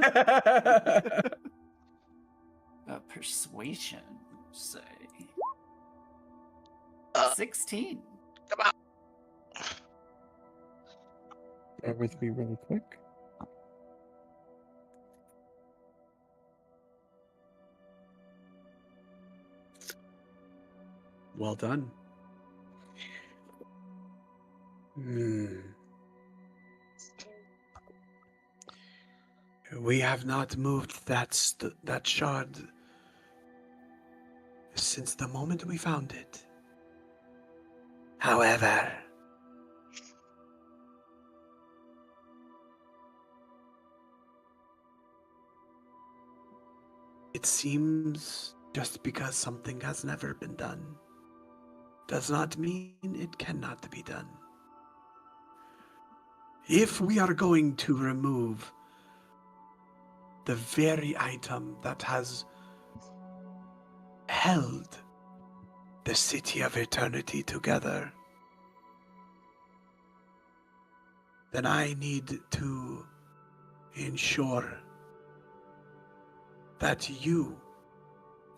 Persuasion, say. 16. Come on. Bear with me really quick. Well done. We have not moved that shard since the moment we found it. However, it seems just because something has never been done does not mean it cannot be done. If we are going to remove the very item that has held the City of Eternity together, then I need to ensure that you,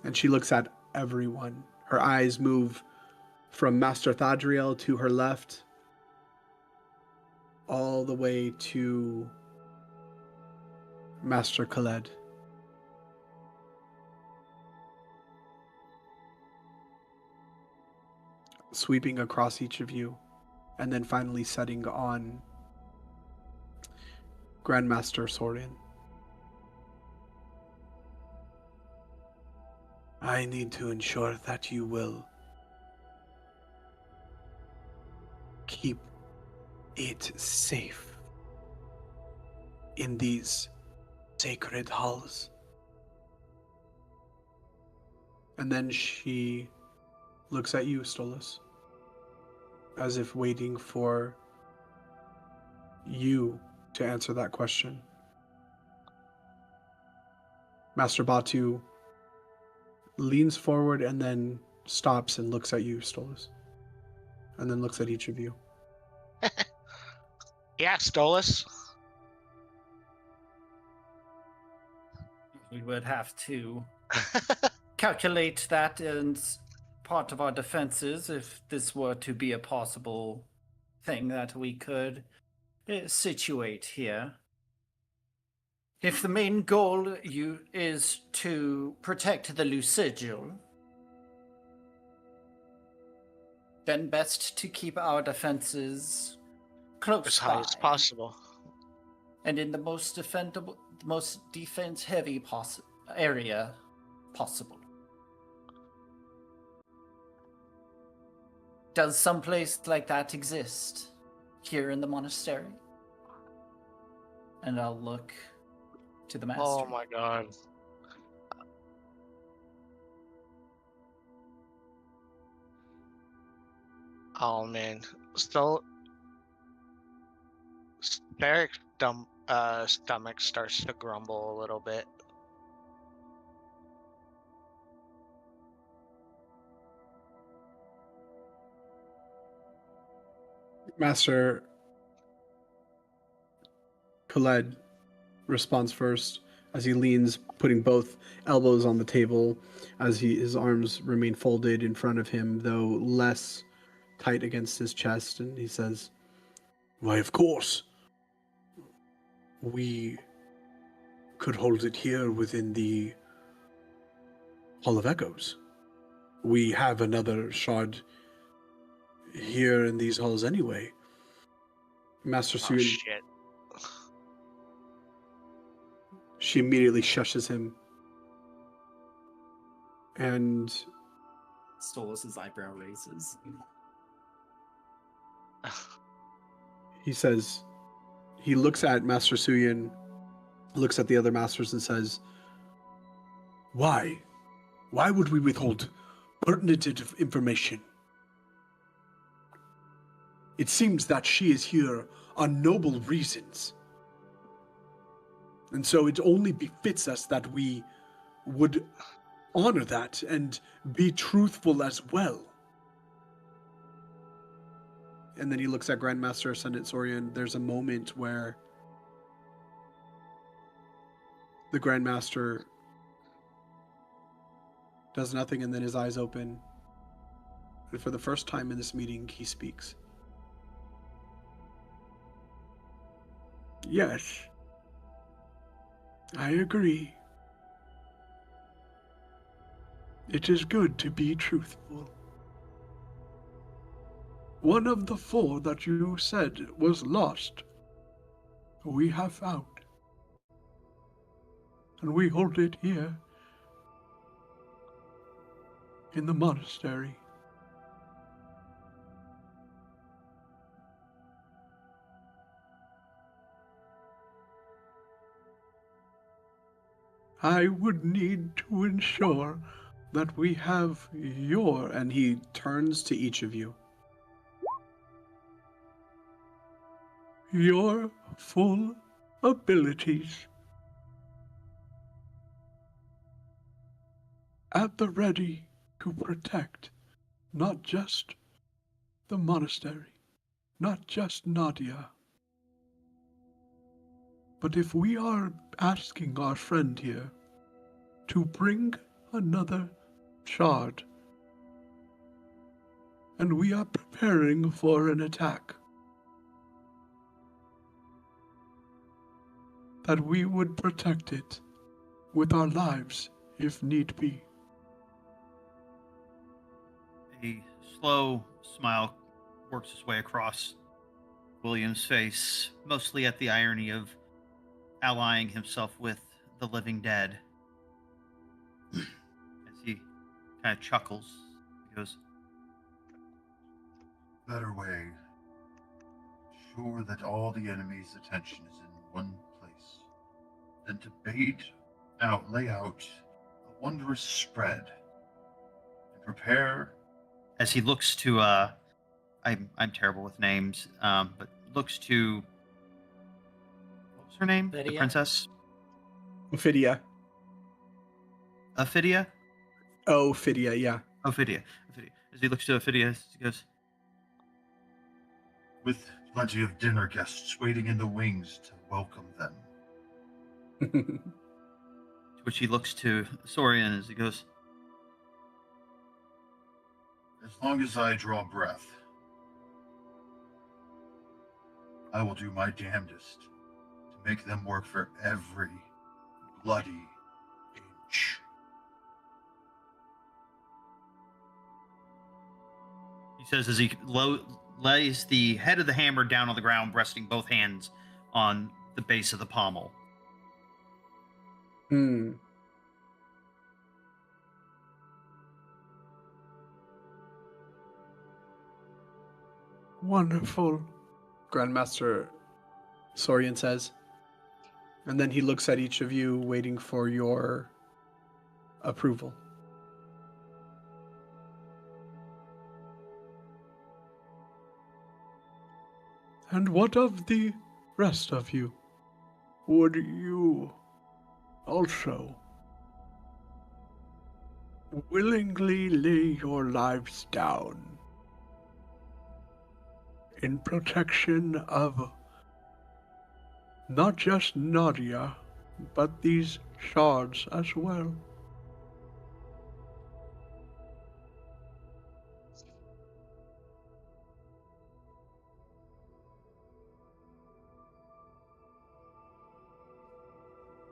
and she looks at everyone, her eyes move from Master Thadriel to her left, all the way to Master Khaled. Sweeping across each of you, and then finally setting on Grandmaster Sorian. I need to ensure that you will keep it safe in these sacred halls. And then she looks at you, Stolas, as if waiting for you to answer that question. Master Batu leans forward and then stops and looks at you, Stolas. And then looks at each of you. Yeah, Stolas. We would have to calculate that as part of our defenses if this were to be a possible thing that we could situate here. If the main goal is to protect the Lucidial, then best to keep our defenses close As high by as possible. and in the most defense-heavy area possible. Does some place like that exist here in the monastery? And I'll look to the master. Oh my god. Oh man. Still, Derek's stomach starts to grumble a little bit. Master Khaled responds first as he leans, putting both elbows on the table as his arms remain folded in front of him, though less tight against his chest, and he says, "Why, of course. We could hold it here within the Hall of Echoes. We have another shard here in these halls anyway." Master Oh Suin, shit. she immediately shushes him. And Stolas' eyebrow raises. he says, he looks at Master Suyin, looks at the other masters and says, "Why? Why would we withhold pertinent information? It seems that she is here on noble reasons. And so it only befits us that we would honor that and be truthful as well." And then he looks at Grandmaster Ascendant Sorian. There's a moment where the Grandmaster does nothing, and then his eyes open. And for the first time in this meeting, he speaks. "Yes, I agree. It is good to be truthful. One of the 4 that you said was lost, we have found. And we hold it here in the monastery." "I would need to ensure that we have your," and he turns to each of you, "your full abilities at the ready to protect not just the monastery, not just Nadia. But if we are asking our friend here to bring another shard, and we are preparing for an attack, that we would protect it with our lives if need be." A slow smile works its way across William's face, mostly at the irony of allying himself with the living dead. As he kind of chuckles, he goes, Better way. Sure that all the enemy's attention is in one place. Then to lay out a wondrous spread and prepare. as he looks to I'm terrible with names, but looks to, what was her name? The Lydia? princess? Ophidia. Ophidia? Oh, Ophidia, yeah. Ophidia. As he looks to Ophidia, he goes, With plenty of dinner guests waiting in the wings to welcome them. to which he looks to Sorian as he goes, As long as I draw breath, I will do my damnedest to make them work for every bloody inch. he says as he lays the head of the hammer down on the ground, resting both hands on the base of the pommel. Hmm. Wonderful, Grandmaster Sorian says. And then he looks at each of you, waiting for your approval. And what of the rest of you? Would you also willingly lay your lives down in protection of not just Nadia, but these shards as well?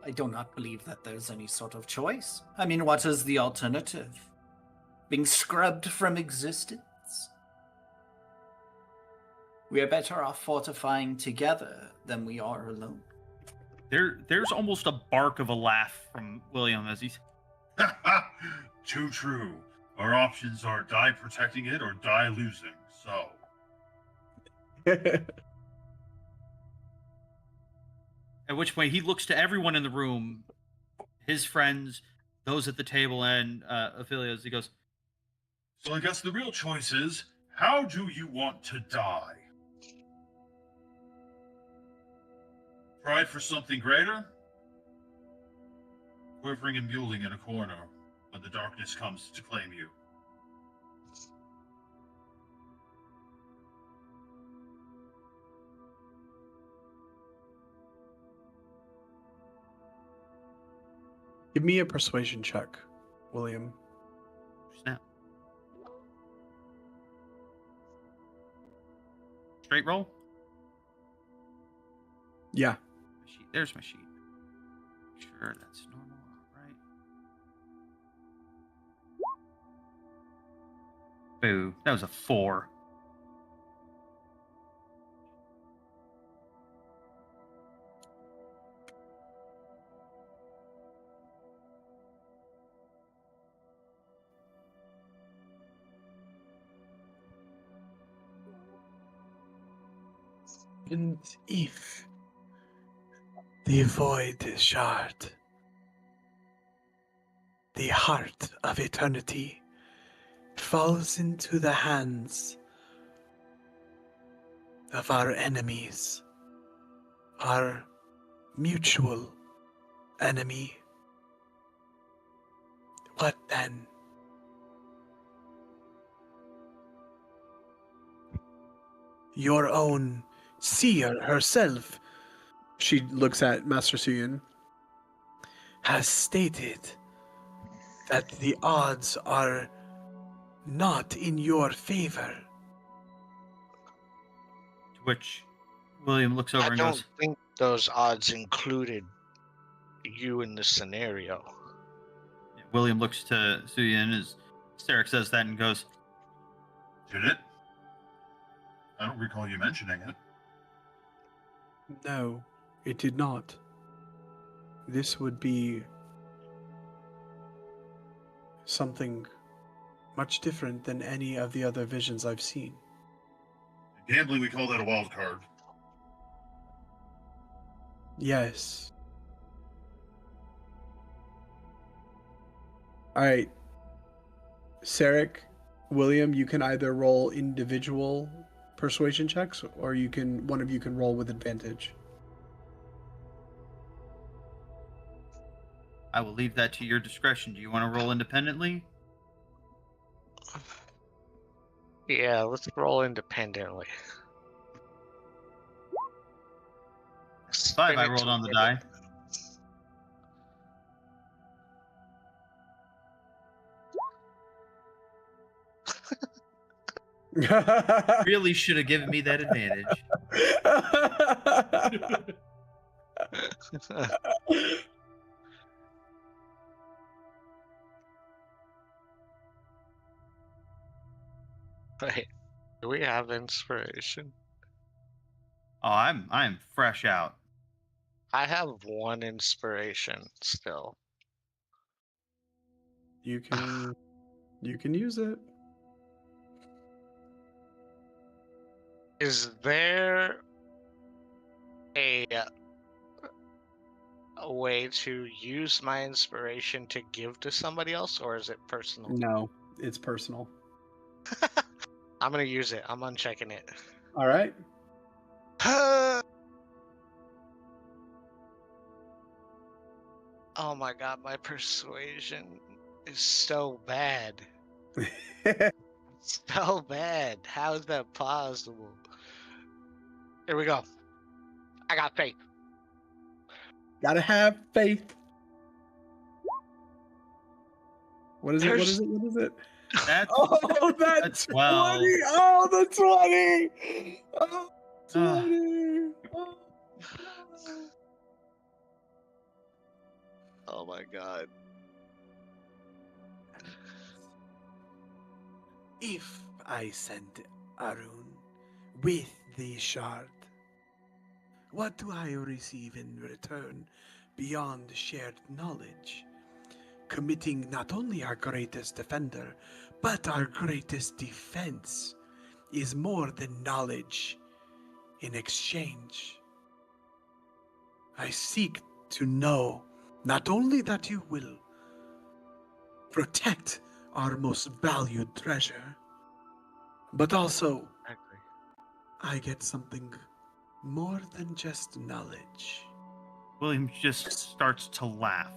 I do not believe that there's any sort of choice. I mean, what is the alternative? Being scrubbed from existence? We are better off fortifying together than we are alone. There's almost a bark of a laugh from William as he's, Too true. Our options are die protecting it or die losing, so. at which point he looks to everyone in the room, his friends, those at the table, and Ophelia, as he goes, So I guess the real choice is, how do you want to die? Pride for something greater? Quivering and mewling in a corner when the darkness comes to claim you. Give me a persuasion check, William. snap. Straight roll? Yeah. Sheet. There's my sheet. Sure, that's normal, right? Boo. That was a 4. And if the void shard, the heart of eternity, falls into the hands of our enemies, our mutual enemy, what then? Your own seer herself, she looks at Master Suyin, has stated that the odds are not in your favor. To which William looks over I and don't goes, think those odds included you in the scenario. William looks to Suyin as Sarek says that and goes, Did it? I don't recall you mentioning it. No, it did not. This would be something much different than any of the other visions I've seen. In gambling, we call that a wild card. Yes. Alright. Sarek, William, you can either roll individual persuasion checks, or one of you can roll with advantage. I will leave that to your discretion. Do you want to roll independently? Yeah, let's roll independently. 5 I rolled on the die. Really should have given me that advantage. Wait, do we have inspiration? Oh, I'm fresh out. I have 1 inspiration still. You can use it. Is there a way to use my inspiration to give to somebody else, or is it personal? No, it's personal. I'm gonna use it. I'm unchecking it. All right. Oh my god, my persuasion is so bad. So bad. How is that possible? Here we go. I got faith. Gotta have faith. What is it? What is it? What is it? That's That's 20! 12. Oh, the 20! Oh, 20! Oh. Oh my god. If I send Arun with the shard, what do I receive in return beyond shared knowledge? Committing not only our greatest defender, but our greatest defense is more than knowledge in exchange. I seek to know not only that you will protect our most valued treasure, but also I get something more than just knowledge. William just starts to laugh.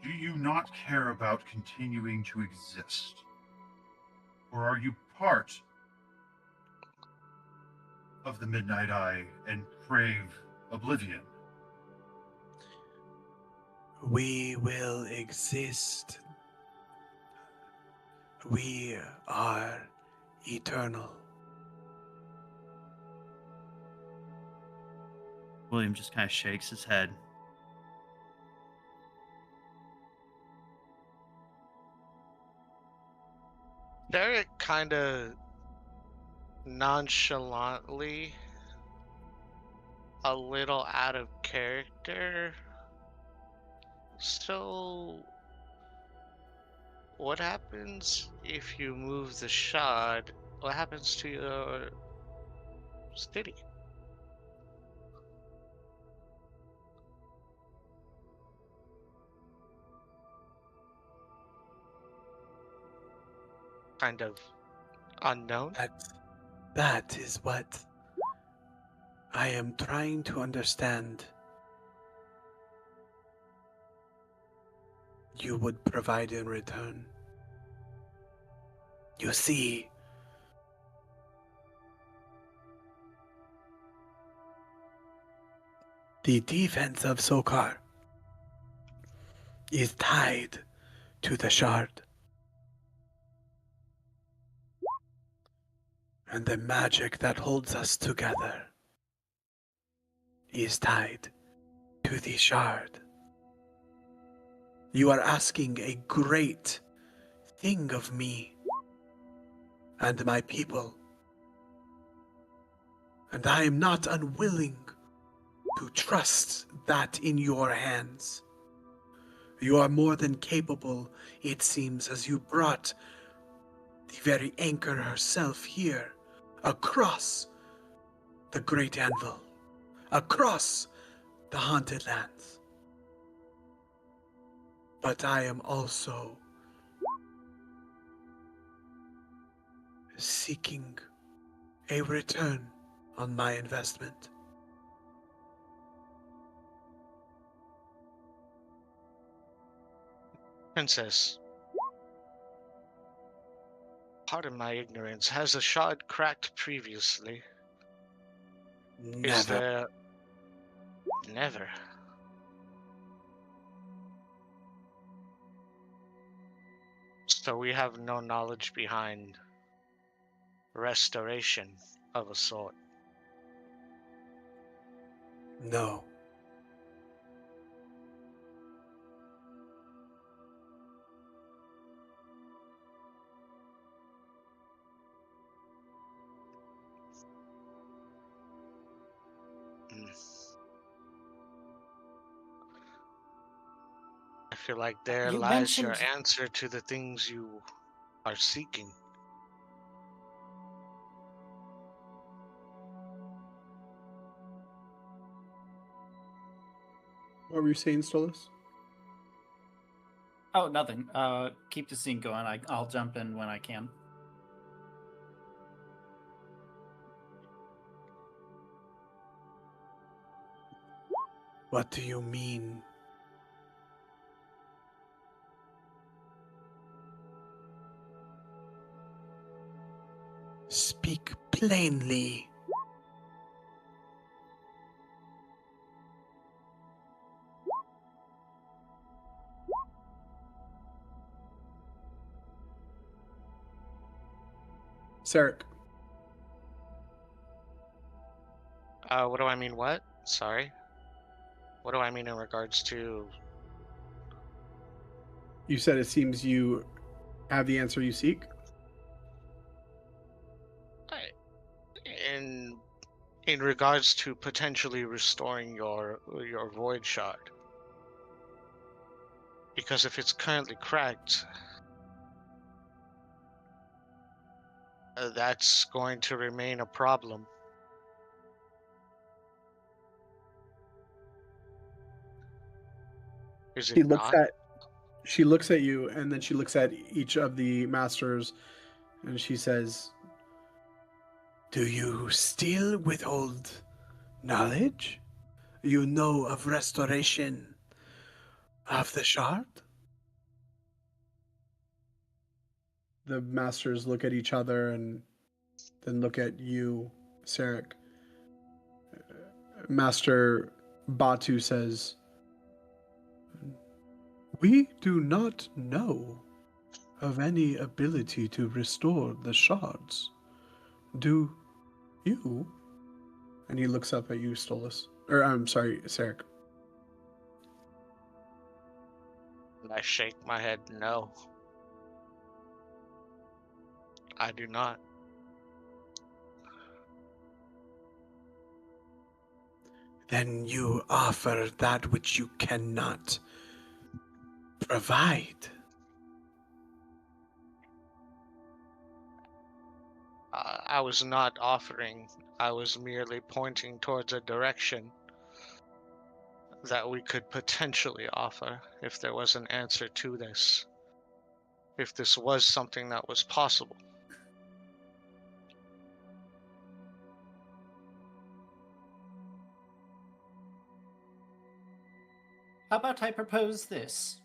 Do you not care about continuing to exist? Or are you part of the Midnight Eye and crave oblivion? We will exist. We are eternal. William just kind of shakes his head. Derek kind of nonchalantly, a little out of character. So, what happens if you move the shard? What happens to your city? Kind of unknown. That is what I am trying to understand. You would provide in return. You see, the defense of Sokar is tied to the shard. And the magic that holds us together is tied to the shard. You are asking a great thing of me and my people. And I am not unwilling to trust that in your hands. You are more than capable, it seems, as you brought the very anchor herself here, across the Great Anvil, across the Haunted Lands. But I am also seeking a return on my investment. Princess, pardon my ignorance. Has the shard cracked previously? Is Never. there... Never. So we have no knowledge behind restoration of a sort. No. I feel like there You lies your mentioned- answer to the things you are seeking. What were you saying, Stolas? Oh, nothing. Keep the scene going. I'll jump in when I can. What do you mean? Speak plainly. Sarek. What do I mean what? Sorry? What do I mean in regards to... You said it seems you have the answer you seek? In regards to potentially restoring your void shard. Because if it's currently cracked, that's going to remain a problem. Is it not? She looks at you, and then she looks at each of the masters, and she says, "Do you still withhold knowledge? You know of restoration of the shard?" The masters look at each other and then look at you, Sarek. Master Batu says, "We do not know of any ability to restore the shards. Do you?" And he looks up at you, Stolas. Or, I'm sorry, Sarek. And I shake my head no. I do not. Then you offer that which you cannot provide. I was not offering. I was merely pointing towards a direction that we could potentially offer if there was an answer to this. If this was something that was possible. How about I propose this?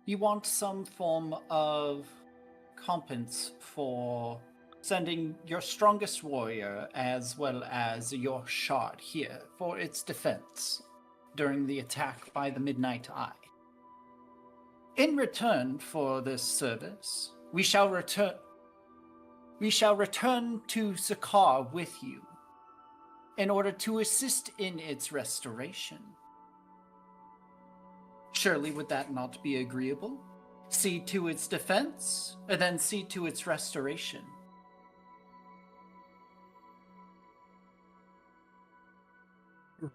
You want some form of compens for sending your strongest warrior as well as your shard here for its defense during the attack by the Midnight Eye. In return for this service, we shall return to Zakara with you in order to assist in its restoration. Surely would that not be agreeable? See to its defense, and then see to its restoration.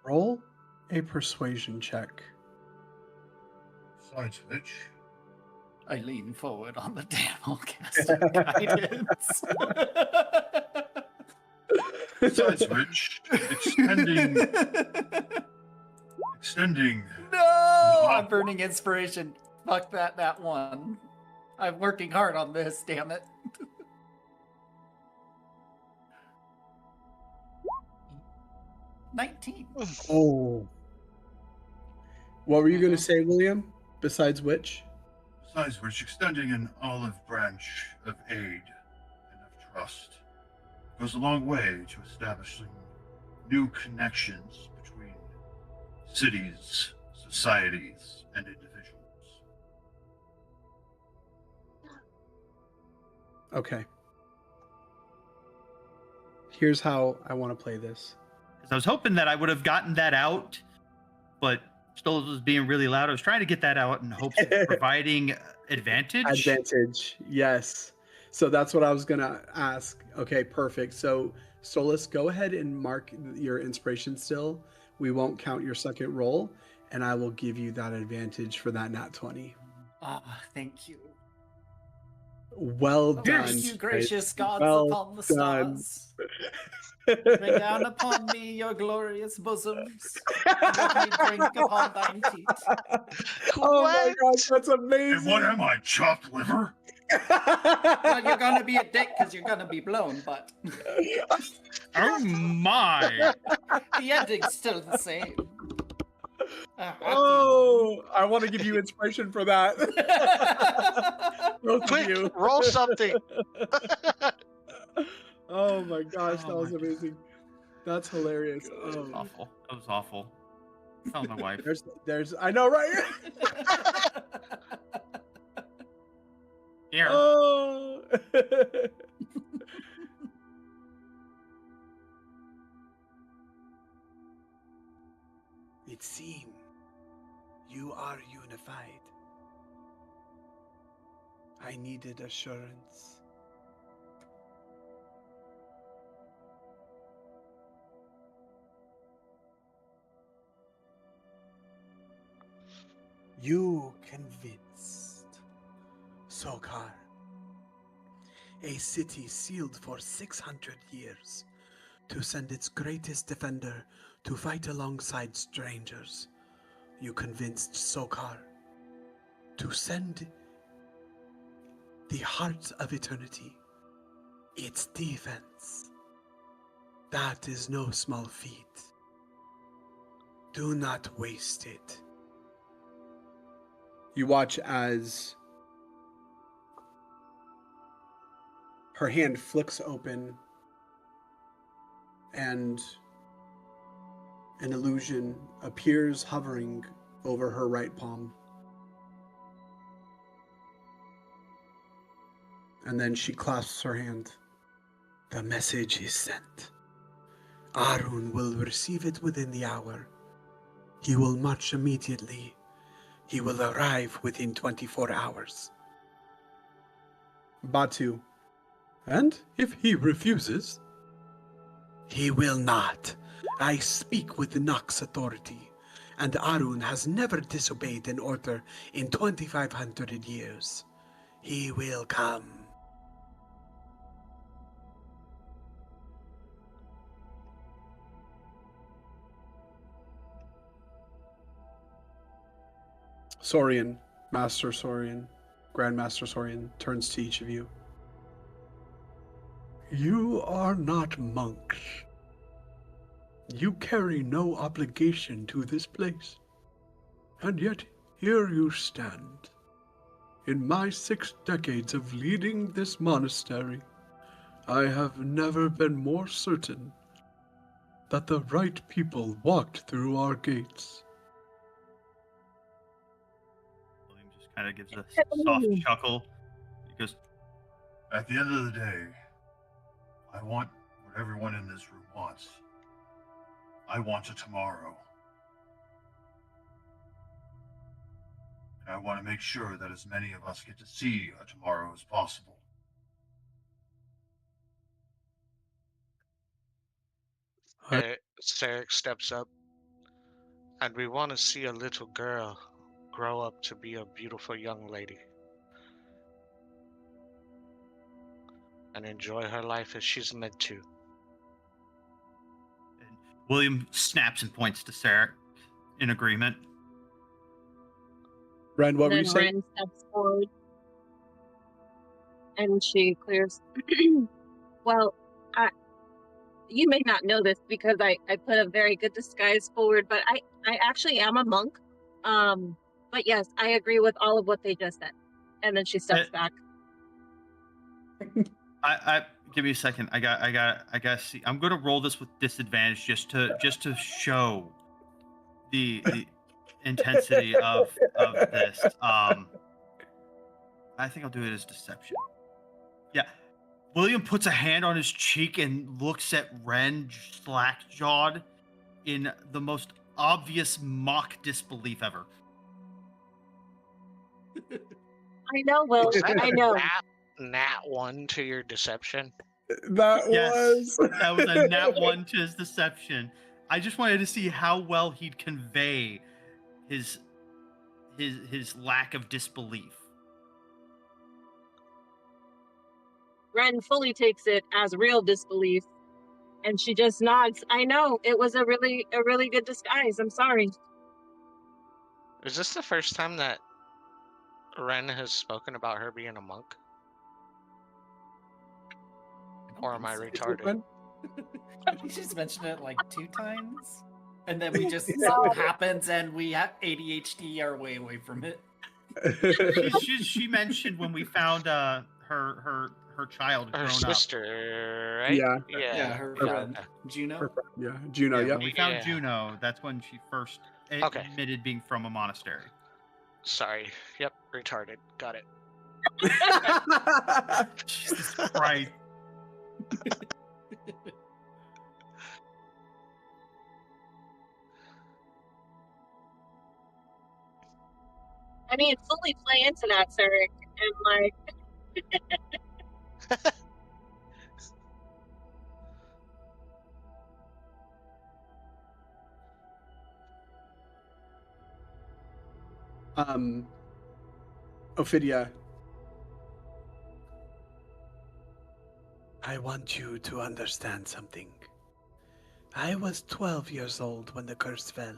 Roll a persuasion check. Besides which, I lean forward on the damn old caster guidance. besides which, extending. No, I'm burning inspiration. Fuck that one. I'm working hard on this, damn it. 19. Oh. What were you going to say, William? Besides which? Besides which, extending an olive branch of aid and of trust goes a long way to establishing new connections between cities, societies, and individuals. Okay. Here's how I want to play this. I was hoping that I would have gotten that out, but Stolas was being really loud. I was trying to get that out in hopes of providing advantage. Advantage, yes. So that's what I was going to ask. Okay, perfect. So, Stolas, go ahead and mark your inspiration still. We won't count your second roll, and I will give you that advantage for that nat 20. Ah, thank you. Well done. Thank you, gracious gods Well upon the done. stars. Bring down upon me your glorious bosoms. Let me drink upon thine teat. Oh my gosh, that's amazing. And what am I, chopped liver? Well, you're gonna be a dick because you're gonna be blown, but Oh my! the ending's still the same. Oh, I want to give you inspiration for that. Both of Quick, you. roll something. Oh my gosh, that Oh was my amazing. That's hilarious. That was Oh, awful. That was awful. Tell my wife. there's, I know, right? Here. Oh. It seems you are unified. I needed assurance. You convinced Zakara, a city sealed for 600 years, to send its greatest defender to fight alongside strangers. You convinced Zakara to send the heart of eternity, its defense. That is no small feat. Do not waste it. You watch as her hand flicks open and an illusion appears hovering over her right palm. And then she clasps her hand. The message is sent. Arun will receive it within the hour. He will march immediately. He will arrive within 24 hours. Batu. And if he refuses? He will not. I speak with Nox authority, and Arun has never disobeyed an order in 2,500 years. He will come. Saurian, Master Saurian, Grandmaster Saurian turns to each of you. You are not monks. You carry no obligation to this place. And yet, here you stand. In my 6 decades of leading this monastery, I have never been more certain that the right people walked through our gates. William just kind of gives a soft chuckle. He goes, At the end of the day, I want what everyone in this room wants. I want a tomorrow. And I want to make sure that as many of us get to see a tomorrow as possible. Sarek steps up. And we want to see a little girl grow up to be a beautiful young lady. And enjoy her life as she's meant to. And William snaps and points to Sarah in agreement. Ren, what were you Then saying? Ren steps forward and she clears. Well, you may not know this because I put a very good disguise forward, but I actually am a monk. But yes, I agree with all of what they just said. And then she steps back. I give me a second. I got see. I'm gonna roll this with disadvantage just to show the intensity of this. I think I'll do it as deception. Yeah. William puts a hand on his cheek and looks at Ren slack-jawed in the most obvious mock disbelief ever. I know, Will. Is that I a know. nat 1 to your deception? Yes, that was a nat 1 to his deception. I just wanted to see how well he'd convey his lack of disbelief. Ren fully takes it as real disbelief, and she just nods. I know, it was a really good disguise. I'm sorry. Is this the first time that Ren has spoken about her being a monk? Or am I retarded? We just mentioned it like 2 times, and then we just something happens and we have ADHD our way away from it. She mentioned when we found her child Her grown sister, right? Yeah. Yeah, her friend Juno. Yeah, Juno. Yeah, Yep. when we found Juno, that's when she first admitted being from a monastery. Sorry. Yep, retarded. Got it. Jesus Christ. I mean, fully play into that, Sarek, and like. Ophidia, I want you to understand something. I was 12 years old when the curse fell.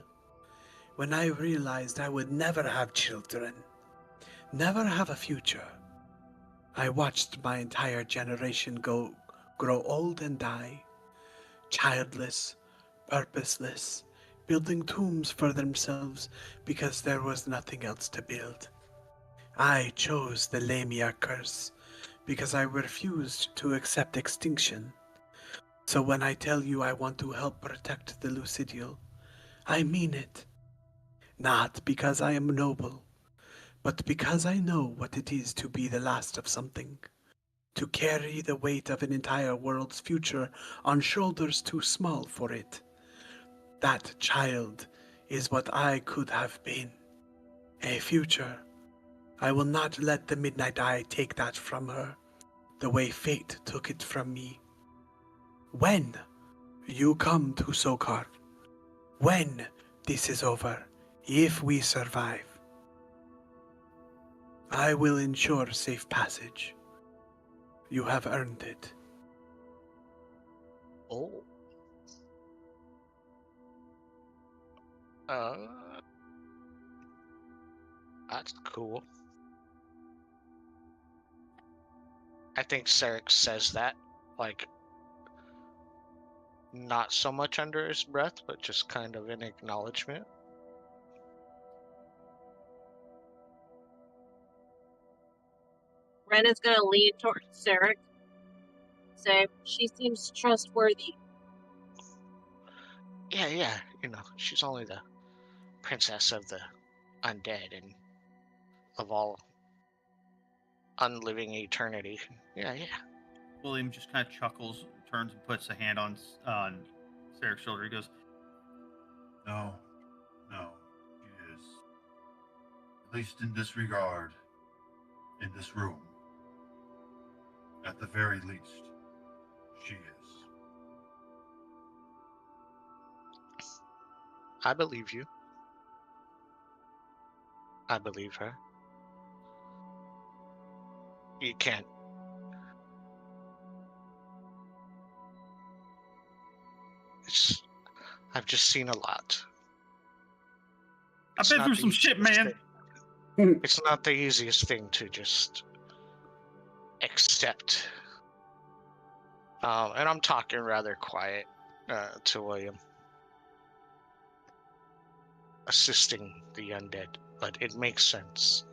When I realized I would never have children, never have a future. I watched my entire generation grow old and die, childless, purposeless, building tombs for themselves because there was nothing else to build. I chose the Lamia curse because I refused to accept extinction. So when I tell you I want to help protect the Lucidial, I mean it. Not because I am noble, but because I know what it is to be the last of something. To carry the weight of an entire world's future on shoulders too small for it. That child is what I could have been. A future. I will not let the Midnight Eye take that from her, the way fate took it from me. When you come to Sokar, when this is over, if we survive, I will ensure safe passage. You have earned it. Oh. That's cool. I think Sarek says that, like, not so much under his breath, but just kind of in acknowledgement. Ren is gonna lean towards Sarek. Say, she seems trustworthy. Yeah, you know, she's only the princess of the undead and of all unliving eternity. Yeah. William just kind of chuckles, turns and puts a hand on Sarek's shoulder. He goes, No, she is. At least in this regard, in this room. At the very least, she is. I believe you. I believe her. You can't. I've just seen a lot. I've been through some shit, man. It's not the easiest thing to just accept. And I'm talking rather quiet to William. Assisting the undead, but it makes sense.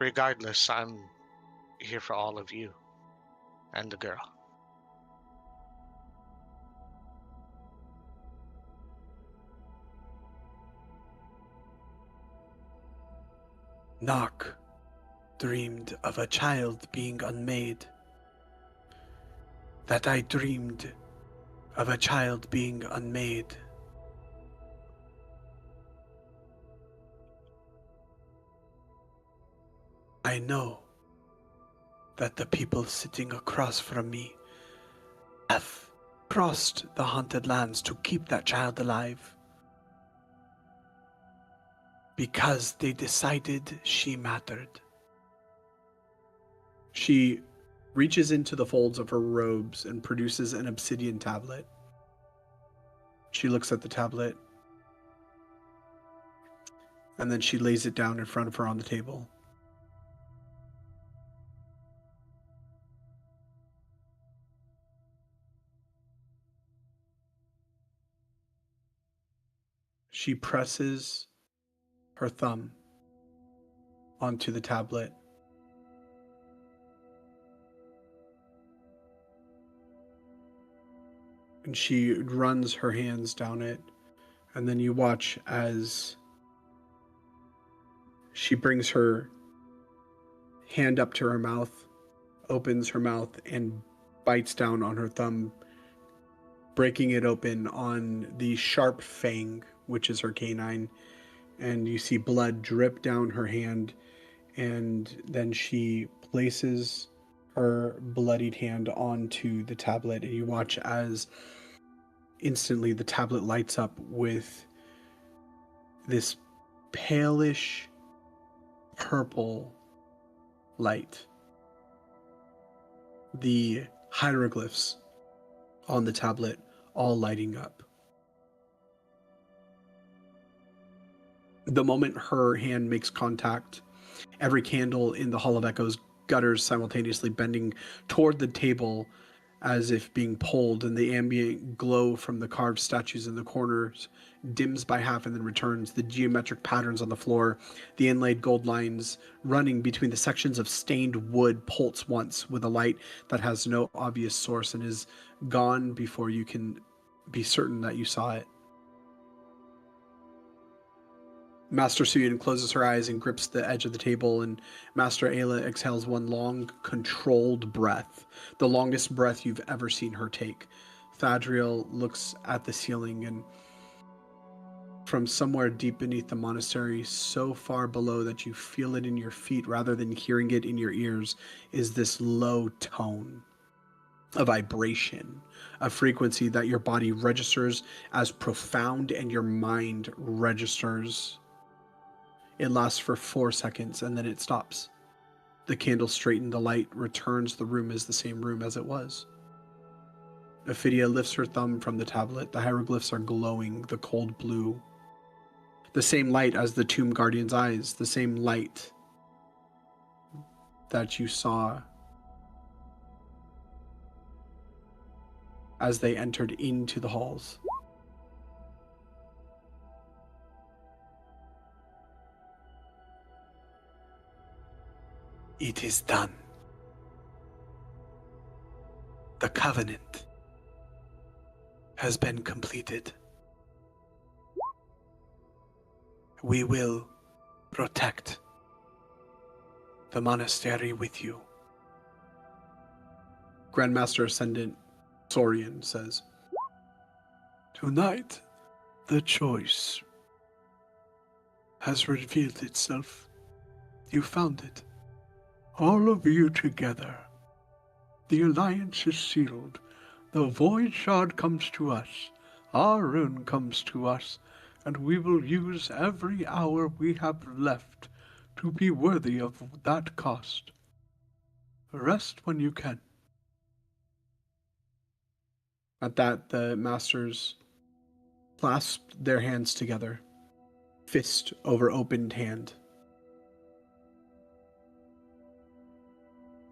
Regardless, I'm here for all of you and the girl. Nock dreamed of a child being unmade. That I dreamed of a child being unmade. I know that the people sitting across from me have crossed the haunted lands to keep that child alive. Because they decided she mattered. She reaches into the folds of her robes and produces an obsidian tablet. She looks at the tablet, and then she lays it down in front of her on the table. She presses her thumb onto the tablet. And she runs her hands down it. And then you watch as she brings her hand up to her mouth, opens her mouth, and bites down on her thumb, breaking it open on the sharp fang, which is her canine. And you see blood drip down her hand. And then she places her bloodied hand onto the tablet, and you watch as instantly the tablet lights up with this palish purple light. The hieroglyphs on the tablet all lighting up. The moment her hand makes contact, every candle in the Hall of Echoes gutters simultaneously bending toward the table as if being pulled, and the ambient glow from the carved statues in the corners dims by half and then returns. The geometric patterns on the floor, the inlaid gold lines running between the sections of stained wood pulse once with a light that has no obvious source and is gone before you can be certain that you saw it. Master Suyin closes her eyes and grips the edge of the table, and Master Ayla exhales one long, controlled breath, the longest breath you've ever seen her take. Thadriel looks at the ceiling, and from somewhere deep beneath the monastery, so far below that you feel it in your feet rather than hearing it in your ears, is this low tone, a vibration, a frequency that your body registers as profound and your mind registers. It lasts for 4 seconds and then it stops. The candles straighten, the light returns, the room is the same room as it was. Ophidia lifts her thumb from the tablet. The hieroglyphs are glowing, the cold blue. The same light as the Tomb Guardian's eyes, the same light that you saw as they entered into the halls. It is done. The covenant has been completed. We will protect the monastery with you. Grandmaster Ascendant Saurian says, tonight, the choice has revealed itself. You found it. All of you together. The alliance is sealed. The void shard comes to us. Our rune comes to us. and we will use every hour we have left to be worthy of that cost. Rest when you can. At that, the masters clasped their hands together, fist over opened hand.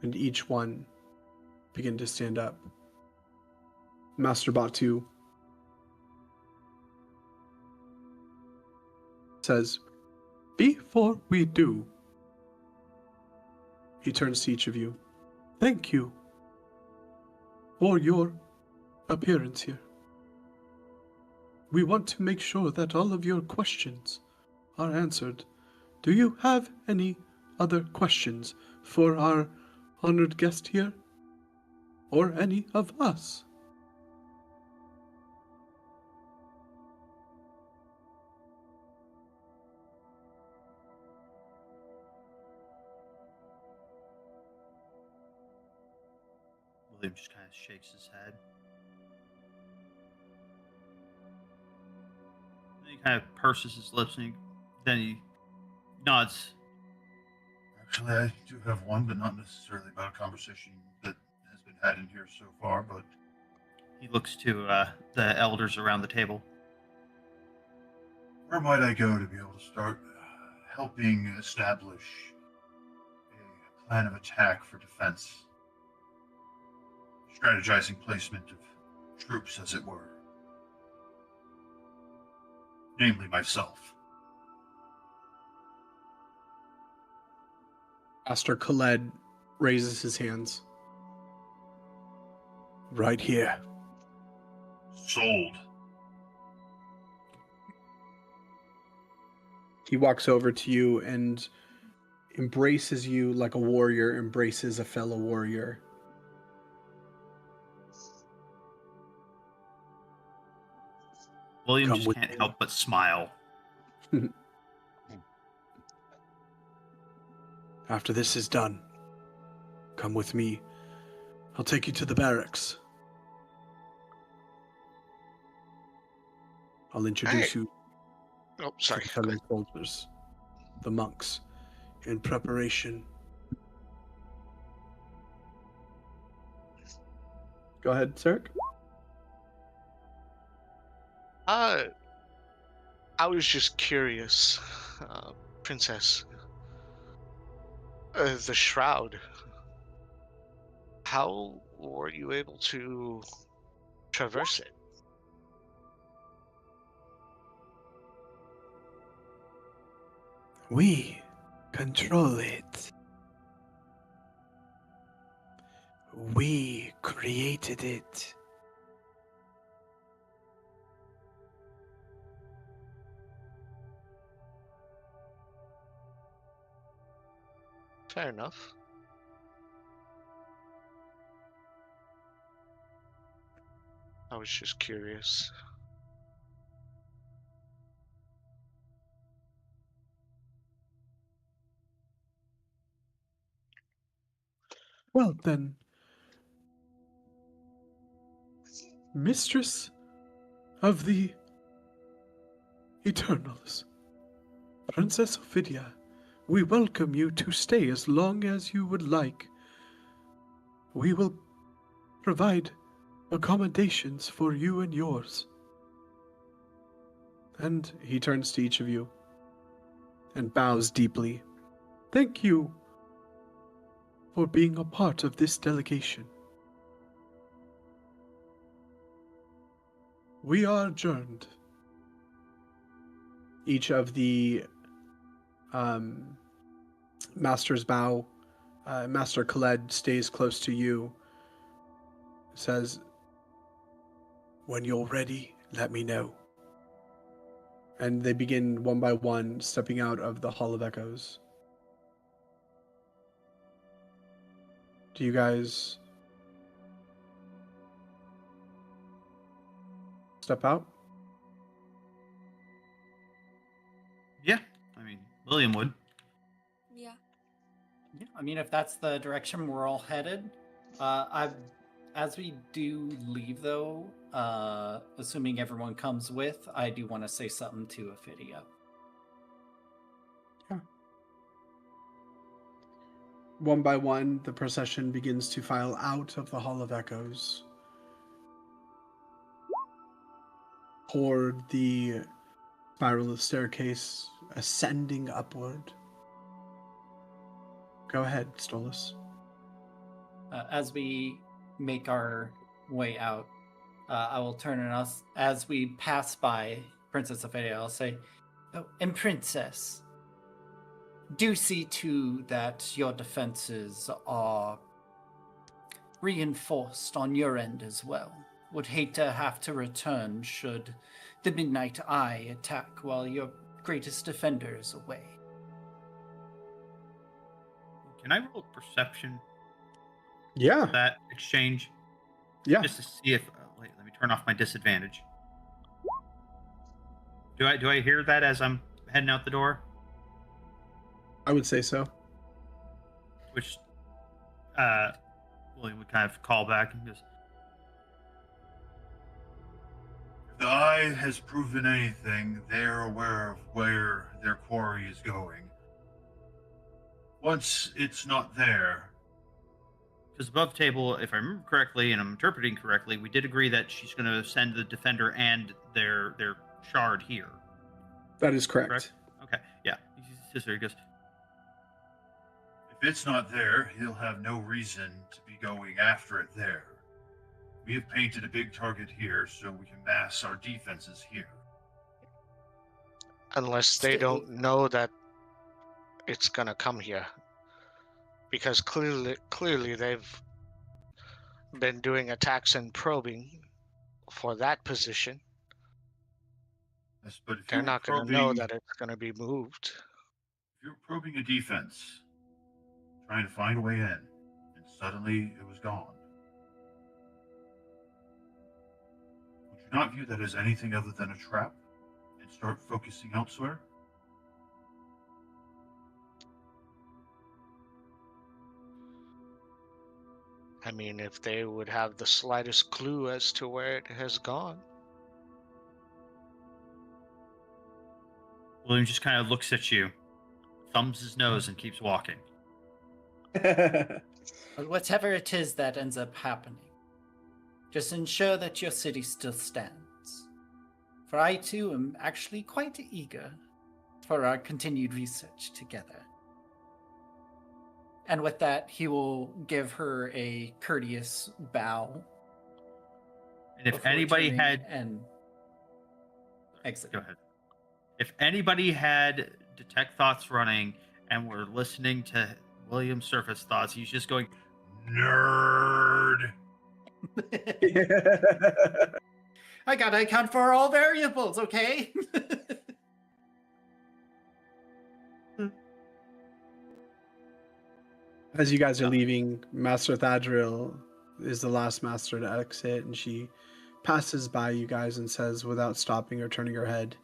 And each one began to stand up. Master Batu says, "Before we do," he turns to each of you, "thank you for your appearance here. We want to make sure that all of your questions are answered. Do you have any other questions for our honored guest here? Or any of us?" William just kind of shakes his head. Then he kind of purses his lips and then he nods. Actually, I do have one, but not necessarily about a conversation that has been had in here so far, but He looks to the elders around the table. where might I go to be able to start helping establish a plan of attack for defense? Strategizing placement of troops, as it were. Namely myself. Master Khaled raises his hands. "Right here." Sold. He walks over to you and embraces you like a warrior embraces a fellow warrior. William Come just with can't me. help but smile. "After this is done, come with me. I'll take you to the barracks. I'll introduce you Oh, to sorry. the fellow soldiers, the monks, in preparation." Go ahead, Sarek. I was just curious, Princess. The shroud. How were you able to traverse it? We control it. We created it. Fair enough. I was just curious. Well then, Mistress of the Eternals, Princess Ophidia, we welcome you to stay as long as you would like. We will provide accommodations for you and yours. And he turns to each of you and bows deeply. Thank you for being a part of this delegation. We are adjourned. Each of the masters bow. Master Khaled stays close to you. Says, "When you're ready, let me know." And they begin one by one stepping out of the Hall of Echoes. Do you guys step out? Yeah, I mean, William would. Yeah. Yeah, I mean, if that's the direction we're all headed, as we do leave, though, assuming everyone comes with, I do want to say something to Ophidia. Yeah. One by one, the procession begins to file out of the Hall of Echoes toward the spiral of staircase, ascending upward. Go ahead, Stolas. As we make our way out, I will turn and us as we pass by Princess Ophidia. I'll say, "Oh, and Princess, do see to that your defenses are reinforced on your end as well. Would hate to have to return should the Midnight Eye attack while your greatest defender is away." Can I roll perception Yeah. for that exchange? Yeah. Just to see if. Wait, let me turn off my disadvantage. Do I hear that as I'm heading out the door? I would say so. Which William would kind of call back and goes, If the eye has proven anything, they're aware of where their quarry is going. Once it's not there, because above table, if I remember correctly and I'm interpreting correctly, we did agree that she's going to send the defender and their shard here. That is correct. Okay, yeah. He goes, if it's not there, he'll have no reason to be going after it there. We have painted a big target here so we can mass our defenses here. Unless they don't know that it's gonna come here, because clearly they've been doing attacks and probing for that position. Yes, but if They're you're not going to know that it's going to be moved. If you're probing a defense, trying to find a way in, and suddenly it was gone, would you not view that as anything other than a trap and start focusing elsewhere? I mean, if they would have the slightest clue as to where it has gone. William just kind of looks at you, thumbs his nose, and keeps walking. But whatever it is that ends up happening, just ensure that your city still stands. For I too am actually quite eager for our continued research together. And with that, he will give her a courteous bow. And if anybody had and exit. Go ahead. If anybody had detect thoughts running and were listening to William's surface thoughts, he's just going, nerd. I gotta account for all variables, okay? As you guys are leaving, Master Thadril is the last master to exit, and she passes by you guys and says, without stopping or turning her head,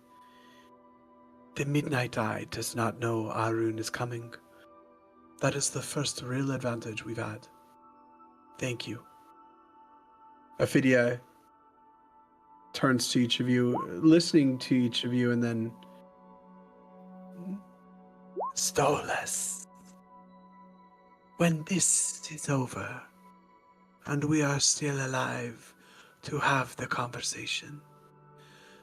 "The Midnight Eye does not know Arun is coming. That is the first real advantage we've had. Thank you." Ophidia turns to each of you, listening to each of you, and then... Stolas, when this is over, and we are still alive to have the conversation,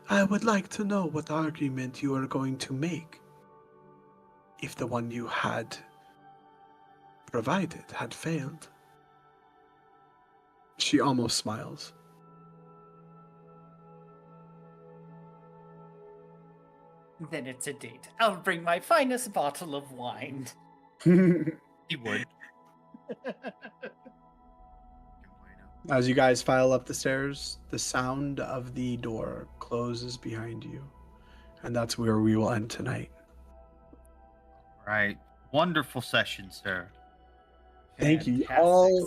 I would like to know what argument you are going to make if the one you had provided had failed. She almost smiles. Then it's a date. I'll bring my finest bottle of wine. he would. As you guys file up the stairs, the sound of the door closes behind you. And that's where we will end tonight. Right. Wonderful session, sir. Thank you.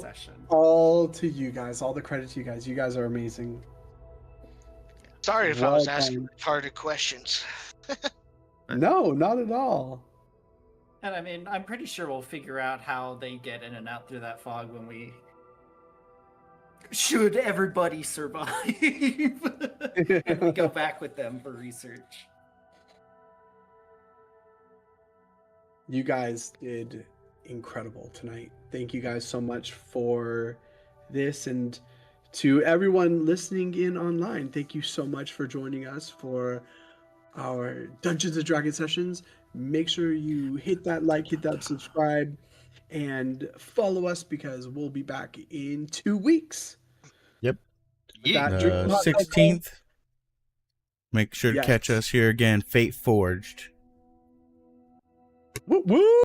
Session. All to you guys. All the credit to you guys. You guys are amazing. Sorry if I Well was asking done. retarded questions. No, not at all. And I mean, I'm pretty sure we'll figure out how they get in and out through that fog when we should everybody survive. And we go back with them for research. You guys did incredible tonight. Thank you guys so much for this, and to everyone listening in online, thank you so much for joining us for our Dungeons and Dragons sessions. Make sure you hit that like, hit that subscribe, and follow us because we'll be back in 2 weeks. Yep. With that, drink some hot cocoa. 16th. Make sure to catch Yes. us here again, Fate Forged. Woo woo!